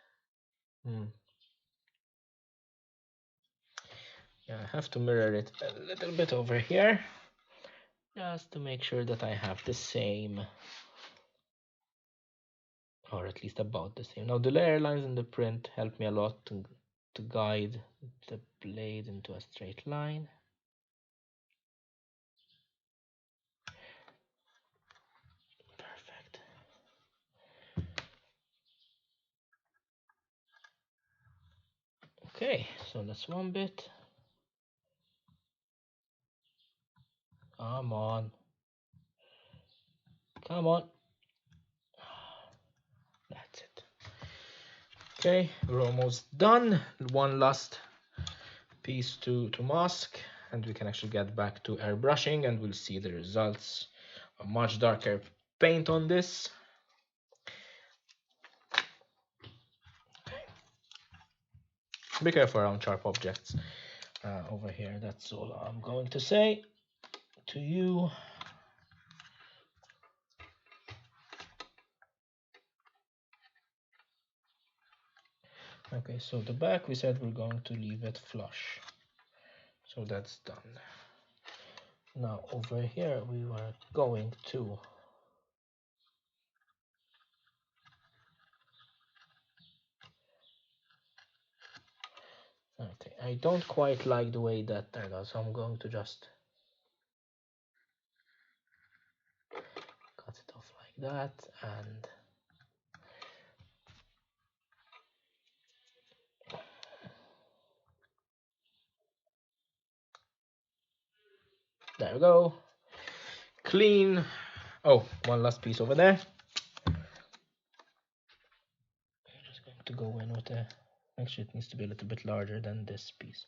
Yeah, I have to mirror it a little bit over here, just to make sure that I have the same, or at least about the same. Now the layer lines in the print help me a lot to guide the blade into a straight line. Perfect. Okay, so that's one bit. Come on. Come on. That's it. Okay, we're almost done. One last piece to mask, and we can actually get back to airbrushing, and we'll see the results. A much darker paint on this. Be careful around sharp objects over here. That's all I'm going to say to you. Okay, so the back, we said we're going to leave it flush. So that's done. Now over here, we were going to okay, I don't quite like the way that turned out, so I'm going to just cut it off like that, and there we go. Clean. Oh, one last piece over there. I'm just going to go in with a, actually it needs to be a little bit larger than this piece.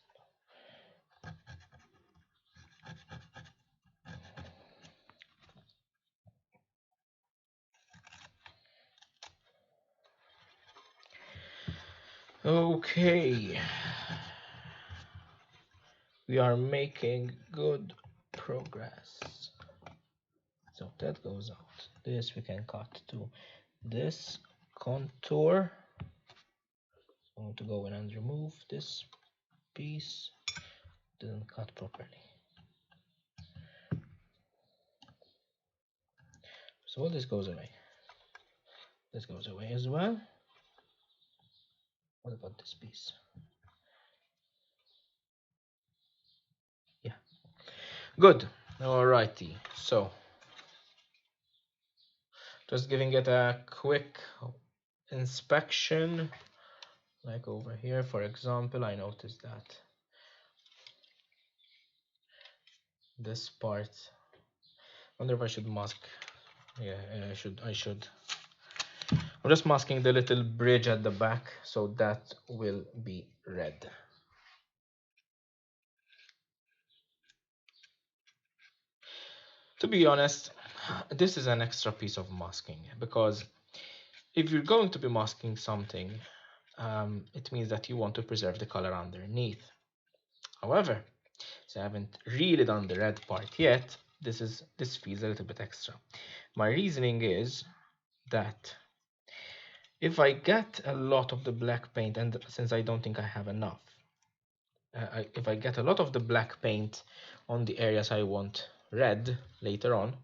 Okay, we are making good progress. So that goes out. This we can cut to this contour. I'm going to go in and remove this piece. Didn't cut properly. So this goes away. This goes away as well. What about this piece? Yeah. Good. Alrighty. So just giving it a quick inspection. Like over here, for example, I noticed that this part, I wonder if I should mask. Yeah, I should. I'm just masking the little bridge at the back, so that will be red. To be honest, this is an extra piece of masking, because if you're going to be masking something, it means that you want to preserve the color underneath. However, so I haven't really done the red part yet, this feels a little bit extra. My reasoning is that if I get a lot of the black paint, and since I don't think I have enough, if I get a lot of the black paint on the areas I want red later on,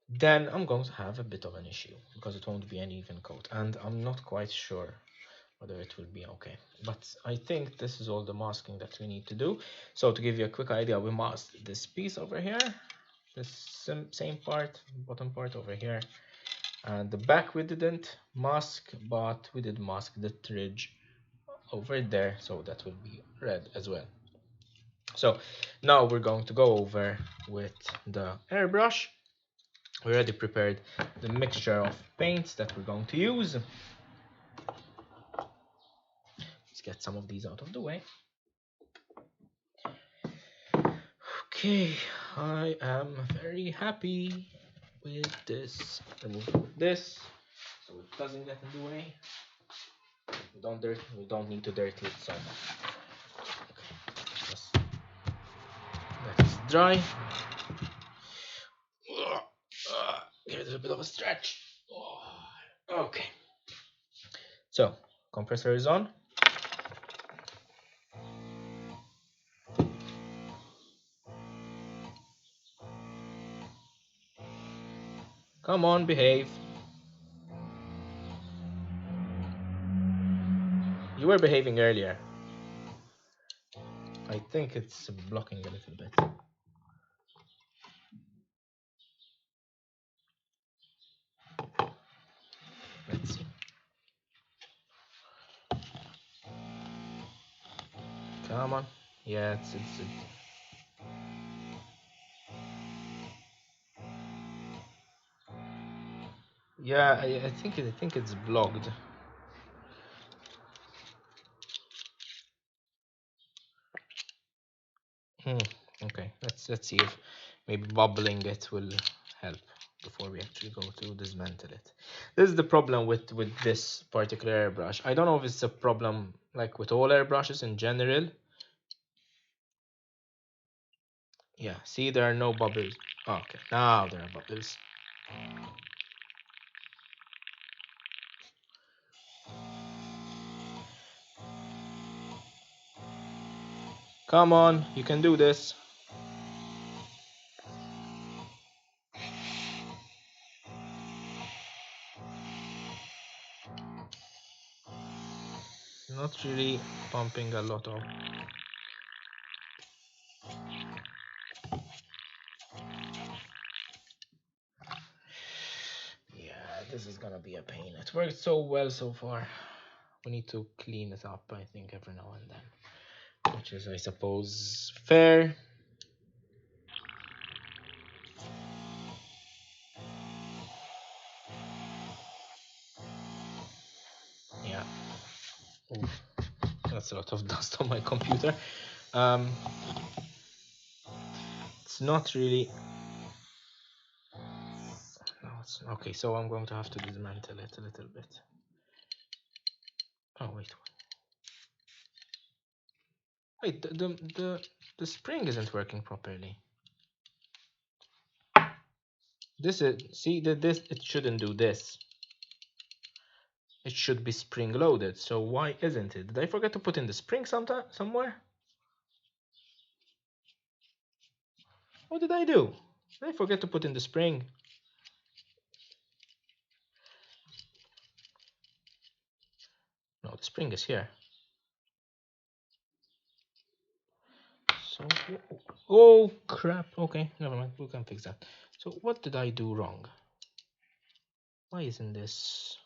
then I'm going to have a bit of an issue because it won't be an even coat, and I'm not quite sure whether it will be okay. But I think this is all the masking that we need to do. So to give you a quick idea, we masked this piece over here, this same part, bottom part over here, and the back we didn't mask, but we did mask the ridge over there, so that will be red as well. So now we're going to go over with the airbrush. We already prepared the mixture of paints that we're going to use. Let's get some of these out of the way. Okay, I am very happy with this. Remove this so it doesn't get in the way. We don't need to dirty it so much. Okay, just let it dry. Give it a bit of a stretch. Okay. So, compressor is on. Come on, behave. You were behaving earlier. I think it's blocking a little bit. Let's see. Come on. Yeah, it's yeah, I think it's blocked. Okay, let's see if maybe bubbling it will help before we actually go to dismantle it. This is the problem with this particular airbrush. I don't know if it's a problem like with all airbrushes in general. Yeah, see, there are no bubbles. Oh, okay, now there are bubbles. Come on, you can do this. Not really pumping a lot of. Yeah, this is gonna be a pain. It worked so well so far. We need to clean it up, I think, every now and then, which is, I suppose, fair. Yeah. Oof. That's a lot of dust on my computer. It's not really. No, it's okay. So I'm going to have to dismantle it a little bit. Oh wait. Wait, the spring isn't working properly. This is, see, this, it shouldn't do this. It should be spring loaded. So why isn't it? Did I forget to put in the spring somewhere? What did I do? Did I forget to put in the spring? No, the spring is here. So, oh crap. Okay, never mind. We can fix that. So what did I do wrong? Why isn't this?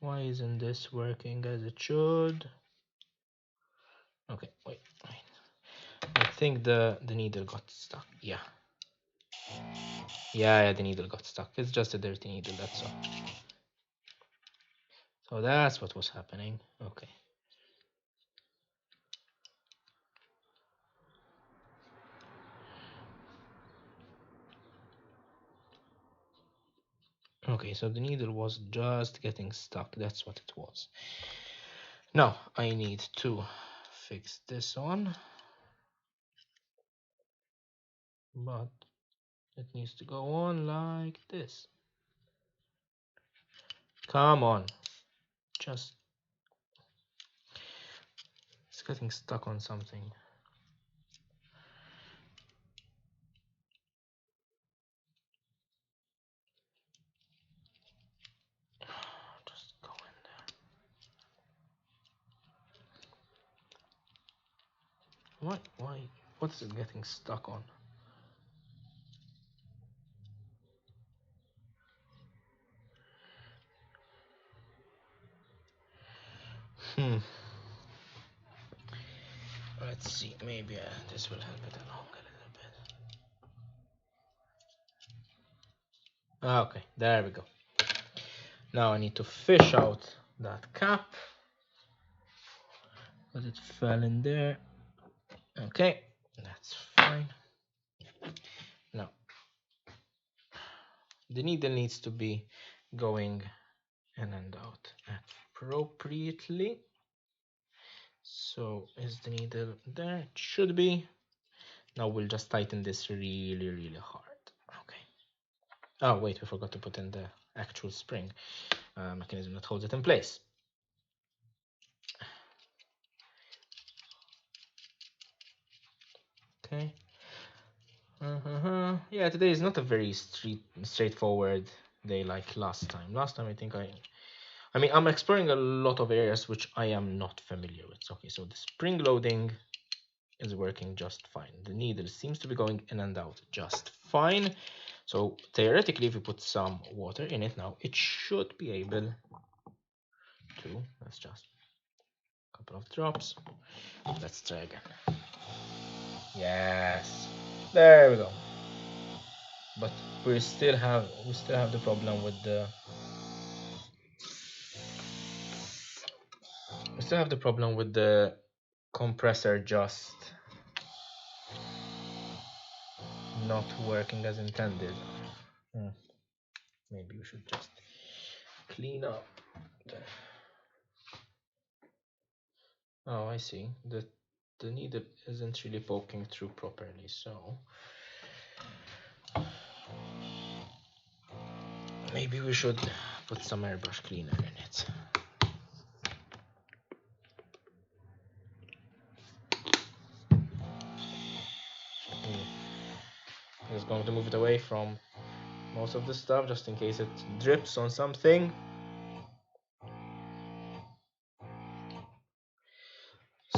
Why isn't this working as it should? Okay, wait. I think the needle got stuck. Yeah. Yeah, the needle got stuck. It's just a dirty needle, that's all. So that's what was happening. Okay. Okay, so the needle was just getting stuck. That's what it was. Now I need to fix this on, but it needs to go on like this. Come on. Just... it's getting stuck on something. Just go in there. What? Why? What's it getting stuck on? Let's see. Maybe this will help it along a little bit. Okay, there we go. Now I need to fish out that cap, but it fell in there. Okay, that's fine. Now the needle needs to be going in and out appropriately. So is the needle there? It should be. Now we'll just tighten this really hard. Okay. Oh wait, we forgot to put in the actual spring mechanism that holds it in place. Okay. Yeah, today is not a very straightforward day like last time. Last time I mean, I'm exploring a lot of areas which I am not familiar with. Okay, so the spring loading is working just fine. The needle seems to be going in and out just fine. So theoretically, if we put some water in it now, it should be able to... let's just a couple of drops. Let's try again. Yes, there we go. But we still have the problem with the... we still have the problem with the compressor just not working as intended. Maybe we should just clean up. Oh, I see. The needle isn't really poking through properly, so maybe we should put some airbrush cleaner in it. I'm just going to move it away from most of the stuff just in case it drips on something.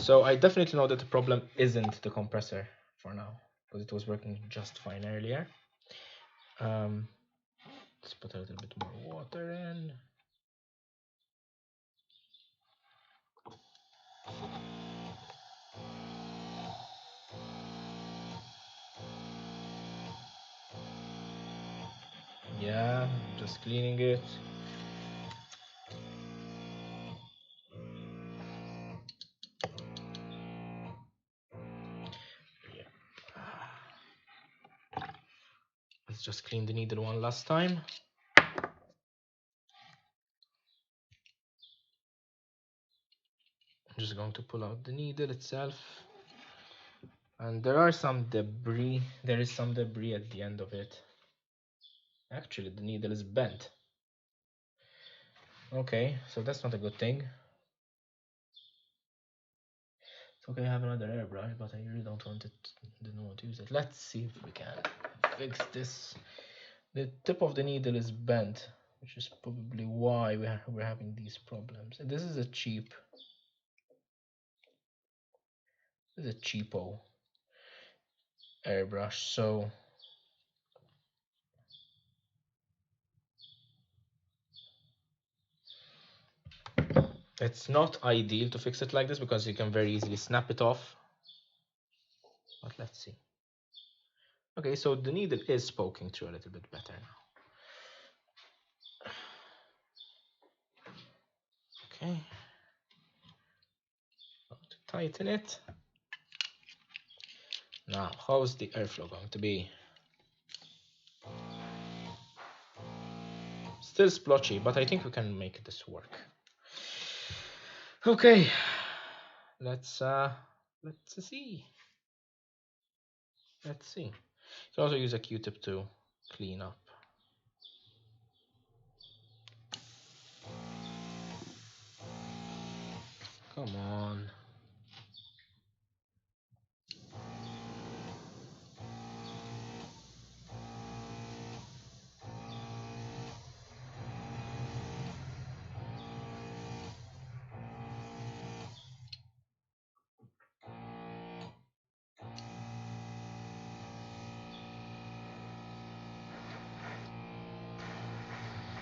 So I definitely know that the problem isn't the compressor for now, because it was working just fine earlier. Let's put a little bit more water in. Yeah, just cleaning it. Let's just clean the needle one last time. I'm just going to pull out the needle itself. And there is some debris at the end of it. Actually, the needle is bent. Okay, so that's not a good thing. It's okay, I have another airbrush, but I really don't want to use it. Let's see if we can fix this. The tip of the needle is bent, which is probably why we're having these problems. And this is a cheapo airbrush, so it's not ideal to fix it like this because you can very easily snap it off. But let's see. Okay, so the needle is poking through a little bit better now. Okay, going to tighten it. Now, how's the airflow going to be? Still splotchy, but I think we can make this work. Okay, let's see. Let's see. You can also use a Q-tip to clean up.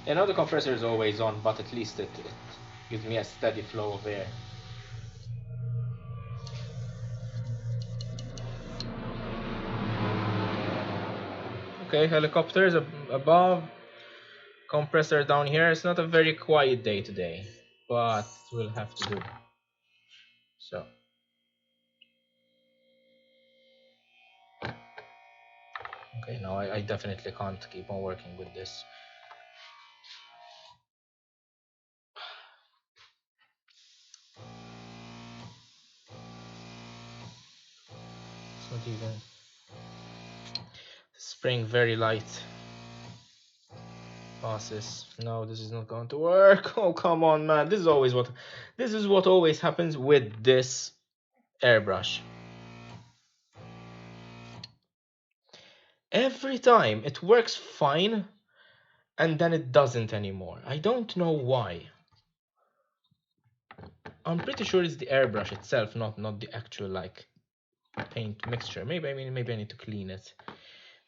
I know the compressor is always on, but at least it gives me a steady flow of air. Okay, helicopters above, compressor down here. It's not a very quiet day today, but we'll have to do. So. Okay, no, I definitely can't keep on working with this. It's not even spraying very light passes. No, this is not going to work. Oh, come on, man. This is what always happens with this airbrush. Every time it works fine and then it doesn't anymore. I don't know why. I'm pretty sure it's the airbrush itself, not the actual like paint mixture. Maybe maybe I need to clean it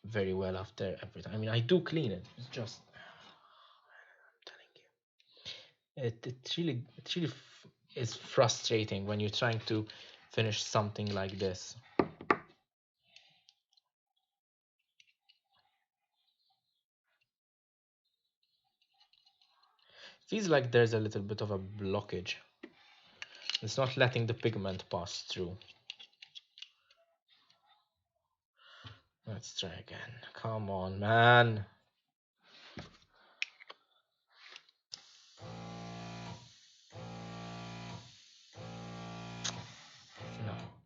very well after every time. I mean, I do clean it. It's just I'm telling you, it really is frustrating when you're trying to finish something like this. Feels like there's a little bit of a blockage. It's not letting the pigment pass through. Let's try again. Come on, man.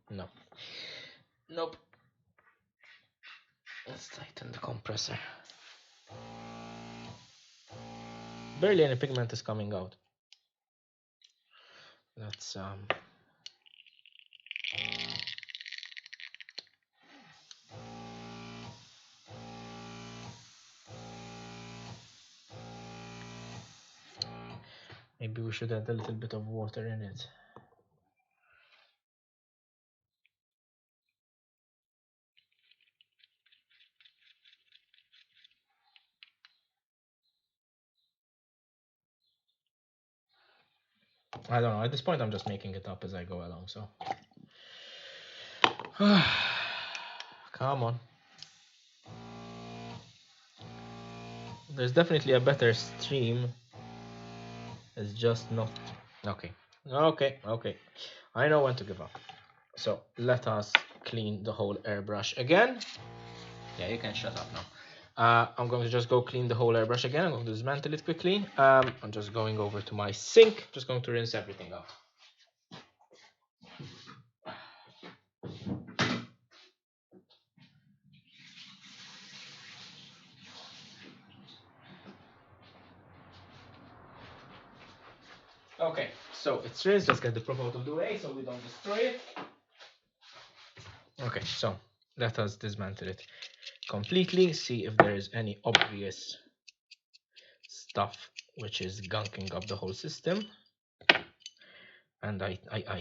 No. Nope. Let's tighten the compressor. Barely any pigment is coming out. Let's maybe we should add a little bit of water in it. I don't know. At this point, I'm just making it up as I go along. So, come on. There's definitely a better stream. It's just not. Okay. Okay. I know when to give up. So let us clean the whole airbrush again. Yeah, you can shut up now. I'm going to just go clean the whole airbrush again. I'm going to dismantle it quickly. I'm just going over to my sink. Just going to rinse everything out. Okay, so it's rinsed. Let's get the prop out of the way so we don't destroy it. Okay, so let us dismantle it completely. See if there is any obvious stuff which is gunking up the whole system. And I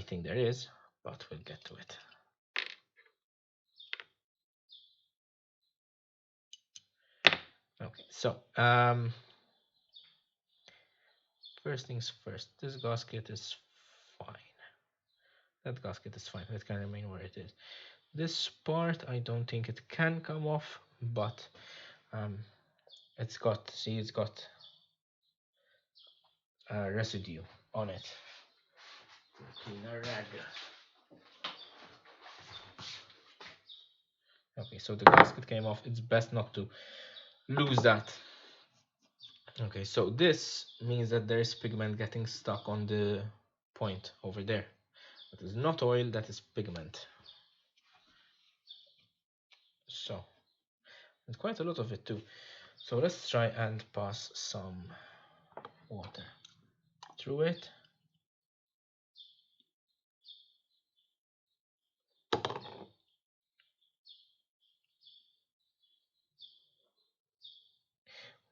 think there is, but we'll get to it. Okay, so first things first, this gasket is fine. That gasket is fine. It can remain where it is. This part, I don't think it can come off, but it's got, see, it's got residue on it. Clean a rag. Okay, so the gasket came off. It's best not to lose that. Okay, so this means that there is pigment getting stuck on the point over there. That is not oil, that is pigment. So, and quite a lot of it too. So let's try and pass some water through it.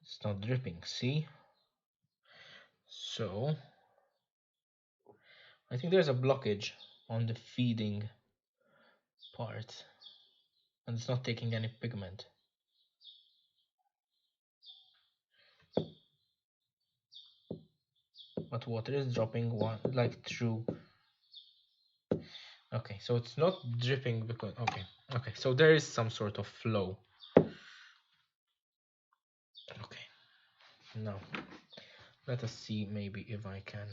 It's not dripping, see? So I think there's a blockage on the feeding part and it's not taking any pigment. but water is dropping one like through. Okay, so it's not dripping because okay, so there is some sort of flow. Okay, now let us see maybe if I can.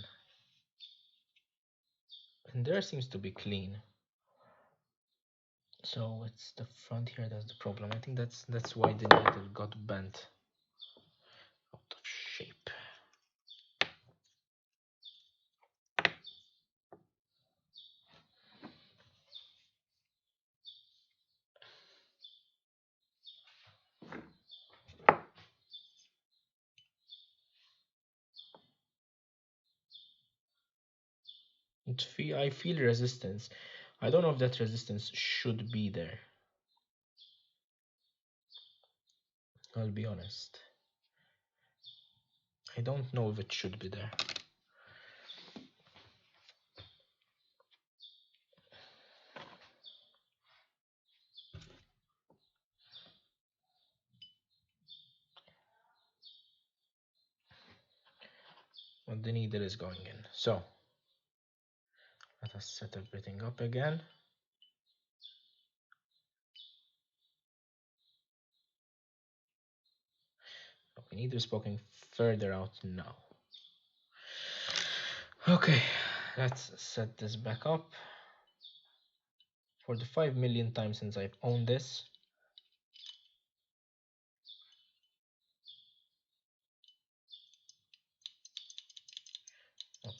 And there seems to be clean. So it's the front here that's the problem. I think that's why the needle got bent out of shape. I feel resistance. I don't know if that resistance should be there. I'll be honest. I don't know if it should be there. But the needle is going in. So let us set everything up again. Okay, needle is poking further out now. Okay, let's set this back up. For the 5 millionth time since I've owned this.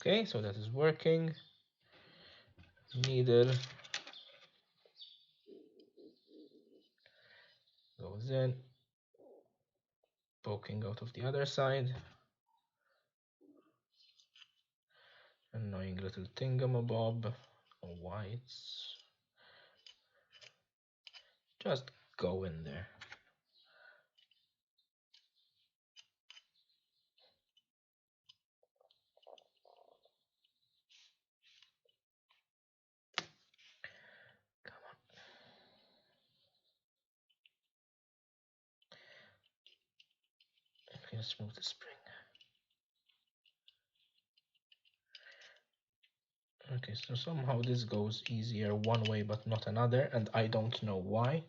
Okay, so that is working. Needle goes in, poking out of the other side. Annoying little thingamabob. Why it's just go in there. Come on. I'm gonna smooth the spring. Okay, so somehow this goes easier one way but not another, and I don't know why.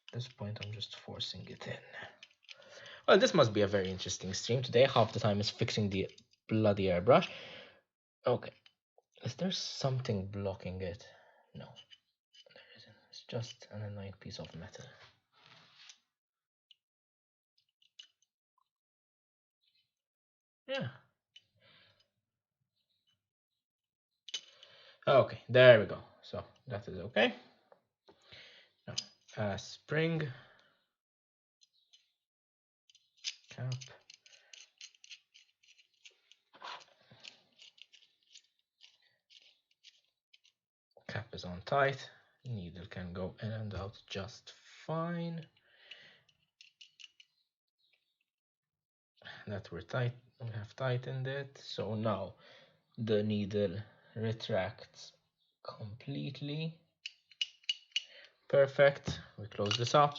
At this point I'm just forcing it in. Well, this must be a very interesting stream today. Half the time is fixing the bloody airbrush. Okay, is there something blocking it? No, there isn't. It's just an annoying piece of metal. Yeah. Okay, there we go. So that is okay. Now, spring cap. Cap is on tight. Needle can go in and out just fine. That we have tightened it. So now the needle retracts completely. Perfect. We close this up.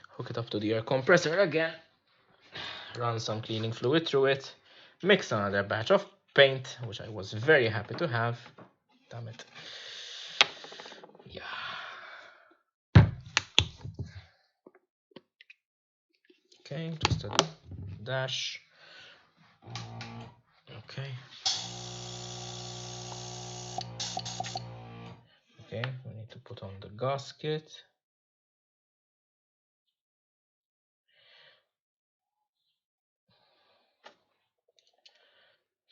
Hook it up to the air compressor again. Run some cleaning fluid through it. Mix another batch of paint, which I was very happy to have. Damn it. Yeah. Okay, just a dash. Okay. Okay, we need to put on the gasket.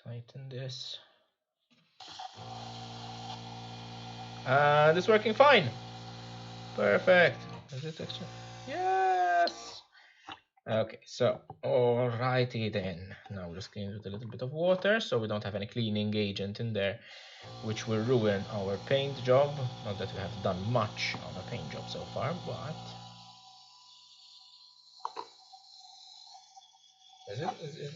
Tighten this. And it's working fine. Perfect. Is it extra? Yes. Okay, so alrighty then. Now just clean it with a little bit of water so we don't have any cleaning agent in there, which will ruin our paint job. Not that we have done much on a paint job so far, but is it?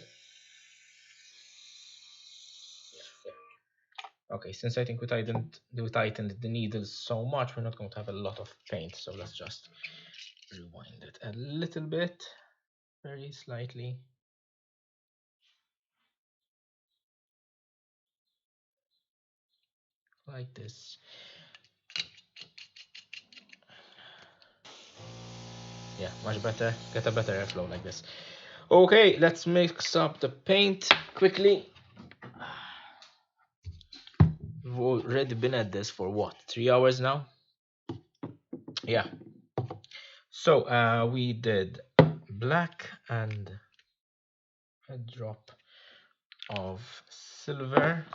Okay, since I think we tightened the needles so much, we're not going to have a lot of paint. So let's just rewind it a little bit, very slightly. like this. Yeah, much better. Get a better airflow like this. Okay, let's mix up the paint quickly. We've already been at this for what, 3 hours now? Yeah. So we did black and a drop of silver.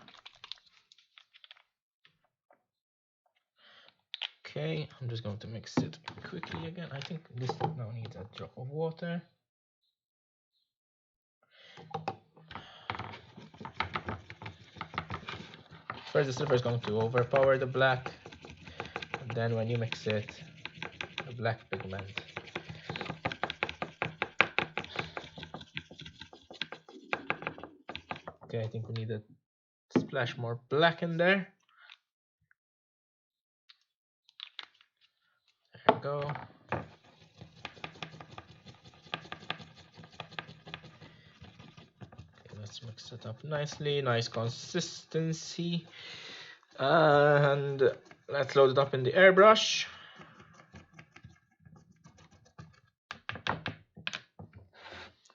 Okay, I'm just going to mix it quickly again. I think this now needs a drop of water. First, the silver is going to overpower the black, and then when you mix it, the black pigment. Okay, I think we need a splash more black in there. There we go. Okay, let's mix it up nicely, nice consistency. And let's load it up in the airbrush.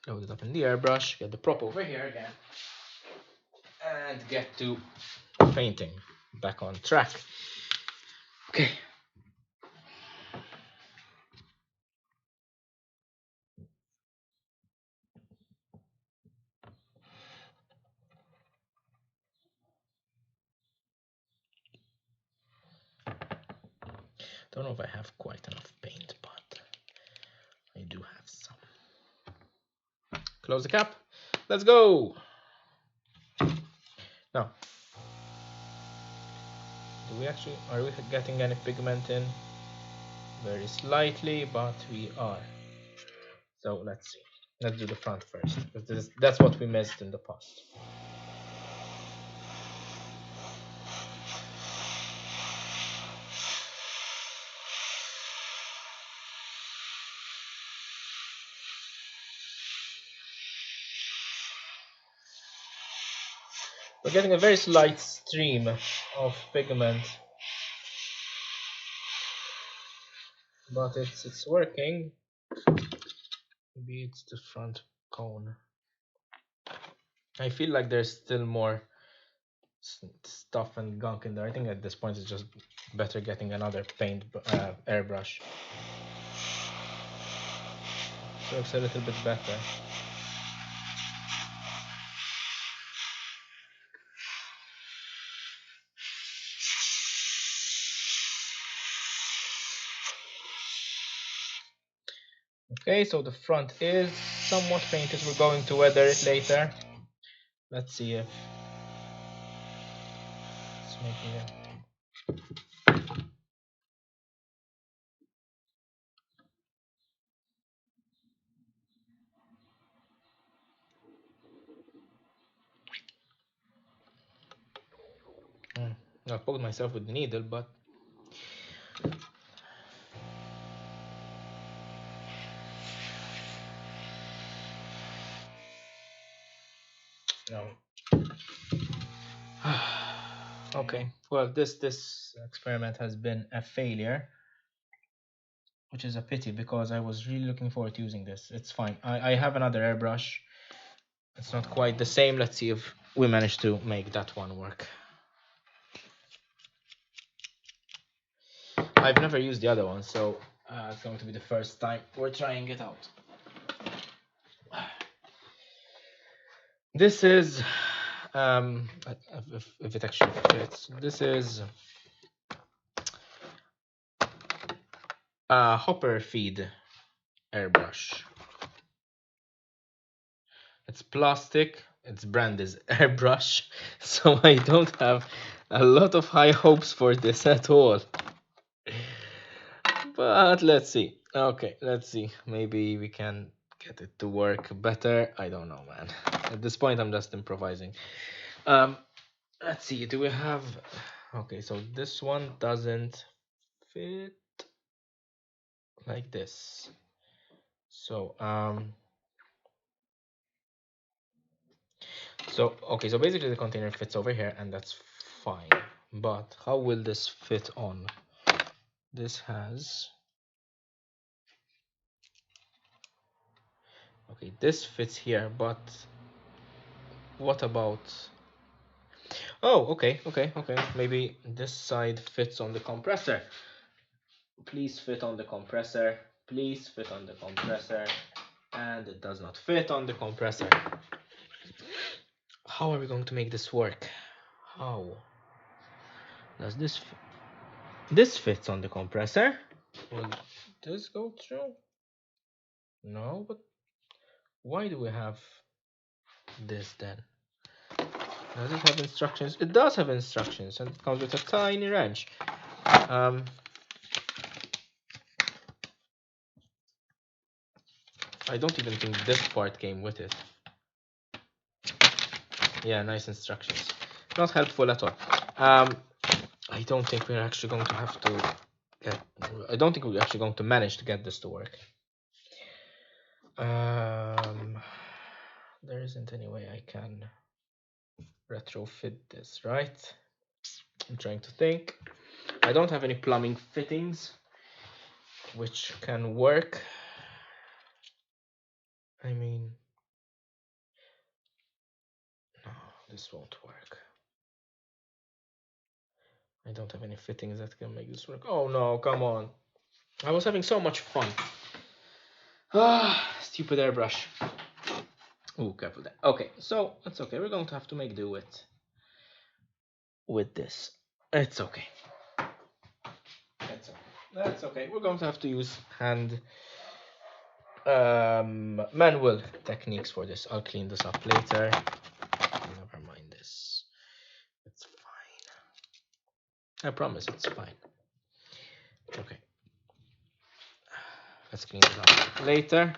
Load it up in the airbrush, get the prop over here again, and get to painting. Back on track. Okay. Don't know if I have quite enough paint, but I do have some. Close the cap. Let's go. Now, are we getting any pigment in? Very slightly, but we are. So let's see. Let's do the front first, because that's what we missed in the past. We're getting a very slight stream of pigment, but it's working. Maybe it's the front cone. I feel like there's still more stuff and gunk in there. I think at this point it's just better getting another paint airbrush. So it's a little bit better. Okay, so the front is somewhat painted. We're going to weather it later. Let's see if it's making it. I poked myself with the needle, but no. Okay, well this experiment has been a failure, which is a pity because I was really looking forward to using this. It's fine. I have another airbrush. It's not quite the same. Let's see if we manage to make that one work. I've never used the other one, so it's going to be the first time we're trying it out. This is, if it actually fits, this is a hopper feed airbrush. It's plastic, its brand is Airbrush, so I don't have a lot of high hopes for this at all. But let's see. Okay, let's see. Maybe we can get it to work better. I don't know, man. At this point, I'm just improvising. Let's see. Do we have... Okay, so this one doesn't fit like this. So, okay, so basically the container fits over here, and that's fine. but how will this fit on? This has, okay, this fits here, but what about, oh, okay, maybe this side fits on the compressor. Please fit on the compressor, please fit on the compressor, and it does not fit on the compressor. How are we going to make this work? How does this fit? This fits on the compressor. Will this go through? No, but why do we have this then? Does it have instructions? It does have instructions, and it comes with a tiny wrench. I don't even think this part came with it. Yeah, nice instructions. Not helpful at all. I don't think we're actually going to have to get. I don't think we're actually going to manage to get this to work. There isn't any way I can retrofit this, right? I'm trying to think. I don't have any plumbing fittings which can work. I mean, no, this won't work. I don't have any fittings that can make this work. Oh no, come on. I was having so much fun. Ah, stupid airbrush. Oh, careful there. Okay, so that's okay. We're going to have to make do with this. It's okay. That's okay. We're going to have to use manual techniques for this. I'll clean this up later. Never mind this. It's fine. I promise it's fine. Okay. Let's clean it up later.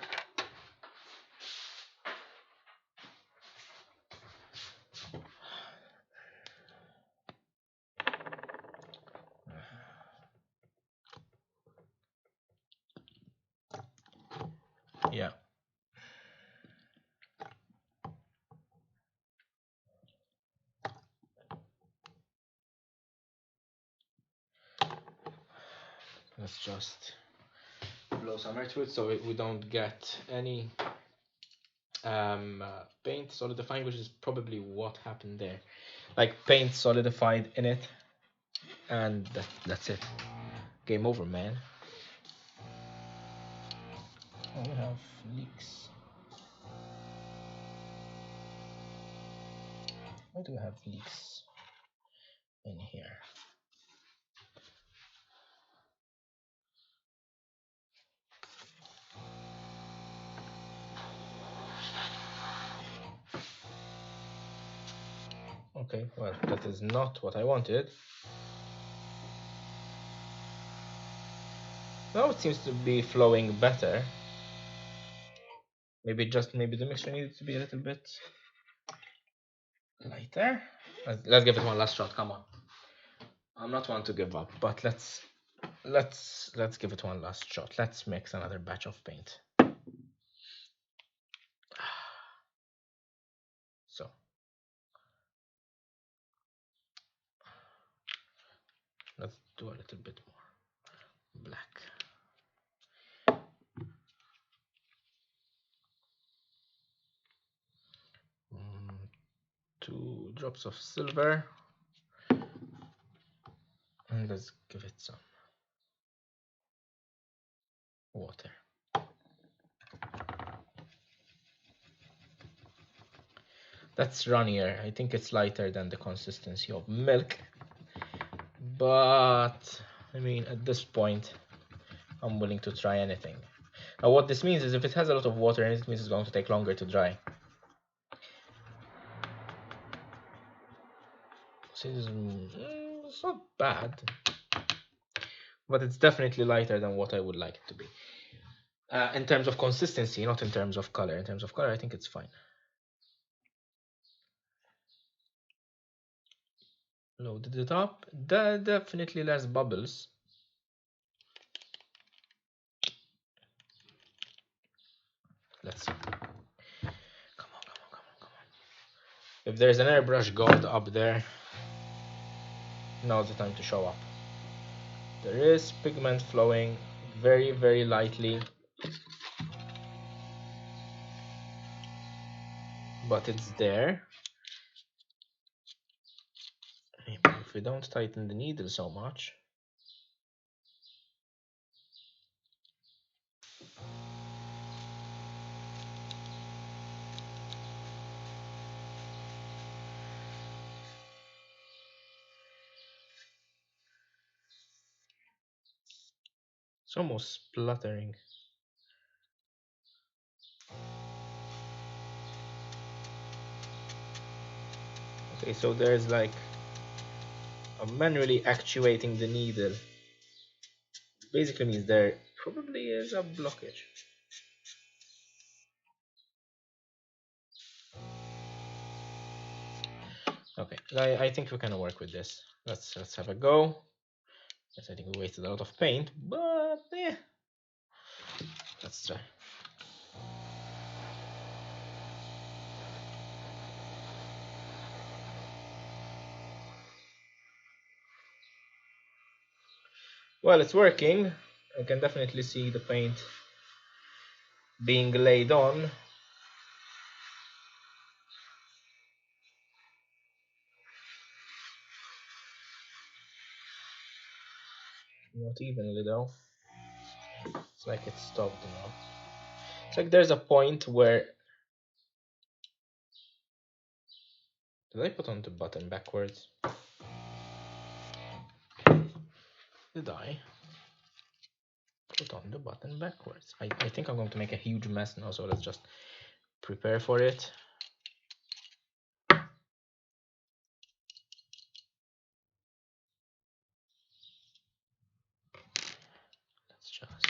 Yeah. Let's just blow some air to it so we don't get any paint solidifying, which is probably what happened there. Like paint solidified in it, and that's it. Game over, man. Oh, we have leaks. Why do we have leaks in here? Okay, well, that is not what I wanted. Now it seems to be flowing better. Maybe the mixture needed to be a little bit lighter. Let's give it one last shot. Come on. I'm not one to give up, but let's give it one last shot. Let's mix another batch of paint. So let's do a little bit more black. 2 drops of silver, and let's give it some water. That's runnier. I think it's lighter than the consistency of milk, but I mean, at this point I'm willing to try anything. Now what this means is if it has a lot of water in it, it means it's going to take longer to dry. So it's not bad, but it's definitely lighter than what I would like it to be. In terms of consistency, not in terms of color. In terms of color, I think it's fine. Loaded it up. Definitely less bubbles. Let's see. Come on. If there's an airbrush god up there, now's the time to show up. There is pigment flowing very, very lightly, but it's there. Maybe if we don't tighten the needle so much. It's almost spluttering. Okay, so there's like I'm manually actuating the needle. Basically means there probably is a blockage. Okay, I think we can work with this. Let's have a go. Yes, I think we wasted a lot of paint, but yeah, let's try. Well, it's working. I can definitely see the paint being laid on. Not evenly though. It's like it stopped now. It's like there's a point where... Did I put on the button backwards? Did I put on the button backwards? I think I'm going to make a huge mess now, so let's just prepare for it. Let's just...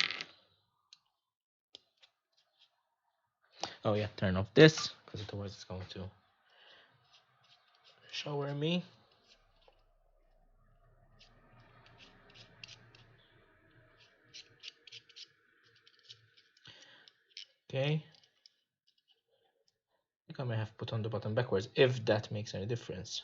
Oh yeah, turn off this, because otherwise it's going to shower me. Okay. I think I may have put on the button backwards, if that makes any difference.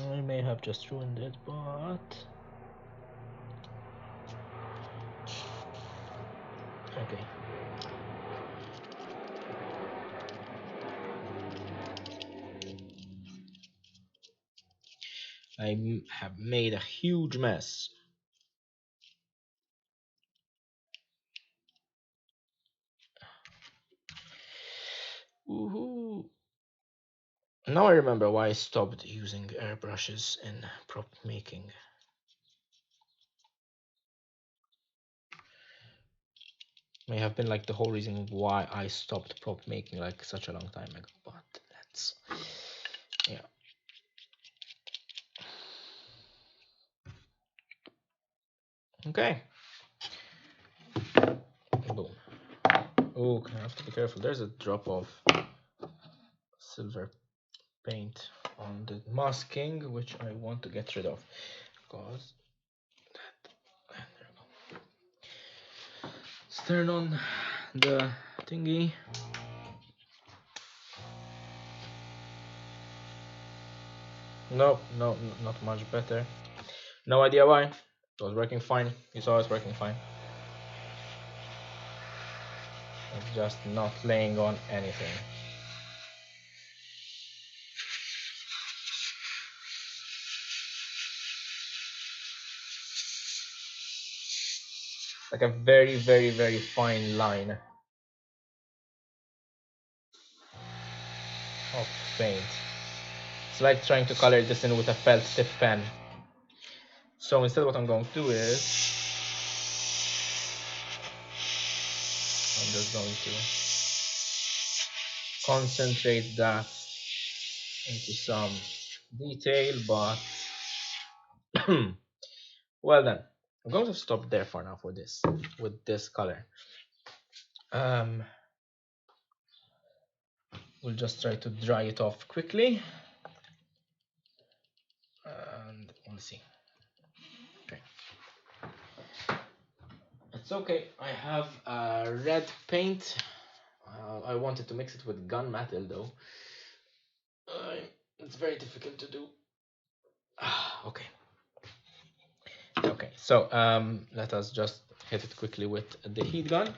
I may have just ruined it, but... Okay. I have made a huge mess. Woohoo! Now I remember why I stopped using airbrushes in prop making. May have been like the whole reason why I stopped prop making like such a long time ago, but that's... yeah. Okay. Boom. Oh, I have to be careful. There's a drop of silver paint on the masking, which I want to get rid of, because there we go. Let's turn on the thingy. No, not much better. No idea why. It was working fine. You saw it's working fine. It's just not laying on anything. Like a very, very, very fine line of paint. It's like trying to color this in with a felt tip pen. So instead what I'm going to do is I'm just going to concentrate that into some detail, but well then, I'm going to stop there for now for this, with this color. We'll just try to dry it off quickly, and we'll see. Okay. It's okay. I have red paint. I wanted to mix it with gunmetal though. It's very difficult to do. Okay. Okay, so let us just hit it quickly with the heat gun.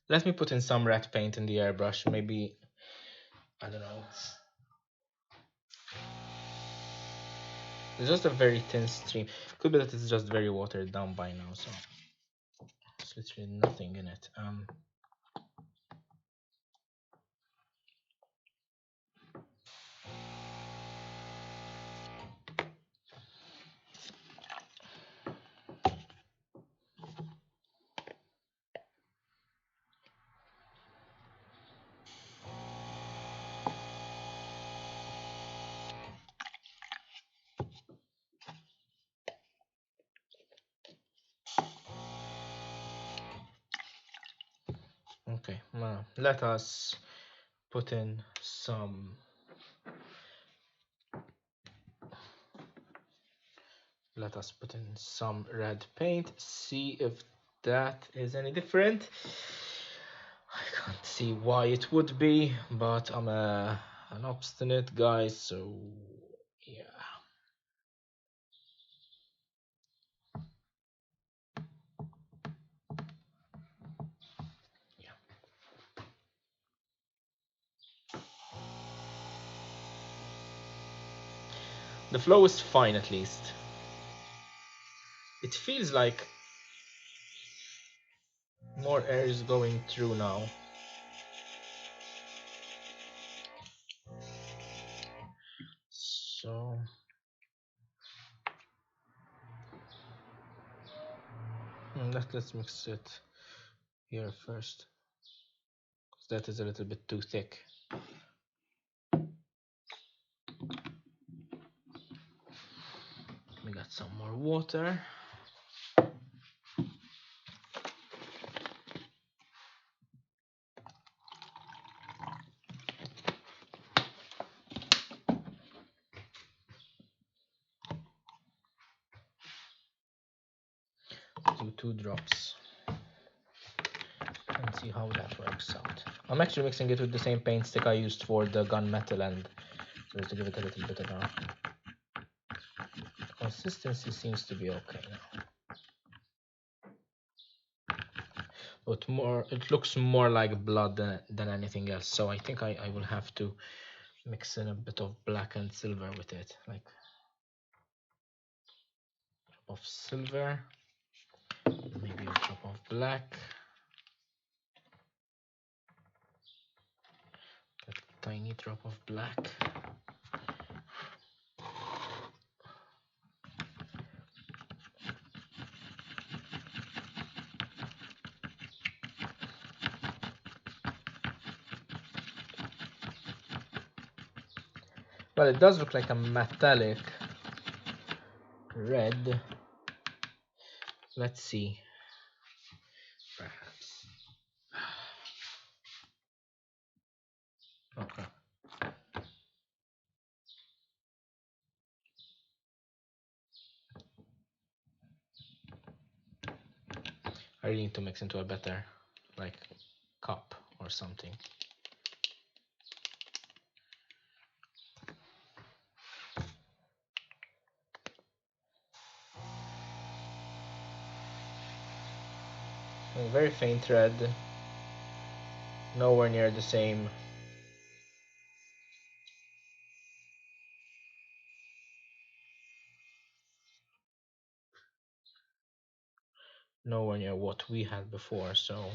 Let me put in some red paint in the airbrush. Maybe, I don't know. It's just a very thin stream. Could be that it's just very watered down by now, so there's literally nothing in it. Okay, now let us put in some. Let us put in some red paint. See if that is any different. I can't see why it would be, but I'm an obstinate guy, so yeah. The flow is fine at least. It feels like more air is going through now. So let's mix it here first, because that is a little bit too thick. We got some more water. Do 2 drops and see how that works out. I'm actually mixing it with the same paint stick I used for the gunmetal, and so to give it a little bit of a consistency seems to be okay now. But it looks more like blood than anything else, so I think I will have to mix in a bit of black and silver with it, like a drop of silver, maybe a drop of black, a tiny drop of black. Well, it does look like a metallic red. Let's see. Perhaps. Okay. I really need to mix into a better, like, cup or something. A very faint red, nowhere near the same. nowhere near what we had before, so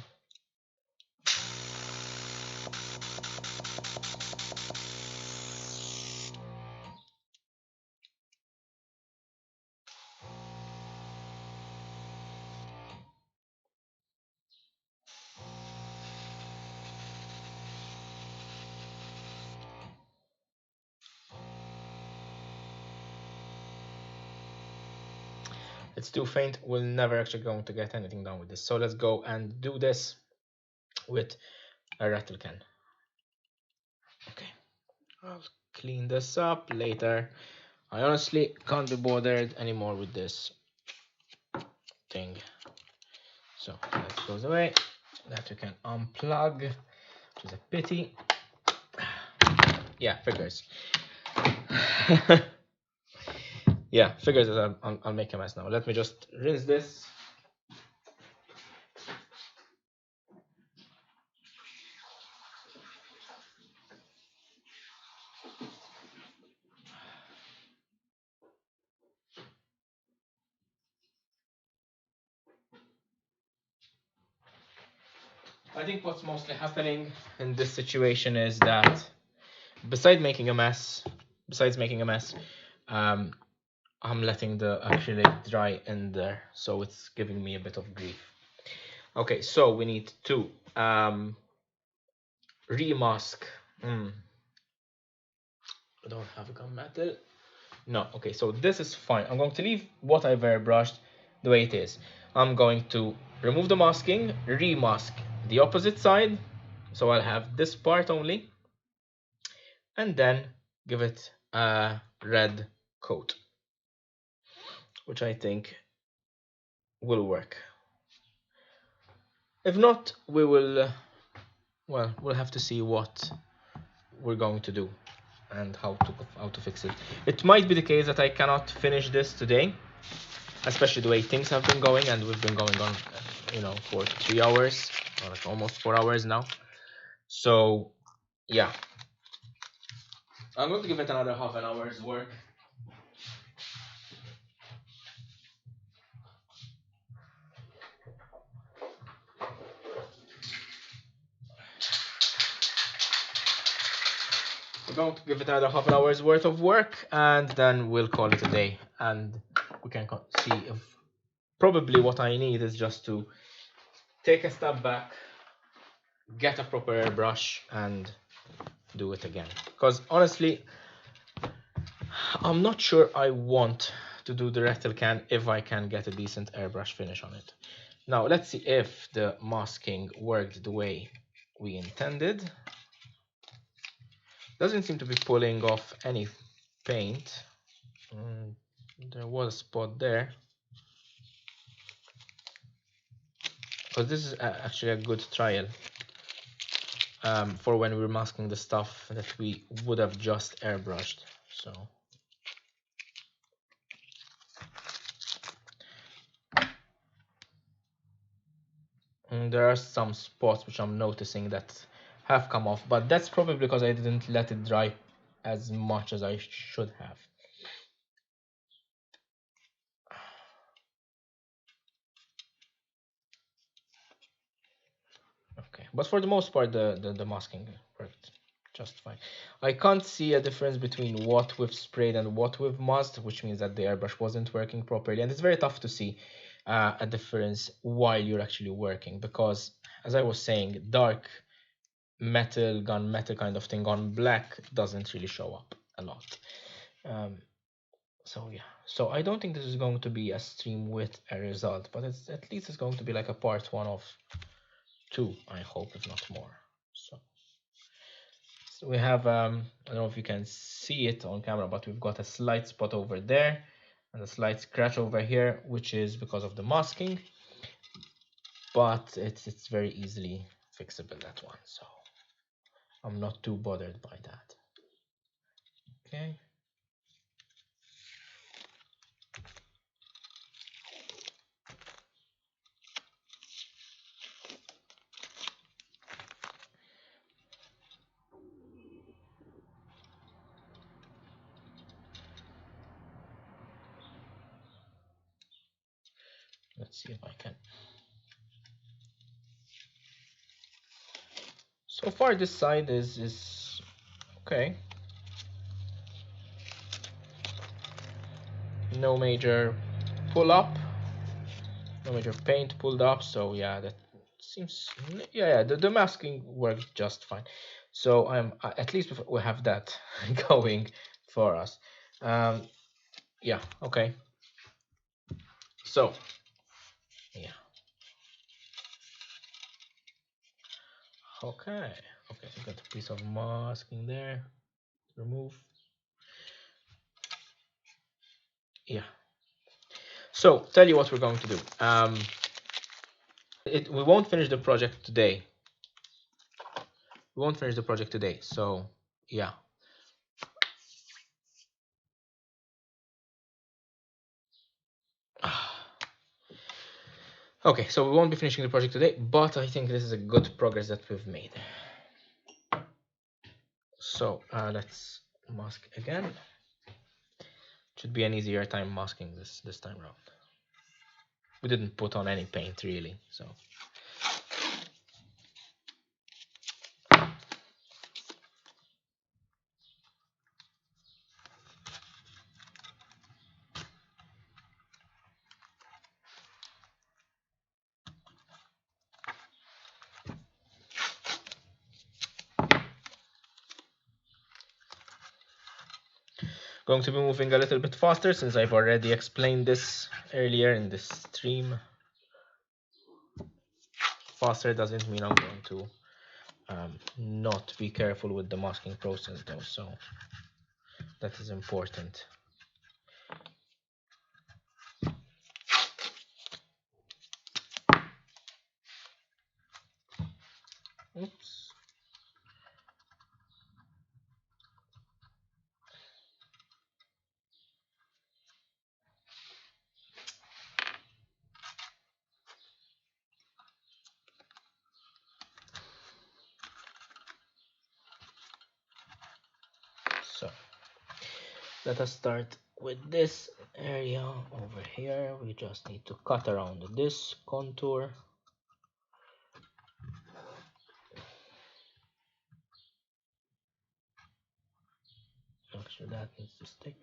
it's too faint. We're never actually going to get anything done with this. So let's go and do this with a rattle can. Okay, I'll clean this up later. I honestly can't be bothered anymore with this thing. So that goes away. That we can unplug, which is a pity. Yeah, figures. Yeah, figures that I'll make a mess now. Let me just rinse this. I think what's mostly happening in this situation is that besides making a mess, I'm letting the acrylic dry in there, so it's giving me a bit of grief. Okay, so we need to remask. I don't have a gunmetal. No, okay, so this is fine. I'm going to leave what I've airbrushed the way it is. I'm going to remove the masking, remask the opposite side, so I'll have this part only, and then give it a red coat, which I think will work. If not, we will, well, we'll have to see what we're going to do and how to fix it. It might be the case that I cannot finish this today, especially the way things have been going, and we've been going on, you know, for 3 hours, or like almost 4 hours now. So yeah, I'm going to give it another half an hour's work. We're going to give it another half an hour's worth of work, and then we'll call it a day, and we can see if probably what I need is just to take a step back, get a proper airbrush, and do it again. Because honestly, I'm not sure I want to do the rattle can if I can get a decent airbrush finish on it. Now let's see if the masking worked the way we intended. Doesn't seem to be pulling off any paint. There was a spot there. Because this is actually a good trial for when we were masking the stuff that we would have just airbrushed. So there are some spots which I'm noticing that have come off, but that's probably because I didn't let it dry as much as I should have. Okay, but for the most part the masking worked just fine. I can't see a difference between what we've sprayed and what we've masked, which means that the airbrush wasn't working properly, and it's very tough to see a difference while you're actually working, because as I was saying, dark metal, gunmetal kind of thing on black doesn't really show up a lot. So yeah, so I don't think this is going to be a stream with a result, but it's at least it's going to be like a part 1 of 2, I hope, if not more. So we have I don't know if you can see it on camera, but we've got a slight spot over there and a slight scratch over here, which is because of the masking, but it's very easily fixable, that one, so I'm not too bothered by that. Okay. let's see if I can. So far this side is okay. No major pull up, no major paint pulled up, so yeah, that seems, yeah, the masking worked just fine. So I'm at least we have that going for us. Yeah, okay. So yeah, okay, so got a piece of masking there. Remove. Yeah. So tell you what we're going to do. We won't finish the project today. We won't finish the project today. So yeah. Okay, so we won't be finishing the project today, but I think this is a good progress that we've made. So let's mask again. Should be an easier time masking this time around. We didn't put on any paint really, so. Going to be moving a little bit faster since I've already explained this earlier in this stream. Faster doesn't mean I'm going to not be careful with the masking process though, so that is important. Oops. So let us start with this area over here. We just need to cut around this contour. Make sure that needs to stick.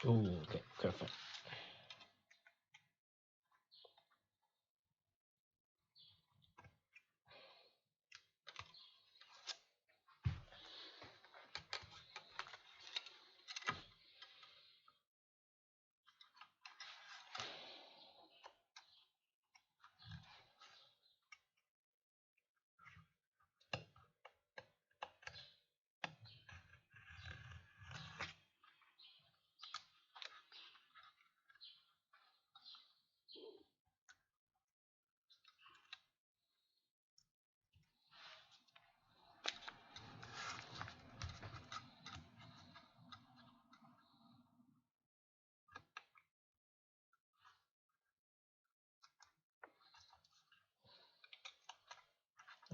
Ooh, okay, careful.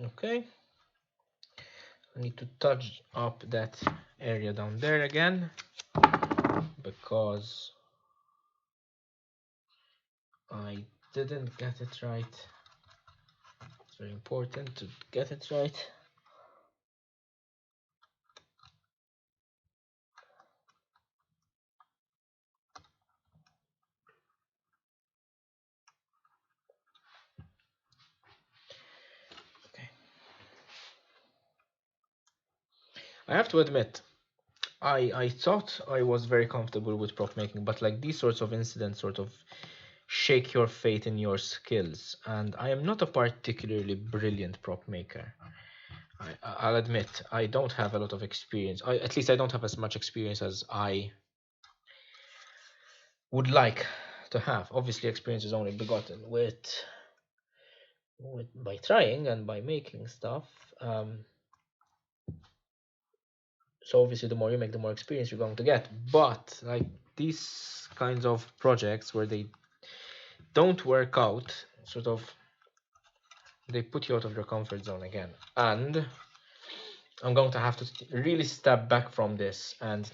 Okay, I need to touch up that area down there again because I didn't get it right. It's very important to get it right. Okay. I have to admit, I thought I was very comfortable with prop making, but like these sorts of incidents sort of shake your faith in your skills, and I am not a particularly brilliant prop maker. I'll admit I don't have a lot of experience. At least I don't have as much experience as I would like to have. Obviously, experience is only begotten by trying and by making stuff. So obviously, the more you make, the more experience you're going to get. But like these kinds of projects where they don't work out, sort of, they put you out of your comfort zone again. And I'm going to have to really step back from this and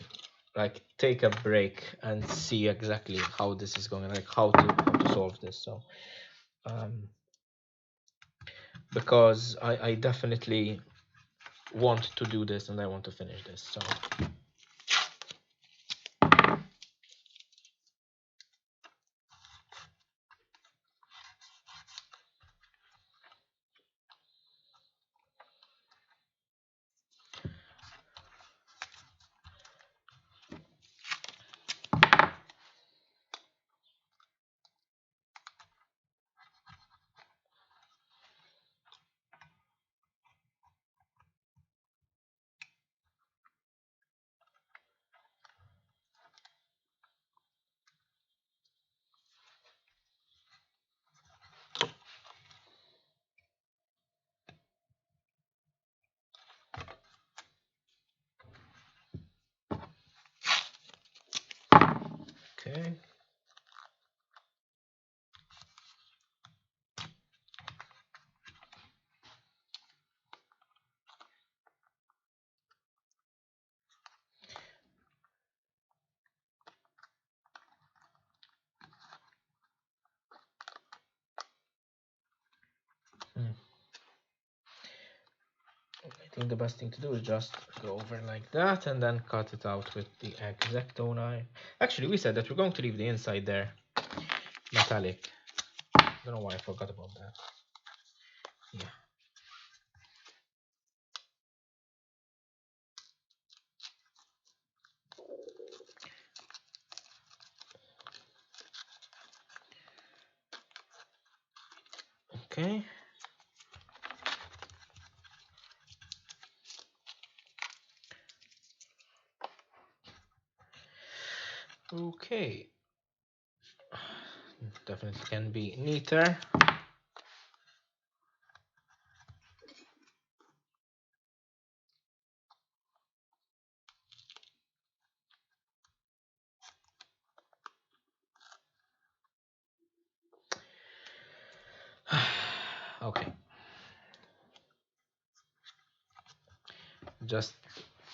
like take a break and see exactly how this is going, like how to solve this. So because I definitely want to do this and I want to finish this. So okay. I think the best thing to do is just go over like that and then cut it out with the X-Acto knife. Actually, we said that we're going to leave the inside there metallic. I don't know why I forgot about that. Yeah. Okay. Okay. Definitely can be neater. Okay. Just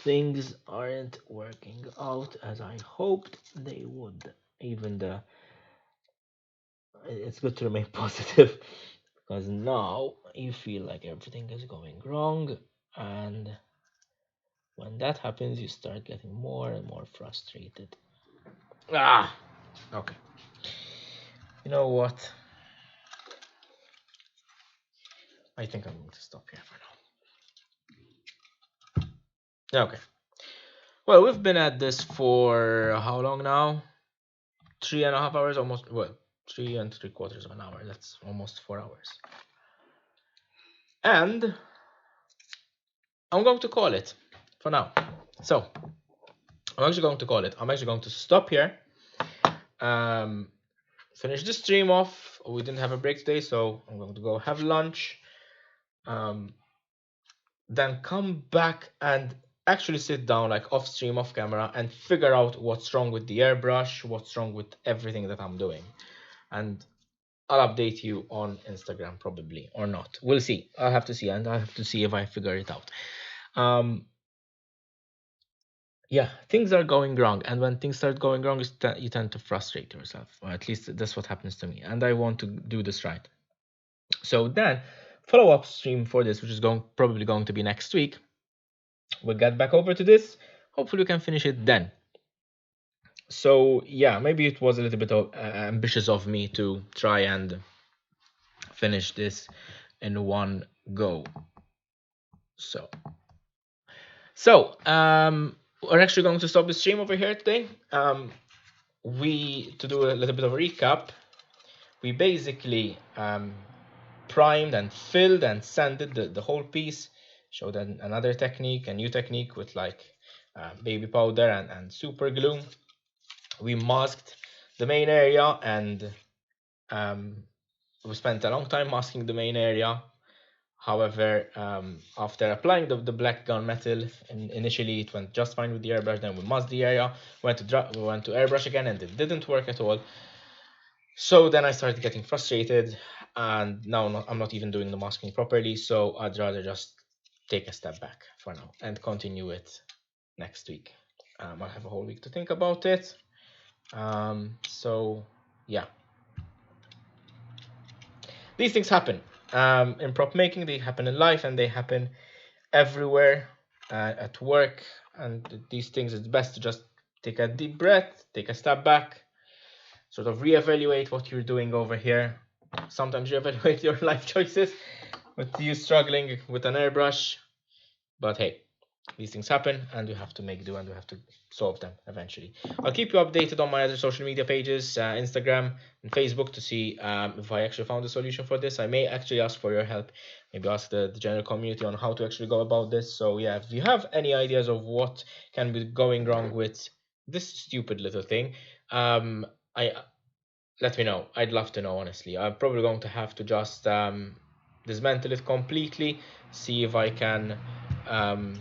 things aren't working out as I hoped they would. Even the it's good to remain positive because now you feel like everything is going wrong, and when that happens you start getting more and more frustrated. Okay, you know what, I think I'm going to stop here for now. Okay, well, we've been at this for how long now? 3.5 hours, almost. Well, 3 3/4 of an hour. That's almost 4 hours. And I'm going to call it for now. So I'm actually going to call it. I'm actually going to stop here. Finish the stream off. We didn't have a break today, so I'm going to go have lunch. Then come back and actually sit down, like off stream, off camera, and figure out what's wrong with the airbrush, what's wrong with everything that I'm doing. And I'll update you on Instagram probably, or not. We'll see. I'll have to see, and I'll have to see if I figure it out. Yeah, things are going wrong, and when things start going wrong, you tend to frustrate yourself, or at least that's what happens to me, and I want to do this right. So then, follow-up stream for this, which is probably going to be next week. We'll get back over to this. Hopefully we can finish it then. So yeah, maybe it was a little bit ambitious of me to try and finish this in one go. So we're actually going to stop the stream over here today. To do a little bit of a recap, we basically primed and filled and sanded the whole piece. Showed another technique, a new technique with like baby powder and super glue. We masked the main area, and we spent a long time masking the main area. However, after applying the black gunmetal, initially it went just fine with the airbrush. Then we masked the area, went to airbrush again, and it didn't work at all. So then I started getting frustrated, and now I'm not even doing the masking properly. So I'd rather just take a step back for now and continue it next week. I'll have a whole week to think about it. So yeah, these things happen in prop making. They happen in life, and they happen everywhere, at work. And these things, it's best to just take a deep breath, take a step back, sort of reevaluate what you're doing over here. Sometimes reevaluate your life choices with you struggling with an airbrush. But hey, these things happen, and we have to make do, and we have to solve them eventually. I'll keep you updated on my other social media pages, Instagram and Facebook, to see if I actually found a solution for this. I may actually ask for your help, maybe ask the general community on how to actually go about this. So yeah, if you have any ideas of what can be going wrong with this stupid little thing, I let me know. I'd love to know, honestly. I'm probably going to have to just dismantle it completely, see if I can um,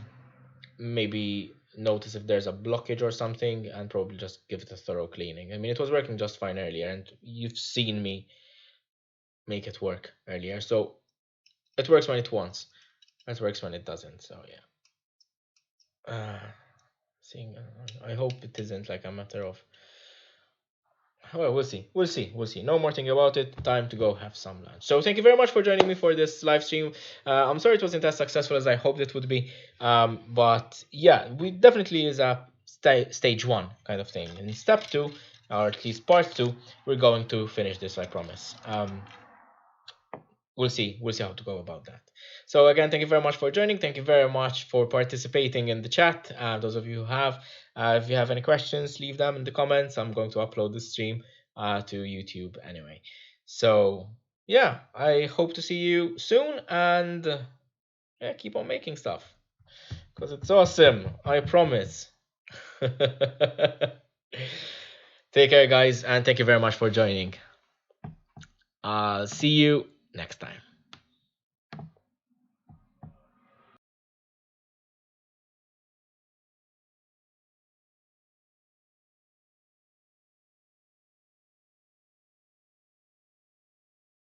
maybe notice if there's a blockage or something, and probably just give it a thorough cleaning. I mean, it was working just fine earlier, and you've seen me make it work earlier. So it works when it wants. It works when it doesn't. So yeah. Seeing, I hope it isn't like a matter of. Well, we'll see. We'll see. We'll see. No more thinking about it. Time to go have some lunch. So thank you very much for joining me for this live stream. I'm sorry it wasn't as successful as I hoped it would be. But yeah, we definitely is a stage one kind of thing. In step two, or at least part two, we're going to finish this, I promise. We'll see. We'll see how to go about that. So again, thank you very much for joining. Thank you very much for participating in the chat. Those of you who have, if you have any questions, leave them in the comments. I'm going to upload the stream to YouTube anyway. So yeah, I hope to see you soon, and yeah, keep on making stuff because it's awesome. I promise. Take care, guys, and thank you very much for joining. See you next time.